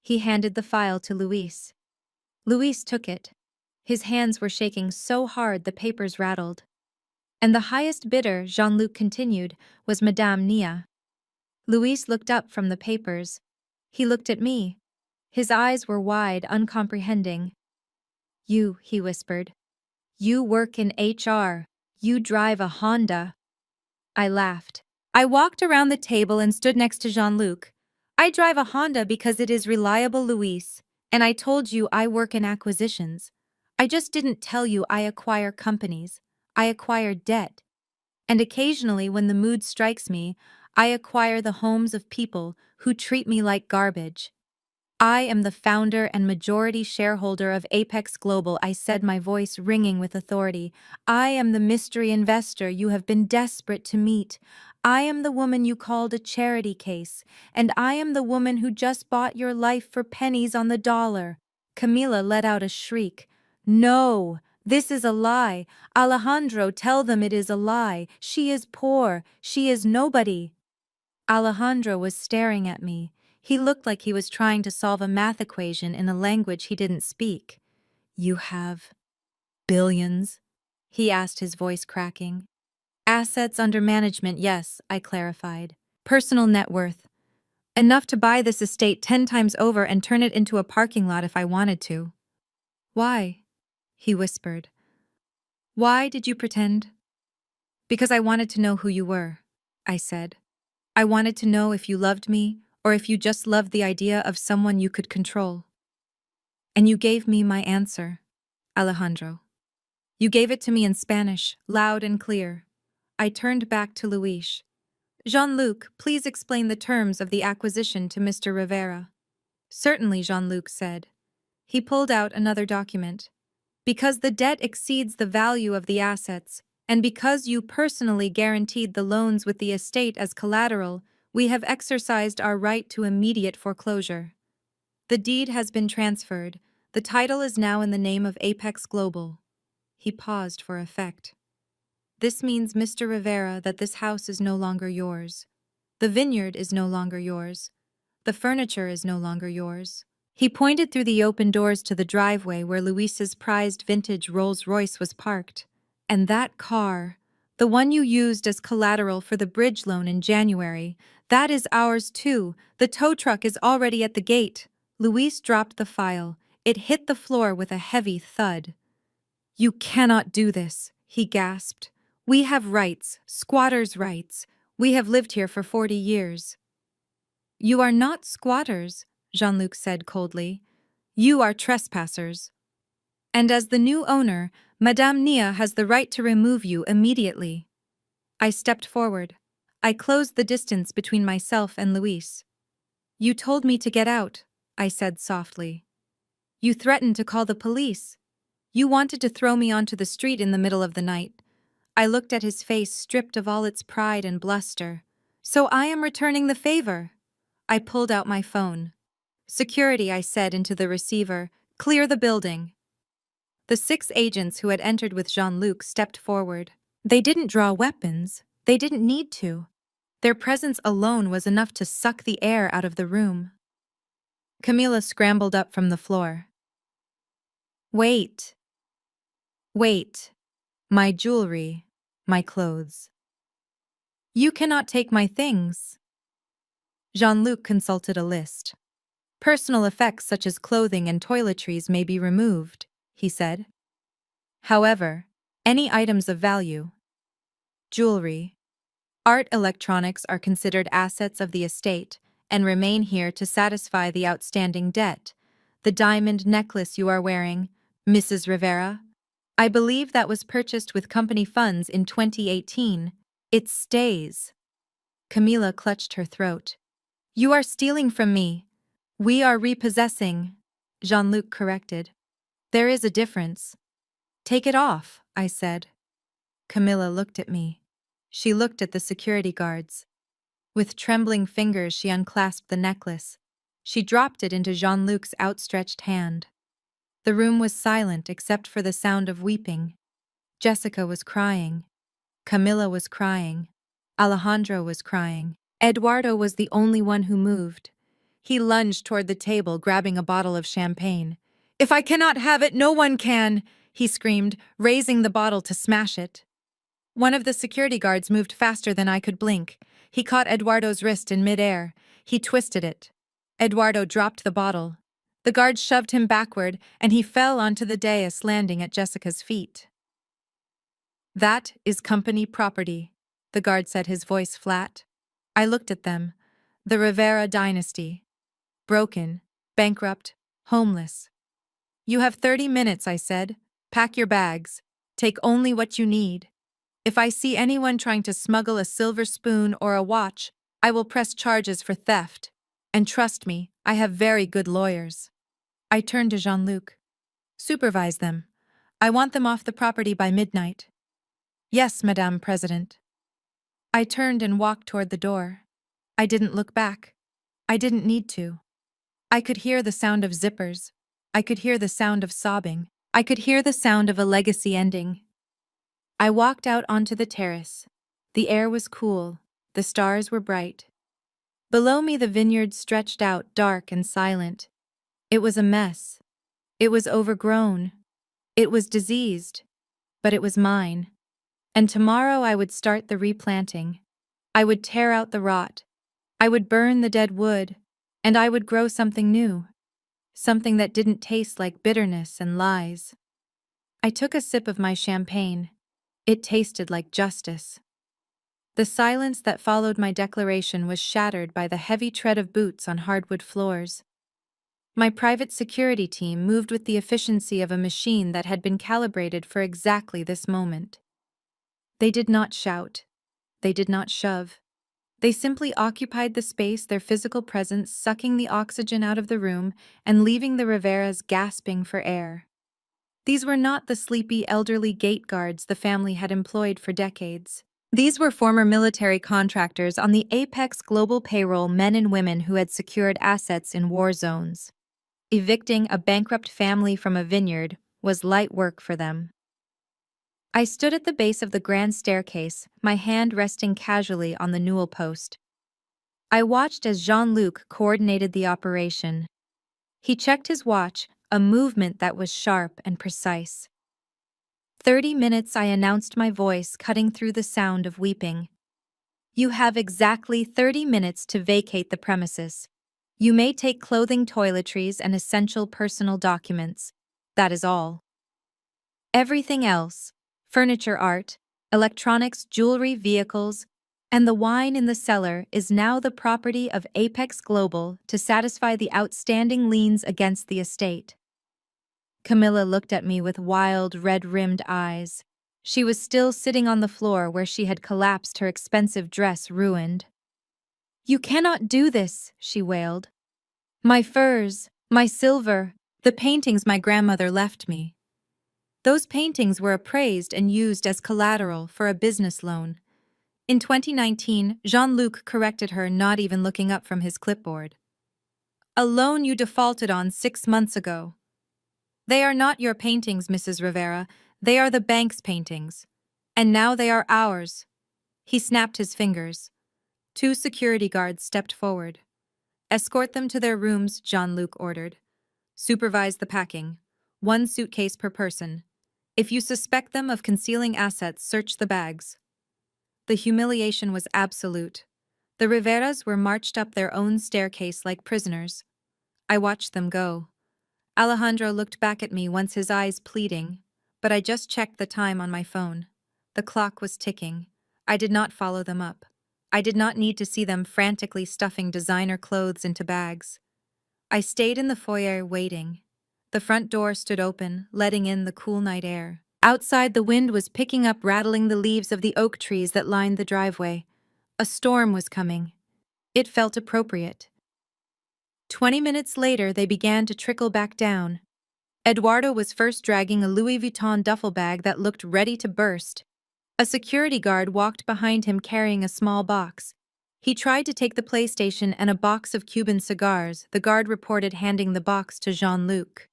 He handed the file to Luis. Luis took it. His hands were shaking so hard the papers rattled. And the highest bidder, Jean-Luc continued, was Madame Nia. Luis looked up from the papers. He looked at me. His eyes were wide, uncomprehending. You, he whispered. You work in HR. You drive a Honda. I laughed. I walked around the table and stood next to Jean-Luc. I drive a Honda because it is reliable, Luis. And I told you I work in acquisitions. I just didn't tell you I acquire companies. I acquire debt. And occasionally, when the mood strikes me, I acquire the homes of people who treat me like garbage. I am the founder and majority shareholder of Apex Global, I said, my voice ringing with authority. I am the mystery investor you have been desperate to meet. I am the woman you called a charity case, and I am the woman who just bought your life for pennies on the dollar. Camila let out a shriek. No, this is a lie. Alejandro, tell them it is a lie. She is poor. She is nobody. Alejandro was staring at me. He looked like he was trying to solve a math equation in a language he didn't speak. You have billions? He asked, his voice cracking. Assets under management, yes, I clarified. Personal net worth. Enough to buy this estate 10 times over and turn it into a parking lot if I wanted to. Why? He whispered. Why did you pretend? Because I wanted to know who you were, I said. I wanted to know if you loved me, or if you just loved the idea of someone you could control. And you gave me my answer, Alejandro. You gave it to me in Spanish, loud and clear. I turned back to Luis. Jean-Luc, please explain the terms of the acquisition to Mr. Rivera. Certainly, Jean-Luc said. He pulled out another document. Because the debt exceeds the value of the assets, and because you personally guaranteed the loans with the estate as collateral, we have exercised our right to immediate foreclosure. The deed has been transferred. The title is now in the name of Apex Global. He paused for effect. This means, Mr. Rivera, that this house is no longer yours. The vineyard is no longer yours. The furniture is no longer yours. He pointed through the open doors to the driveway where Luis's prized vintage Rolls-Royce was parked. And that car, the one you used as collateral for the bridge loan in January, that is ours too. The tow truck is already at the gate. Luis dropped the file. It hit the floor with a heavy thud. You cannot do this, he gasped. We have rights, squatters' rights. We have lived here for 40 years. You are not squatters, Jean-Luc said coldly. You are trespassers. And as the new owner, Madame Nia has the right to remove you immediately. I stepped forward. I closed the distance between myself and Luis. You told me to get out, I said softly. You threatened to call the police. You wanted to throw me onto the street in the middle of the night. I looked at his face stripped of all its pride and bluster. So I am returning the favor. I pulled out my phone. Security, I said into the receiver. Clear the building. The 6 agents who had entered with Jean-Luc stepped forward. They didn't draw weapons. They didn't need to. Their presence alone was enough to suck the air out of the room. Camila scrambled up from the floor. Wait. Wait. My jewelry. My clothes. You cannot take my things. Jean-Luc consulted a list. Personal effects such as clothing and toiletries may be removed, he said. However, any items of value, jewelry, art, electronics are considered assets of the estate and remain here to satisfy the outstanding debt. The diamond necklace you are wearing, Mrs. Rivera, I believe that was purchased with company funds in 2018. It stays. Camila clutched her throat. You are stealing from me. We are repossessing, Jean-Luc corrected. There is a difference. Take it off, I said. Camila looked at me. She looked at the security guards. With trembling fingers, she unclasped the necklace. She dropped it into Jean-Luc's outstretched hand. The room was silent except for the sound of weeping. Jessica was crying. Camila was crying. Alejandro was crying. Eduardo was the only one who moved. He lunged toward the table, grabbing a bottle of champagne. If I cannot have it, no one can, he screamed, raising the bottle to smash it. One of the security guards moved faster than I could blink. He caught Eduardo's wrist in midair. He twisted it. Eduardo dropped the bottle. The guard shoved him backward, and he fell onto the dais, landing at Jessica's feet. That is company property, the guard said, his voice flat. I looked at them. The Rivera dynasty. Broken, bankrupt, homeless. You have 30 minutes, I said. Pack your bags. Take only what you need. If I see anyone trying to smuggle a silver spoon or a watch, I will press charges for theft. And trust me, I have very good lawyers. I turned to Jean-Luc. Supervise them. I want them off the property by midnight. Yes, Madame President. I turned and walked toward the door. I didn't look back. I didn't need to. I could hear the sound of zippers. I could hear the sound of sobbing. I could hear the sound of a legacy ending. I walked out onto the terrace. The air was cool. The stars were bright. Below me, the vineyard stretched out dark and silent. It was a mess. It was overgrown. It was diseased. But it was mine. And tomorrow I would start the replanting. I would tear out the rot. I would burn the dead wood. And I would grow something new. Something that didn't taste like bitterness and lies. I took a sip of my champagne. It tasted like justice. The silence that followed my declaration was shattered by the heavy tread of boots on hardwood floors. My private security team moved with the efficiency of a machine that had been calibrated for exactly this moment. They did not shout. They did not shove. They simply occupied the space, their physical presence sucking the oxygen out of the room and leaving the Riveras gasping for air. These were not the sleepy elderly gate guards the family had employed for decades. These were former military contractors on the Apex global payroll, men and women who had secured assets in war zones. Evicting a bankrupt family from a vineyard was light work for them. I stood at the base of the grand staircase, my hand resting casually on the newel post. I watched as Jean-Luc coordinated the operation. He checked his watch, a movement that was sharp and precise. 30 minutes, I announced, my voice cutting through the sound of weeping. You have exactly 30 minutes to vacate the premises. You may take clothing, toiletries, and essential personal documents. That is all. Everything else, furniture, art, electronics, jewelry, vehicles, and the wine in the cellar is now the property of Apex Global to satisfy the outstanding liens against the estate. Camilla looked at me with wild, red-rimmed eyes. She was still sitting on the floor where she had collapsed, her expensive dress ruined. You cannot do this, she wailed. My furs, my silver, the paintings my grandmother left me. Those paintings were appraised and used as collateral for a business loan. In 2019, Jean-Luc corrected her, not even looking up from his clipboard. A loan you defaulted on 6 months ago. They are not your paintings, Mrs. Rivera. They are the bank's paintings. And now they are ours. He snapped his fingers. 2 security guards stepped forward. Escort them to their rooms, Jean-Luc ordered. Supervise the packing. 1 suitcase per person. If you suspect them of concealing assets, search the bags. The humiliation was absolute. The Riveras were marched up their own staircase like prisoners. I watched them go. Alejandro looked back at me, once his eyes pleading, but I just checked the time on my phone. The clock was ticking. I did not follow them up. I did not need to see them frantically stuffing designer clothes into bags. I stayed in the foyer waiting. The front door stood open, letting in the cool night air. Outside, the wind was picking up, rattling the leaves of the oak trees that lined the driveway. A storm was coming. It felt appropriate. 20 minutes later, they began to trickle back down. Eduardo was first, dragging a Louis Vuitton duffel bag that looked ready to burst. A security guard walked behind him carrying a small box. He tried to take the PlayStation and a box of Cuban cigars, the guard reported, handing the box to Jean-Luc.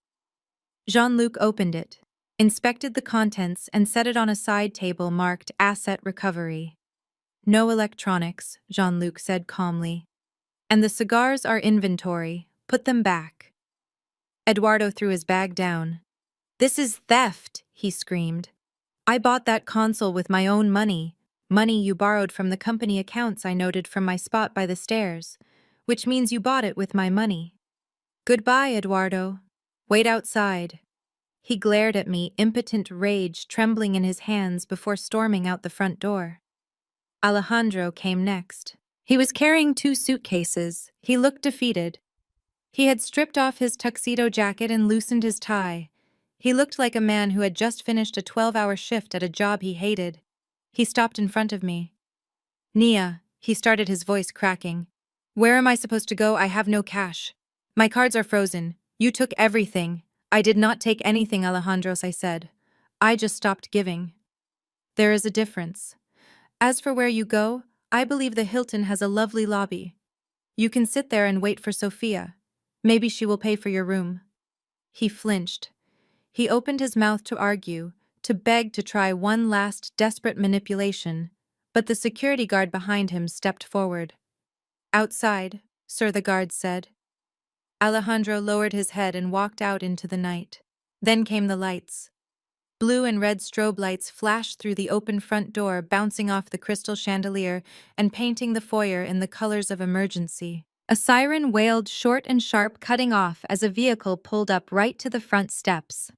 Jean-Luc opened it, inspected the contents, and set it on a side table marked Asset Recovery. No electronics, Jean-Luc said calmly. And the cigars are inventory. Put them back. Eduardo threw his bag down. This is theft, he screamed. I bought that console with my own money. Money you borrowed from the company accounts I noted from my spot by the stairs, which means you bought it with my money. Goodbye, Eduardo. Wait outside. He glared at me, impotent rage trembling in his hands, before storming out the front door. Alejandro came next. He was carrying 2 suitcases. He looked defeated. He had stripped off his tuxedo jacket and loosened his tie. He looked like a man who had just finished a 12-hour shift at a job he hated. He stopped in front of me. Nia, he started, his voice cracking. Where am I supposed to go? I have no cash. My cards are frozen. You took everything. I did not take anything, Alejandros, I said. I just stopped giving. There is a difference. As for where you go, I believe the Hilton has a lovely lobby. You can sit there and wait for Sophia. Maybe she will pay for your room. He flinched. He opened his mouth to argue, to beg to try one last desperate manipulation, but the security guard behind him stepped forward. Outside, sir, the guard said. Alejandro lowered his head and walked out into the night. Then came the lights. Blue and red strobe lights flashed through the open front door, bouncing off the crystal chandelier and painting the foyer in the colors of emergency. A siren wailed short and sharp, cutting off as a vehicle pulled up right to the front steps.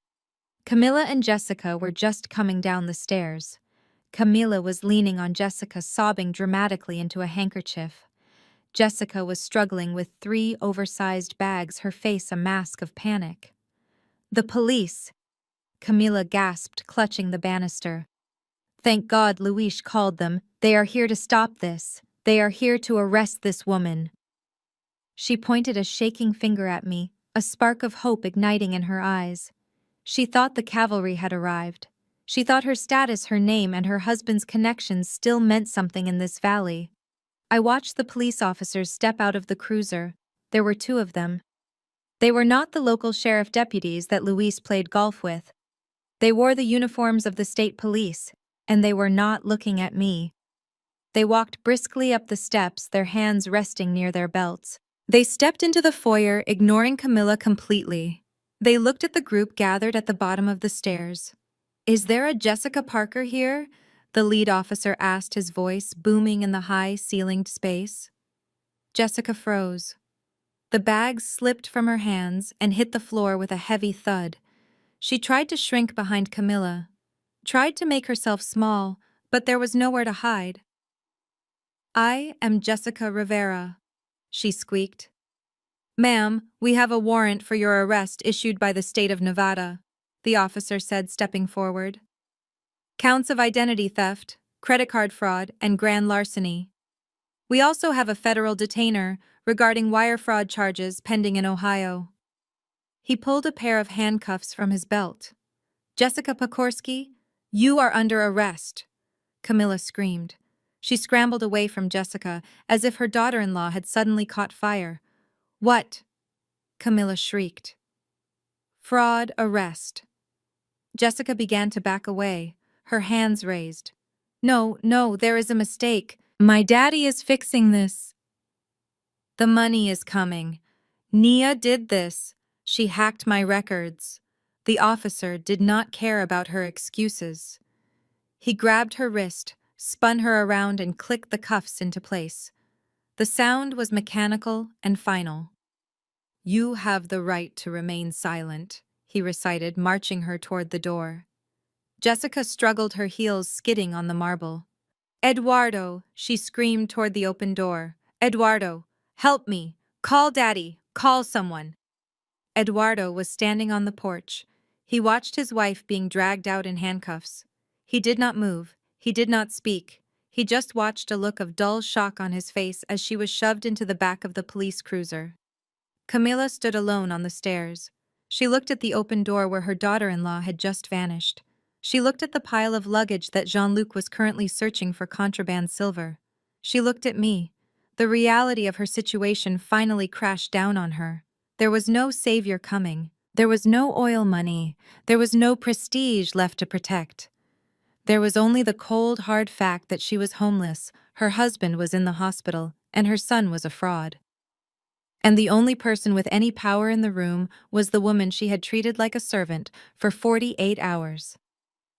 Camilla and Jessica were just coming down the stairs. Camilla was leaning on Jessica, sobbing dramatically into a handkerchief. Jessica was struggling with 3 oversized bags, her face a mask of panic. The police! Camilla gasped, clutching the banister. Thank God Luis called them. They are here to stop this. They are here to arrest this woman. She pointed a shaking finger at me, a spark of hope igniting in her eyes. She thought the cavalry had arrived. She thought her status, her name, and her husband's connections still meant something in this valley. I watched the police officers step out of the cruiser. There were 2 of them. They were not the local sheriff deputies that Luis played golf with. They wore the uniforms of the state police, and they were not looking at me. They walked briskly up the steps, their hands resting near their belts. They stepped into the foyer, ignoring Camilla completely. They looked at the group gathered at the bottom of the stairs. Is there a Jessica Parker here? The lead officer asked, his voice booming in the high-ceilinged space. Jessica froze. The bags slipped from her hands and hit the floor with a heavy thud. She tried to shrink behind Camilla, tried to make herself small, but there was nowhere to hide. I am Jessica Rivera, she squeaked. Ma'am, we have a warrant for your arrest issued by the state of Nevada, the officer said, stepping forward. Counts of identity theft, credit card fraud, and grand larceny. We also have a federal detainer regarding wire fraud charges pending in Ohio. He pulled a pair of handcuffs from his belt. Jessica Pokorsky, you are under arrest, Camilla screamed. She scrambled away from Jessica as if her daughter-in-law had suddenly caught fire. What? Camilla shrieked. Fraud arrest. Jessica began to back away, her hands raised. No, there is a mistake. My daddy is fixing this. The money is coming. Nia did this. She hacked my records. The officer did not care about her excuses. He grabbed her wrist, spun her around, and clicked the cuffs into place. The sound was mechanical and final. You have the right to remain silent, he recited, marching her toward the door. Jessica struggled, her heels skidding on the marble. Eduardo, she screamed toward the open door. Eduardo, help me. Call Daddy. Call someone. Eduardo was standing on the porch. He watched his wife being dragged out in handcuffs. He did not move. He did not speak. He just watched, a look of dull shock on his face as she was shoved into the back of the police cruiser. Camilla stood alone on the stairs. She looked at the open door where her daughter-in-law had just vanished. She looked at the pile of luggage that Jean-Luc was currently searching for contraband silver. She looked at me. The reality of her situation finally crashed down on her. There was no savior coming. There was no oil money. There was no prestige left to protect. There was only the cold, hard fact that she was homeless, her husband was in the hospital, and her son was a fraud. And the only person with any power in the room was the woman she had treated like a servant for 48 hours.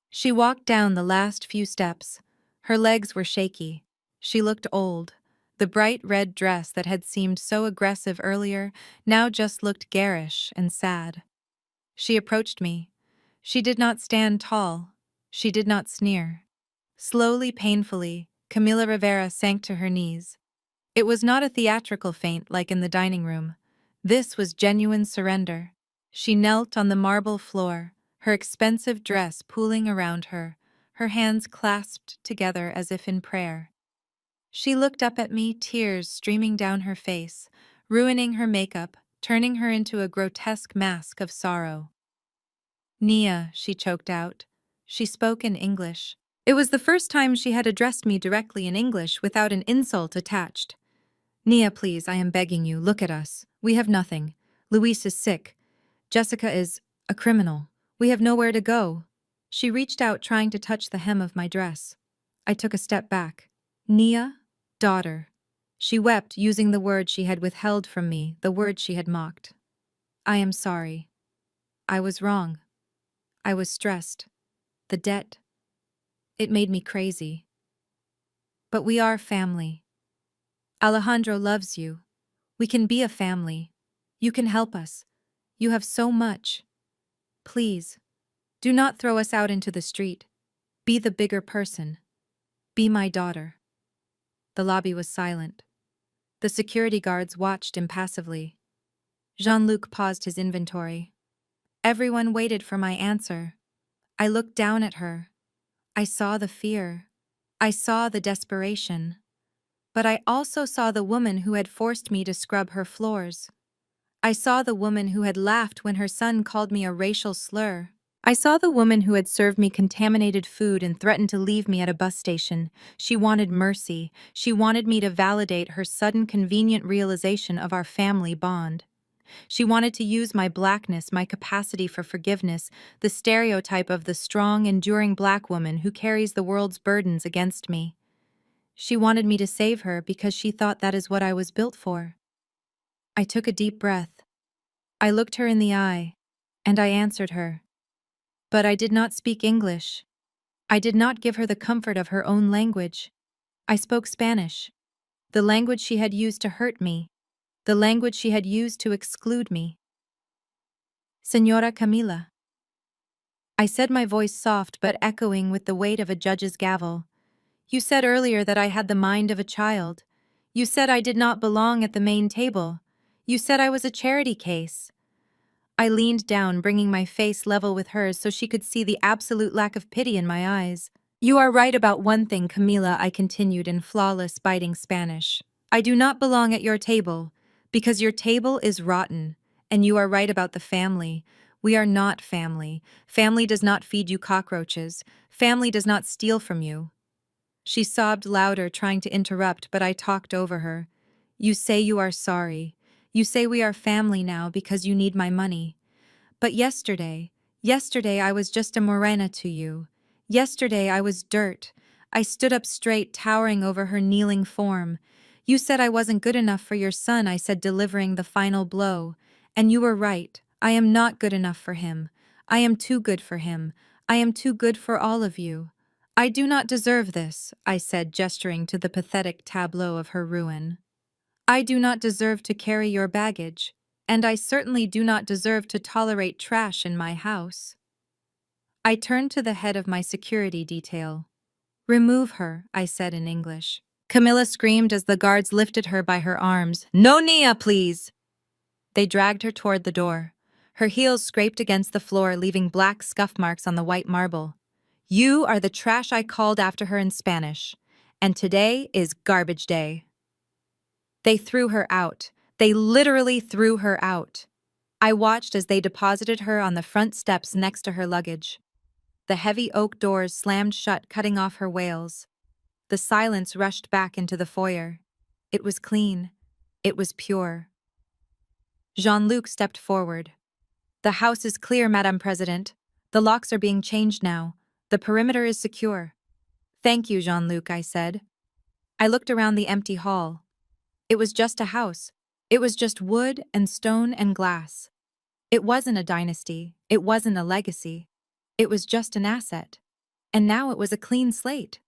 She walked down the last few steps. Her legs were shaky. She looked old. The bright red dress that had seemed so aggressive earlier now just looked garish and sad. She approached me. She did not stand tall. She did not sneer. Slowly, painfully, Camila Rivera sank to her knees. It was not a theatrical faint like in the dining room. This was genuine surrender. She knelt on the marble floor, her expensive dress pooling around her hands clasped together as if in prayer. She looked up at me, tears streaming down her face, ruining her makeup, turning her into a grotesque mask of sorrow. Nia, she choked out. She spoke in English. It was the first time she had addressed me directly in English without an insult attached. Nia, please, I am begging you, look at us. We have nothing. Luis is sick. Jessica is a criminal. We have nowhere to go. She reached out, trying to touch the hem of my dress. I took a step back. Nia, daughter. She wept, using the word she had withheld from me, the word she had mocked. I am sorry. I was wrong. I was stressed. The debt. It made me crazy. But we are family. Alejandro loves you. We can be a family. You can help us. You have so much. Please, do not throw us out into the street. Be the bigger person. Be my daughter. The lobby was silent. The security guards watched impassively. Jean-Luc paused his inventory. Everyone waited for my answer. I looked down at her. I saw the fear. I saw the desperation. But I also saw the woman who had forced me to scrub her floors. I saw the woman who had laughed when her son called me a racial slur. I saw the woman who had served me contaminated food and threatened to leave me at a bus station. She wanted mercy. She wanted me to validate her sudden convenient realization of our family bond. She wanted to use my blackness, my capacity for forgiveness, the stereotype of the strong, enduring black woman who carries the world's burdens against me. She wanted me to save her because she thought that is what I was built for. I took a deep breath. I looked her in the eye, and I answered her. But I did not speak English. I did not give her the comfort of her own language. I spoke Spanish, the language she had used to hurt me, the language she had used to exclude me. Señora Camila. I said, my voice soft but echoing with the weight of a judge's gavel. You said earlier that I had the mind of a child. You said I did not belong at the main table. You said I was a charity case. I leaned down, bringing my face level with hers so she could see the absolute lack of pity in my eyes. You are right about one thing, Camila, I continued in flawless, biting Spanish. I do not belong at your table, because your table is rotten, and you are right about the family. We are not family. Family does not feed you cockroaches. Family does not steal from you. She sobbed louder, trying to interrupt, but I talked over her. You say you are sorry. You say we are family now because you need my money. But yesterday I was just a morena to you. Yesterday I was dirt. I stood up straight, towering over her kneeling form. You said I wasn't good enough for your son, I said, delivering the final blow. And you were right. I am not good enough for him. I am too good for him. I am too good for all of you. I do not deserve this, I said, gesturing to the pathetic tableau of her ruin. I do not deserve to carry your baggage, and I certainly do not deserve to tolerate trash in my house. I turned to the head of my security detail. Remove her, I said in English. Camilla screamed as the guards lifted her by her arms. No, Nia, please! They dragged her toward the door. Her heels scraped against the floor, leaving black scuff marks on the white marble. You are the trash I called after her in Spanish, and today is garbage day. They threw her out. They literally threw her out. I watched as they deposited her on the front steps next to her luggage. The heavy oak doors slammed shut, cutting off her wails. The silence rushed back into the foyer. It was clean. It was pure. Jean-Luc stepped forward. The house is clear, Madame President. The locks are being changed now. The perimeter is secure. Thank you, Jean-Luc, I said. I looked around the empty hall. It was just a house. It was just wood and stone and glass. It wasn't a dynasty. It wasn't a legacy. It was just an asset. And now it was a clean slate.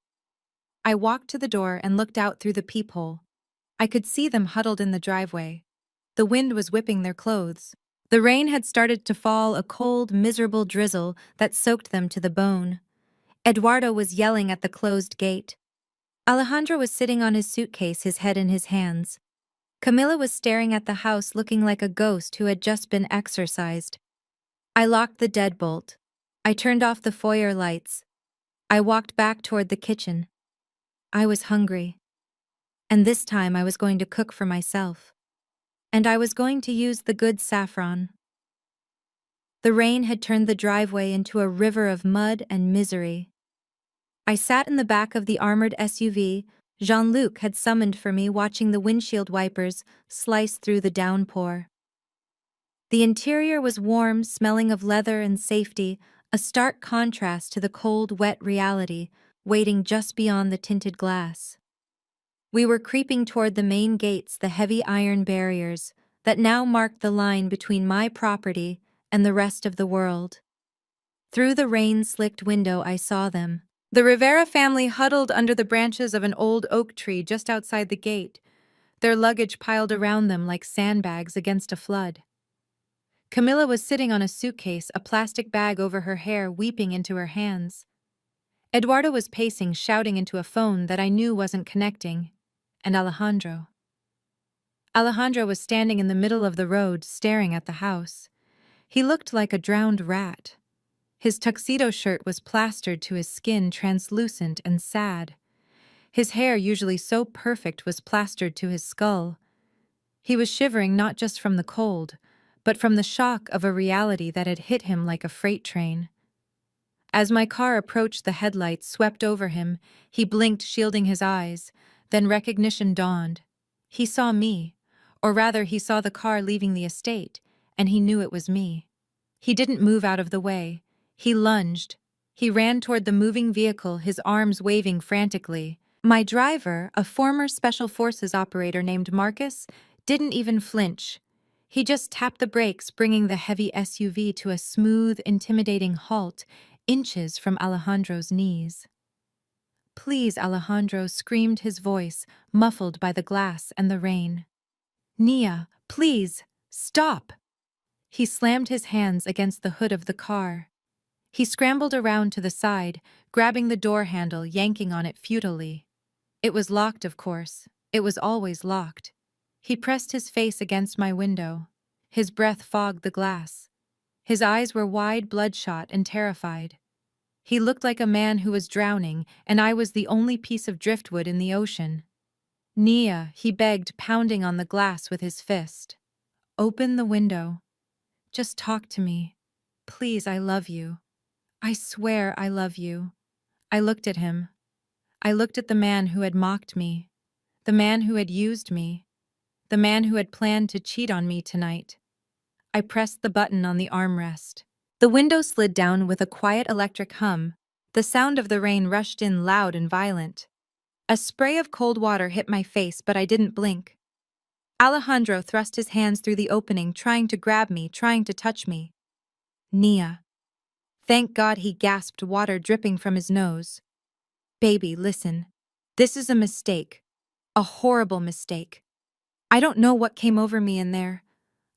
I walked to the door and looked out through the peephole. I could see them huddled in the driveway. The wind was whipping their clothes. The rain had started to fall, a cold, miserable drizzle that soaked them to the bone. Eduardo was yelling at the closed gate. Alejandro was sitting on his suitcase, his head in his hands. Camilla was staring at the house, looking like a ghost who had just been exorcised. I locked the deadbolt. I turned off the foyer lights. I walked back toward the kitchen. I was hungry. And this time I was going to cook for myself. And I was going to use the good saffron. The rain had turned the driveway into a river of mud and misery. I sat in the back of the armored SUV Jean-Luc had summoned for me, watching the windshield wipers slice through the downpour. The interior was warm, smelling of leather and safety, a stark contrast to the cold, wet reality waiting just beyond the tinted glass. We were creeping toward the main gates, the heavy iron barriers that now marked the line between my property and the rest of the world. Through the rain-slicked window I saw them. The Rivera family huddled under the branches of an old oak tree just outside the gate, their luggage piled around them like sandbags against a flood. Camilla was sitting on a suitcase, a plastic bag over her hair, weeping into her hands. Eduardo was pacing, shouting into a phone that I knew wasn't connecting. And Alejandro. Alejandro was standing in the middle of the road, staring at the house. He looked like a drowned rat. His tuxedo shirt was plastered to his skin, translucent and sad. His hair, usually so perfect, was plastered to his skull. He was shivering not just from the cold, but from the shock of a reality that had hit him like a freight train. As my car approached, the headlights swept over him. He blinked, shielding his eyes. Then recognition dawned. He saw me, or rather he saw the car leaving the estate, and he knew it was me. He didn't move out of the way. He lunged. He ran toward the moving vehicle, his arms waving frantically. My driver, a former Special Forces operator named Marcus, didn't even flinch. He just tapped the brakes, bringing the heavy SUV to a smooth, intimidating halt, inches from Alejandro's knees. "Please," Alejandro screamed, his voice muffled by the glass and the rain. "Nia, please, stop!" He slammed his hands against the hood of the car. He scrambled around to the side, grabbing the door handle, yanking on it futilely. It was locked, of course. It was always locked. He pressed his face against my window. His breath fogged the glass. His eyes were wide, bloodshot, and terrified. He looked like a man who was drowning, and I was the only piece of driftwood in the ocean. "Nia," he begged, pounding on the glass with his fist. "Open the window. Just talk to me. Please, I love you. I swear I love you." I looked at him. I looked at the man who had mocked me, the man who had used me, the man who had planned to cheat on me tonight. I pressed the button on the armrest. The window slid down with a quiet electric hum. The sound of the rain rushed in, loud and violent. A spray of cold water hit my face, but I didn't blink. Alejandro thrust his hands through the opening, trying to grab me, trying to touch me. "Nia." Thank God, he gasped, water dripping from his nose. "Baby, listen. This is a mistake. A horrible mistake. I don't know what came over me in there.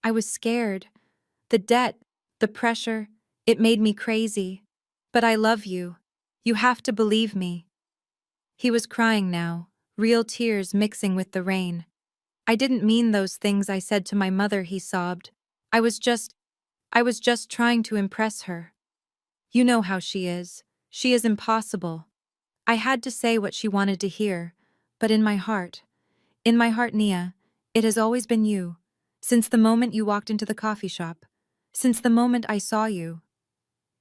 I was scared. The debt, the pressure, it made me crazy. But I love you. You have to believe me." He was crying now, real tears mixing with the rain. "I didn't mean those things I said to my mother," he sobbed. I was just trying to impress her. You know how she is. She is impossible. I had to say what she wanted to hear, but in my heart, Nia, it has always been you. Since the moment you walked into the coffee shop. Since the moment I saw you."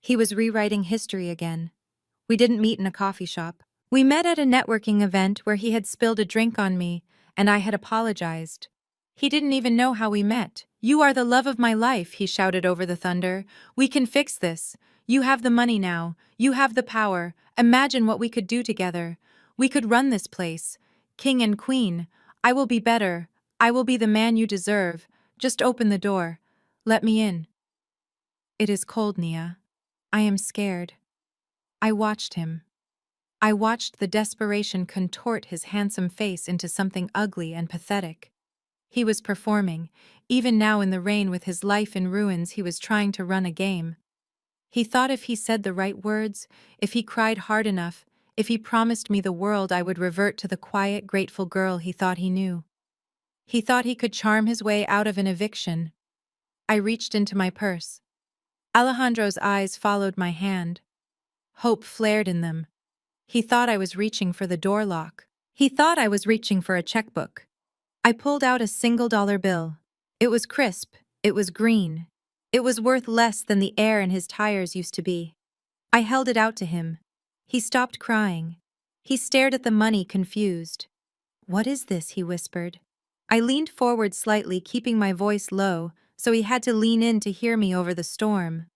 He was rewriting history again. We didn't meet in a coffee shop. We met at a networking event where he had spilled a drink on me, and I had apologized. He didn't even know how we met. "You are the love of my life," he shouted over the thunder. "We can fix this. You have the money now. You have the power. Imagine what we could do together. We could run this place. King and queen. I will be better. I will be the man you deserve. Just open the door. Let me in." "It is cold, Nia. I am scared." I watched him. I watched the desperation contort his handsome face into something ugly and pathetic. He was performing. Even now in the rain with his life in ruins, he was trying to run a game. He thought if he said the right words, if he cried hard enough, if he promised me the world, I would revert to the quiet, grateful girl he thought he knew. He thought he could charm his way out of an eviction. I reached into my purse. Alejandro's eyes followed my hand. Hope flared in them. He thought I was reaching for the door lock. He thought I was reaching for a checkbook. I pulled out a $1 bill. It was crisp. It was green. It was worth less than the air in his tires used to be. I held it out to him. He stopped crying. He stared at the money, confused. "What is this?" he whispered. I leaned forward slightly, keeping my voice low, so he had to lean in to hear me over the storm.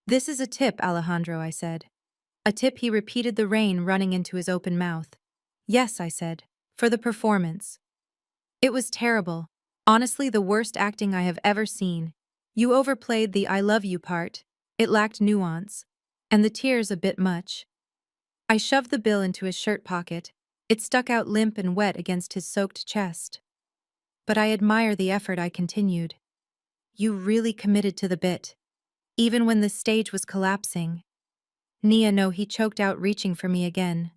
"This is a tip, Alejandro," I said. A tip, he repeated, the rain running into his open mouth. "Yes," I said, "for the performance." It was terrible. Honestly, the worst acting I have ever seen. You overplayed the "I love you" part. It lacked nuance. And the tears a bit much. I shoved the bill into his shirt pocket. It stuck out limp and wet against his soaked chest. "But I admire the effort," I continued. "You really committed to the bit. Even when the stage was collapsing." "Nia, no," he choked out, reaching for me again.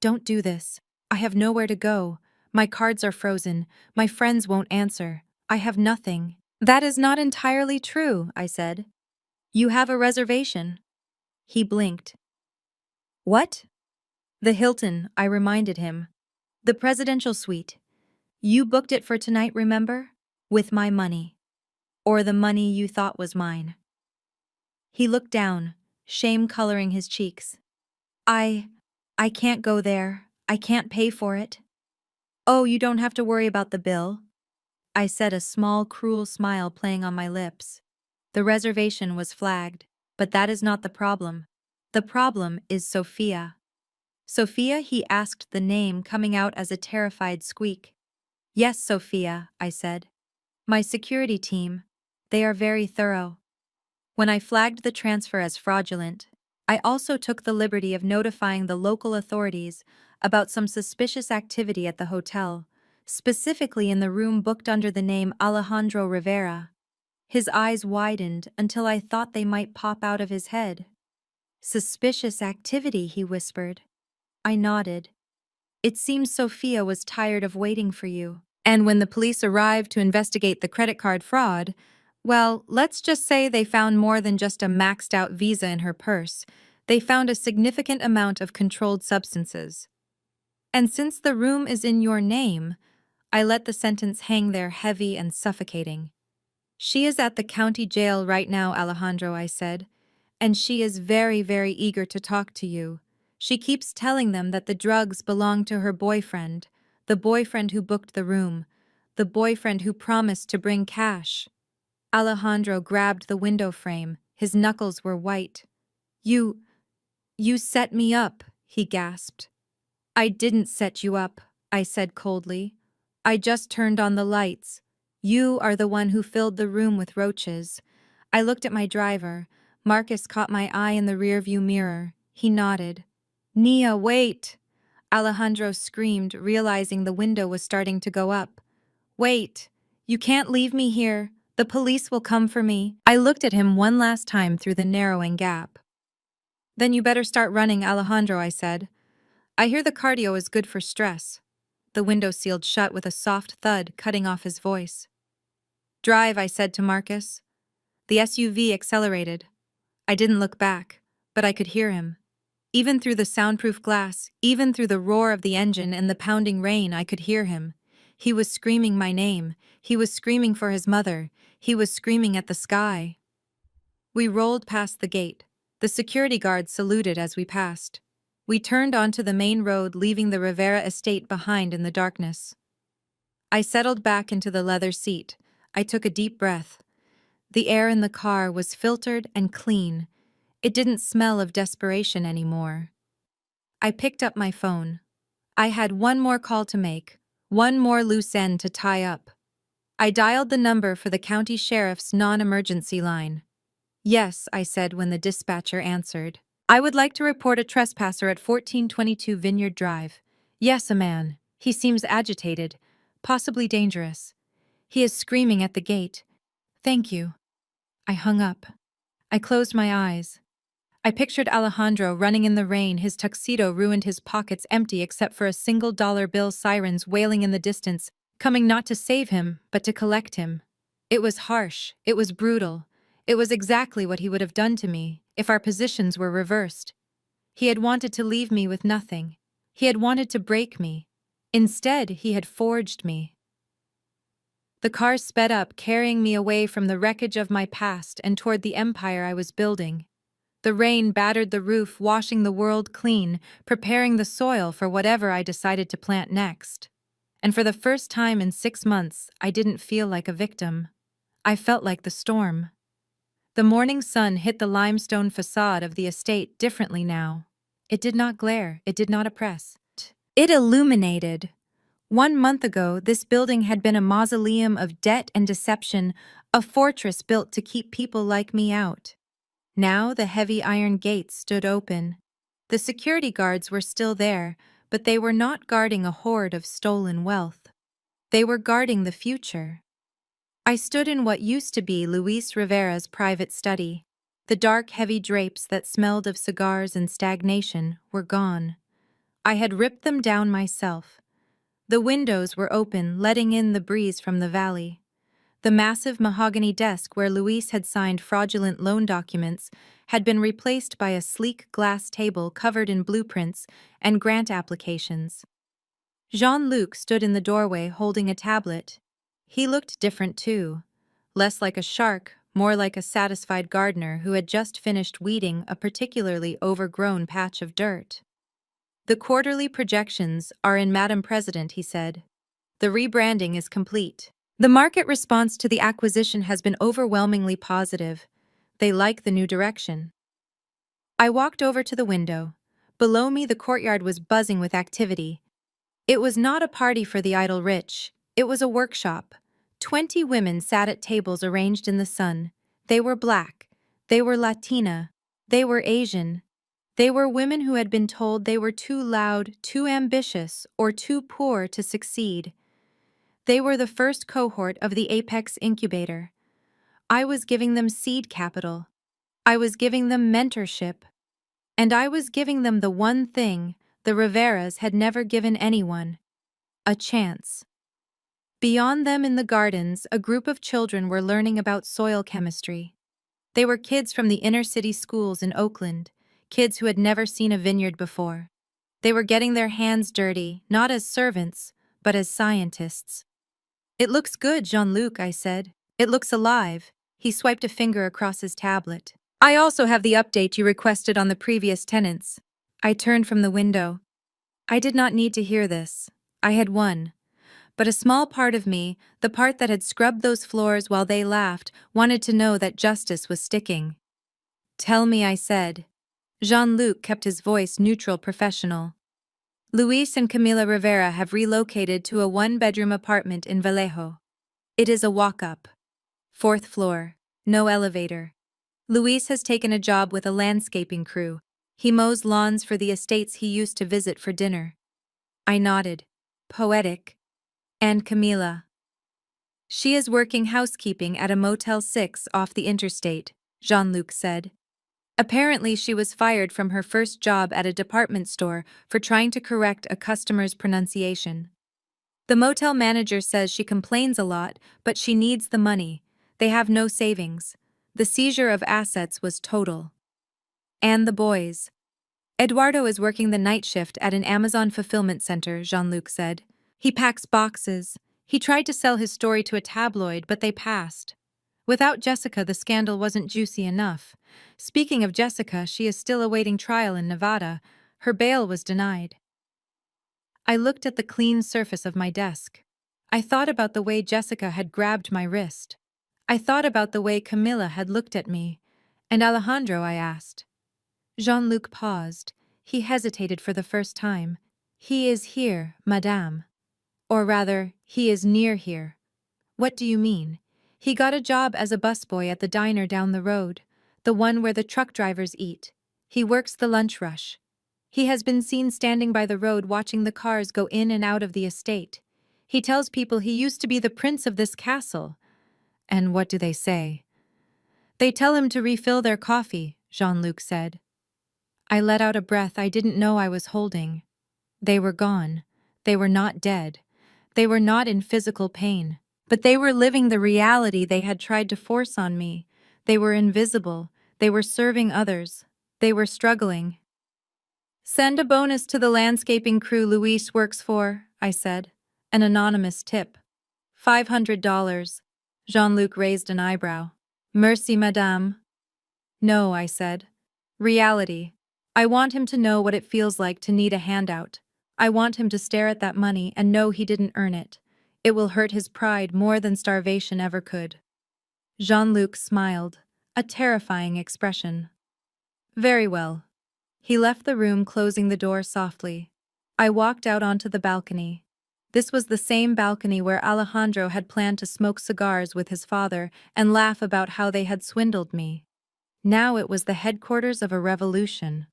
"Don't do this. I have nowhere to go. My cards are frozen. My friends won't answer. I have nothing." "That is not entirely true," I said. "You have a reservation." He blinked. "What?" "The Hilton," I reminded him. "The presidential suite. You booked it for tonight, remember? With my money. Or the money you thought was mine." He looked down, shame coloring his cheeks. I can't go there. I can't pay for it." "Oh, you don't have to worry about the bill," I said, a small, cruel smile playing on my lips. "The reservation was flagged, but that is not the problem. The problem is Sophia." "Sophia?" he asked, the name coming out as a terrified squeak. "Yes, Sophia," I said. "My security team. They are very thorough." When I flagged the transfer as fraudulent, I also took the liberty of notifying the local authorities about some suspicious activity at the hotel, specifically in the room booked under the name Alejandro Rivera. His eyes widened until I thought they might pop out of his head. "Suspicious activity," he whispered. I nodded. "It seems Sophia was tired of waiting for you. And when the police arrived to investigate the credit card fraud, well, let's just say they found more than just a maxed-out Visa in her purse. They found a significant amount of controlled substances. And since the room is in your name," I let the sentence hang there, heavy and suffocating. "She is at the county jail right now, Alejandro," I said. "And she is very, very eager to talk to you. She keeps telling them that the drugs belong to her boyfriend, the boyfriend who booked the room, the boyfriend who promised to bring cash." Alejandro grabbed the window frame. His knuckles were white. You set me up," he gasped. "I didn't set you up," I said coldly. "I just turned on the lights. You are the one who filled the room with roaches." I looked at my driver. Marcus caught my eye in the rearview mirror. He nodded. "Nia, wait!" Alejandro screamed, realizing the window was starting to go up. "Wait! You can't leave me here. The police will come for me." I looked at him one last time through the narrowing gap. "Then you better start running, Alejandro," I said. "I hear the cardio is good for stress." The window sealed shut with a soft thud, cutting off his voice. "Drive," I said to Marcus. The SUV accelerated. I didn't look back, but I could hear him. Even through the soundproof glass, even through the roar of the engine and the pounding rain, I could hear him. He was screaming my name. He was screaming for his mother. He was screaming at the sky. We rolled past the gate. The security guards saluted as we passed. We turned onto the main road, leaving the Rivera estate behind in the darkness. I settled back into the leather seat. I took a deep breath. The air in the car was filtered and clean. It didn't smell of desperation anymore. I picked up my phone. I had one more call to make, one more loose end to tie up. I dialed the number for the county sheriff's non-emergency line. "Yes," I said when the dispatcher answered. "I would like to report a trespasser at 1422 Vineyard Drive." "Yes, a man. He seems agitated, possibly dangerous. He is screaming at the gate." "Thank you." I hung up. I closed my eyes. I pictured Alejandro running in the rain, his tuxedo ruined, his pockets empty except for a $1 bill, sirens wailing in the distance, coming not to save him, but to collect him. It was harsh, it was brutal, It was exactly what he would have done to me if our positions were reversed. He had wanted to leave me with nothing. He had wanted to break me. Instead, he had forged me. The car sped up, carrying me away from the wreckage of my past and toward the empire I was building. The rain battered the roof, washing the world clean, preparing the soil for whatever I decided to plant next. And for the first time in 6 months, I didn't feel like a victim. I felt like the storm. The morning sun hit the limestone facade of the estate differently now. It did not glare, it did not oppress. It illuminated. 1 month ago, this building had been a mausoleum of debt and deception, a fortress built to keep people like me out. Now the heavy iron gates stood open. The security guards were still there, but they were not guarding a hoard of stolen wealth. They were guarding the future. I stood in what used to be Luis Rivera's private study. The dark, heavy drapes that smelled of cigars and stagnation were gone. I had ripped them down myself. The windows were open, letting in the breeze from the valley. The massive mahogany desk where Luis had signed fraudulent loan documents had been replaced by a sleek glass table covered in blueprints and grant applications. Jean-Luc stood in the doorway holding a tablet. He looked different too. Less like a shark, more like a satisfied gardener who had just finished weeding a particularly overgrown patch of dirt. "The quarterly projections are in, Madam President," he said. "The rebranding is complete. The market response to the acquisition has been overwhelmingly positive. They like the new direction." I walked over to the window. Below me, the courtyard was buzzing with activity. It was not a party for the idle rich. It was a workshop. 20 women sat at tables arranged in the sun. They were black. They were Latina. They were Asian. They were women who had been told they were too loud, too ambitious, or too poor to succeed. They were the first cohort of the Apex Incubator. I was giving them seed capital. I was giving them mentorship. And I was giving them the one thing the Riveras had never given anyone: a chance. Beyond them in the gardens, a group of children were learning about soil chemistry. They were kids from the inner-city schools in Oakland, kids who had never seen a vineyard before. They were getting their hands dirty, not as servants, but as scientists. "It looks good, Jean-Luc," I said. "It looks alive." He swiped a finger across his tablet. "I also have the update you requested on the previous tenants." I turned from the window. I did not need to hear this. I had won. But a small part of me, the part that had scrubbed those floors while they laughed, wanted to know that justice was sticking. "Tell me," I said. Jean-Luc kept his voice neutral, professional. "Luis and Camila Rivera have relocated to a one-bedroom apartment in Vallejo. It is a walk-up. 4th floor. No elevator. Luis has taken a job with a landscaping crew. He mows lawns for the estates he used to visit for dinner." I nodded. Poetic. "And Camila?" "She is working housekeeping at a Motel 6 off the interstate," Jean-Luc said. "Apparently she was fired from her first job at a department store for trying to correct a customer's pronunciation. The motel manager says she complains a lot, but she needs the money. They have no savings. The seizure of assets was total." "And the boys?" "Eduardo is working the night shift at an Amazon fulfillment center," Jean-Luc said. "He packs boxes. He tried to sell his story to a tabloid, but they passed. Without Jessica, the scandal wasn't juicy enough. Speaking of Jessica, she is still awaiting trial in Nevada. Her bail was denied." I looked at the clean surface of my desk. I thought about the way Jessica had grabbed my wrist. I thought about the way Camilla had looked at me. "And Alejandro?" I asked. Jean-Luc paused. He hesitated for the first time. "He is here, madame. Or rather, he is near here." "What do you mean?" "He got a job as a busboy at the diner down the road, the one where the truck drivers eat. He works the lunch rush. He has been seen standing by the road watching the cars go in and out of the estate. He tells people he used to be the prince of this castle." "And what do they say?" "They tell him to refill their coffee," Jean-Luc said. I let out a breath I didn't know I was holding. They were gone. They were not dead. They were not in physical pain. But they were living the reality they had tried to force on me, They were invisible. They were serving others. They were struggling. Send a bonus to the landscaping crew Luis works for, I said. An anonymous tip. $500. Jean-Luc raised an eyebrow. Merci, madame. No, I said. Reality. I want him to know what it feels like to need a handout. I want him to stare at that money and know he didn't earn it. It will hurt his pride more than starvation ever could. Jean-Luc smiled, a terrifying expression. Very well. He left the room, closing the door softly. I walked out onto the balcony. This was the same balcony where Alejandro had planned to smoke cigars with his father and laugh about how they had swindled me. Now it was the headquarters of a revolution.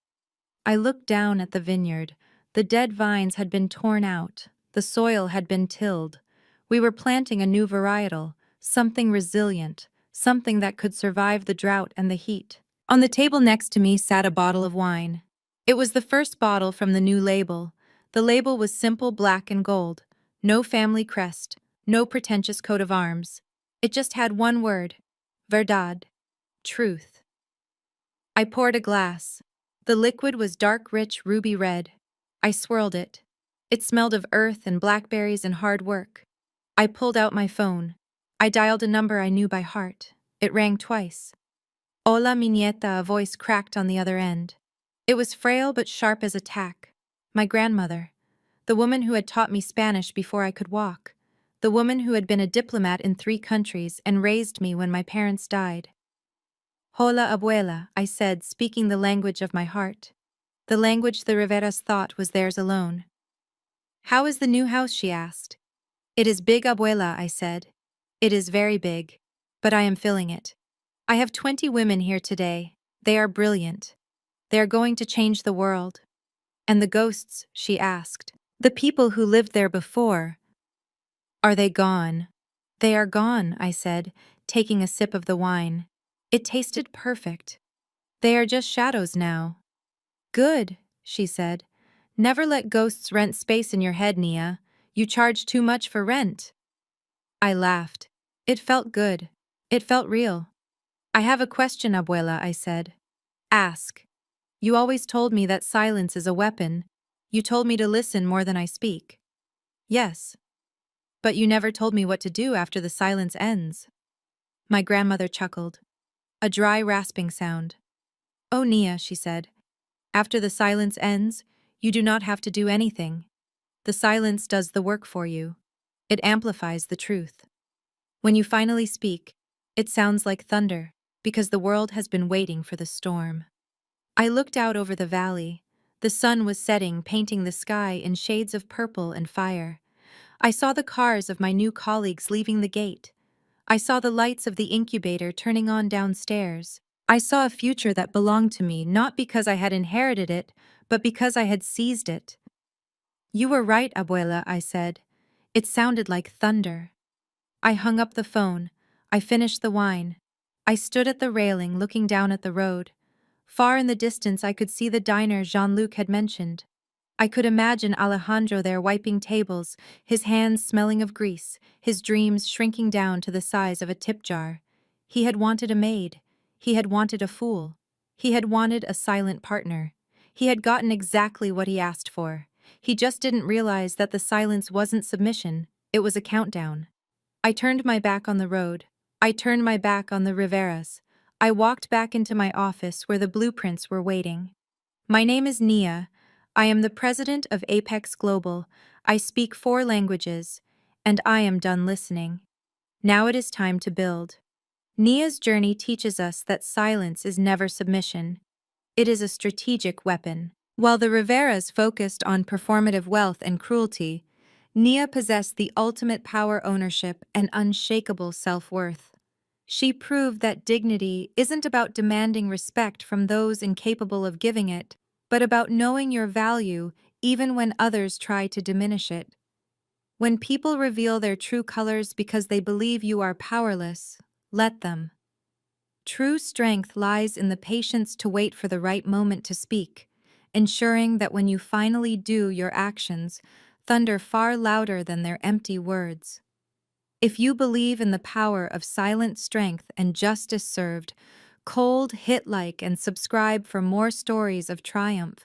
I looked down at the vineyard. The dead vines had been torn out. The soil had been tilled. We were planting a new varietal, something resilient, something that could survive the drought and the heat. On the table next to me sat a bottle of wine. It was the first bottle from the new label. The label was simple black and gold. No family crest, no pretentious coat of arms. It just had one word: verdad, truth. I poured a glass. The liquid was dark, rich, ruby red. I swirled it. It smelled of earth and blackberries and hard work. I pulled out my phone. I dialed a number I knew by heart. It rang twice. Hola, mi nieta, a voice cracked on the other end. It was frail but sharp as a tack. My grandmother. The woman who had taught me Spanish before I could walk. The woman who had been a diplomat in 3 countries and raised me when my parents died. Hola, abuela, I said, speaking the language of my heart. The language the Riveras thought was theirs alone. How is the new house, she asked. It is big, abuela, I said. It is very big. But I am filling it. I have 20 women here today. They are brilliant. They are going to change the world. And the ghosts, she asked. The people who lived there before. Are they gone? They are gone, I said, taking a sip of the wine. It tasted perfect. They are just shadows now. Good, she said. Never let ghosts rent space in your head, Nia. You charge too much for rent. I laughed. It felt good. It felt real. I have a question, abuela, I said. Ask. You always told me that silence is a weapon. You told me to listen more than I speak. Yes. But you never told me what to do after the silence ends. My grandmother chuckled. A dry, rasping sound. Oh, Nia, she said. After the silence ends, you do not have to do anything. The silence does the work for you. It amplifies the truth. When you finally speak, it sounds like thunder, because the world has been waiting for the storm. I looked out over the valley. The sun was setting, painting the sky in shades of purple and fire. I saw the cars of my new colleagues leaving the gate. I saw the lights of the incubator turning on downstairs. I saw a future that belonged to me, not because I had inherited it, but because I had seized it. You were right, abuela, I said. It sounded like thunder. I hung up the phone. I finished the wine. I stood at the railing, looking down at the road. Far in the distance, I could see the diner Jean-Luc had mentioned. I could imagine Alejandro there wiping tables, his hands smelling of grease, his dreams shrinking down to the size of a tip jar. He had wanted a maid. He had wanted a fool. He had wanted a silent partner. He had gotten exactly what he asked for. He just didn't realize that the silence wasn't submission, it was a countdown. I turned my back on the road. I turned my back on the Riveras. I walked back into my office where the blueprints were waiting. My name is Nia. I am the president of Apex Global. I speak 4 languages, and I am done listening. Now it is time to build. Nia's journey teaches us that silence is never submission. It is a strategic weapon. While the Riveras focused on performative wealth and cruelty, Nia possessed the ultimate power, ownership, and unshakable self-worth. She proved that dignity isn't about demanding respect from those incapable of giving it, but about knowing your value even when others try to diminish it. When people reveal their true colors because they believe you are powerless, let them. True strength lies in the patience to wait for the right moment to speak, ensuring that when you finally do, your actions thunder far louder than their empty words. If you believe in the power of silent strength and justice served, cold, hit like, and subscribe for more stories of triumph.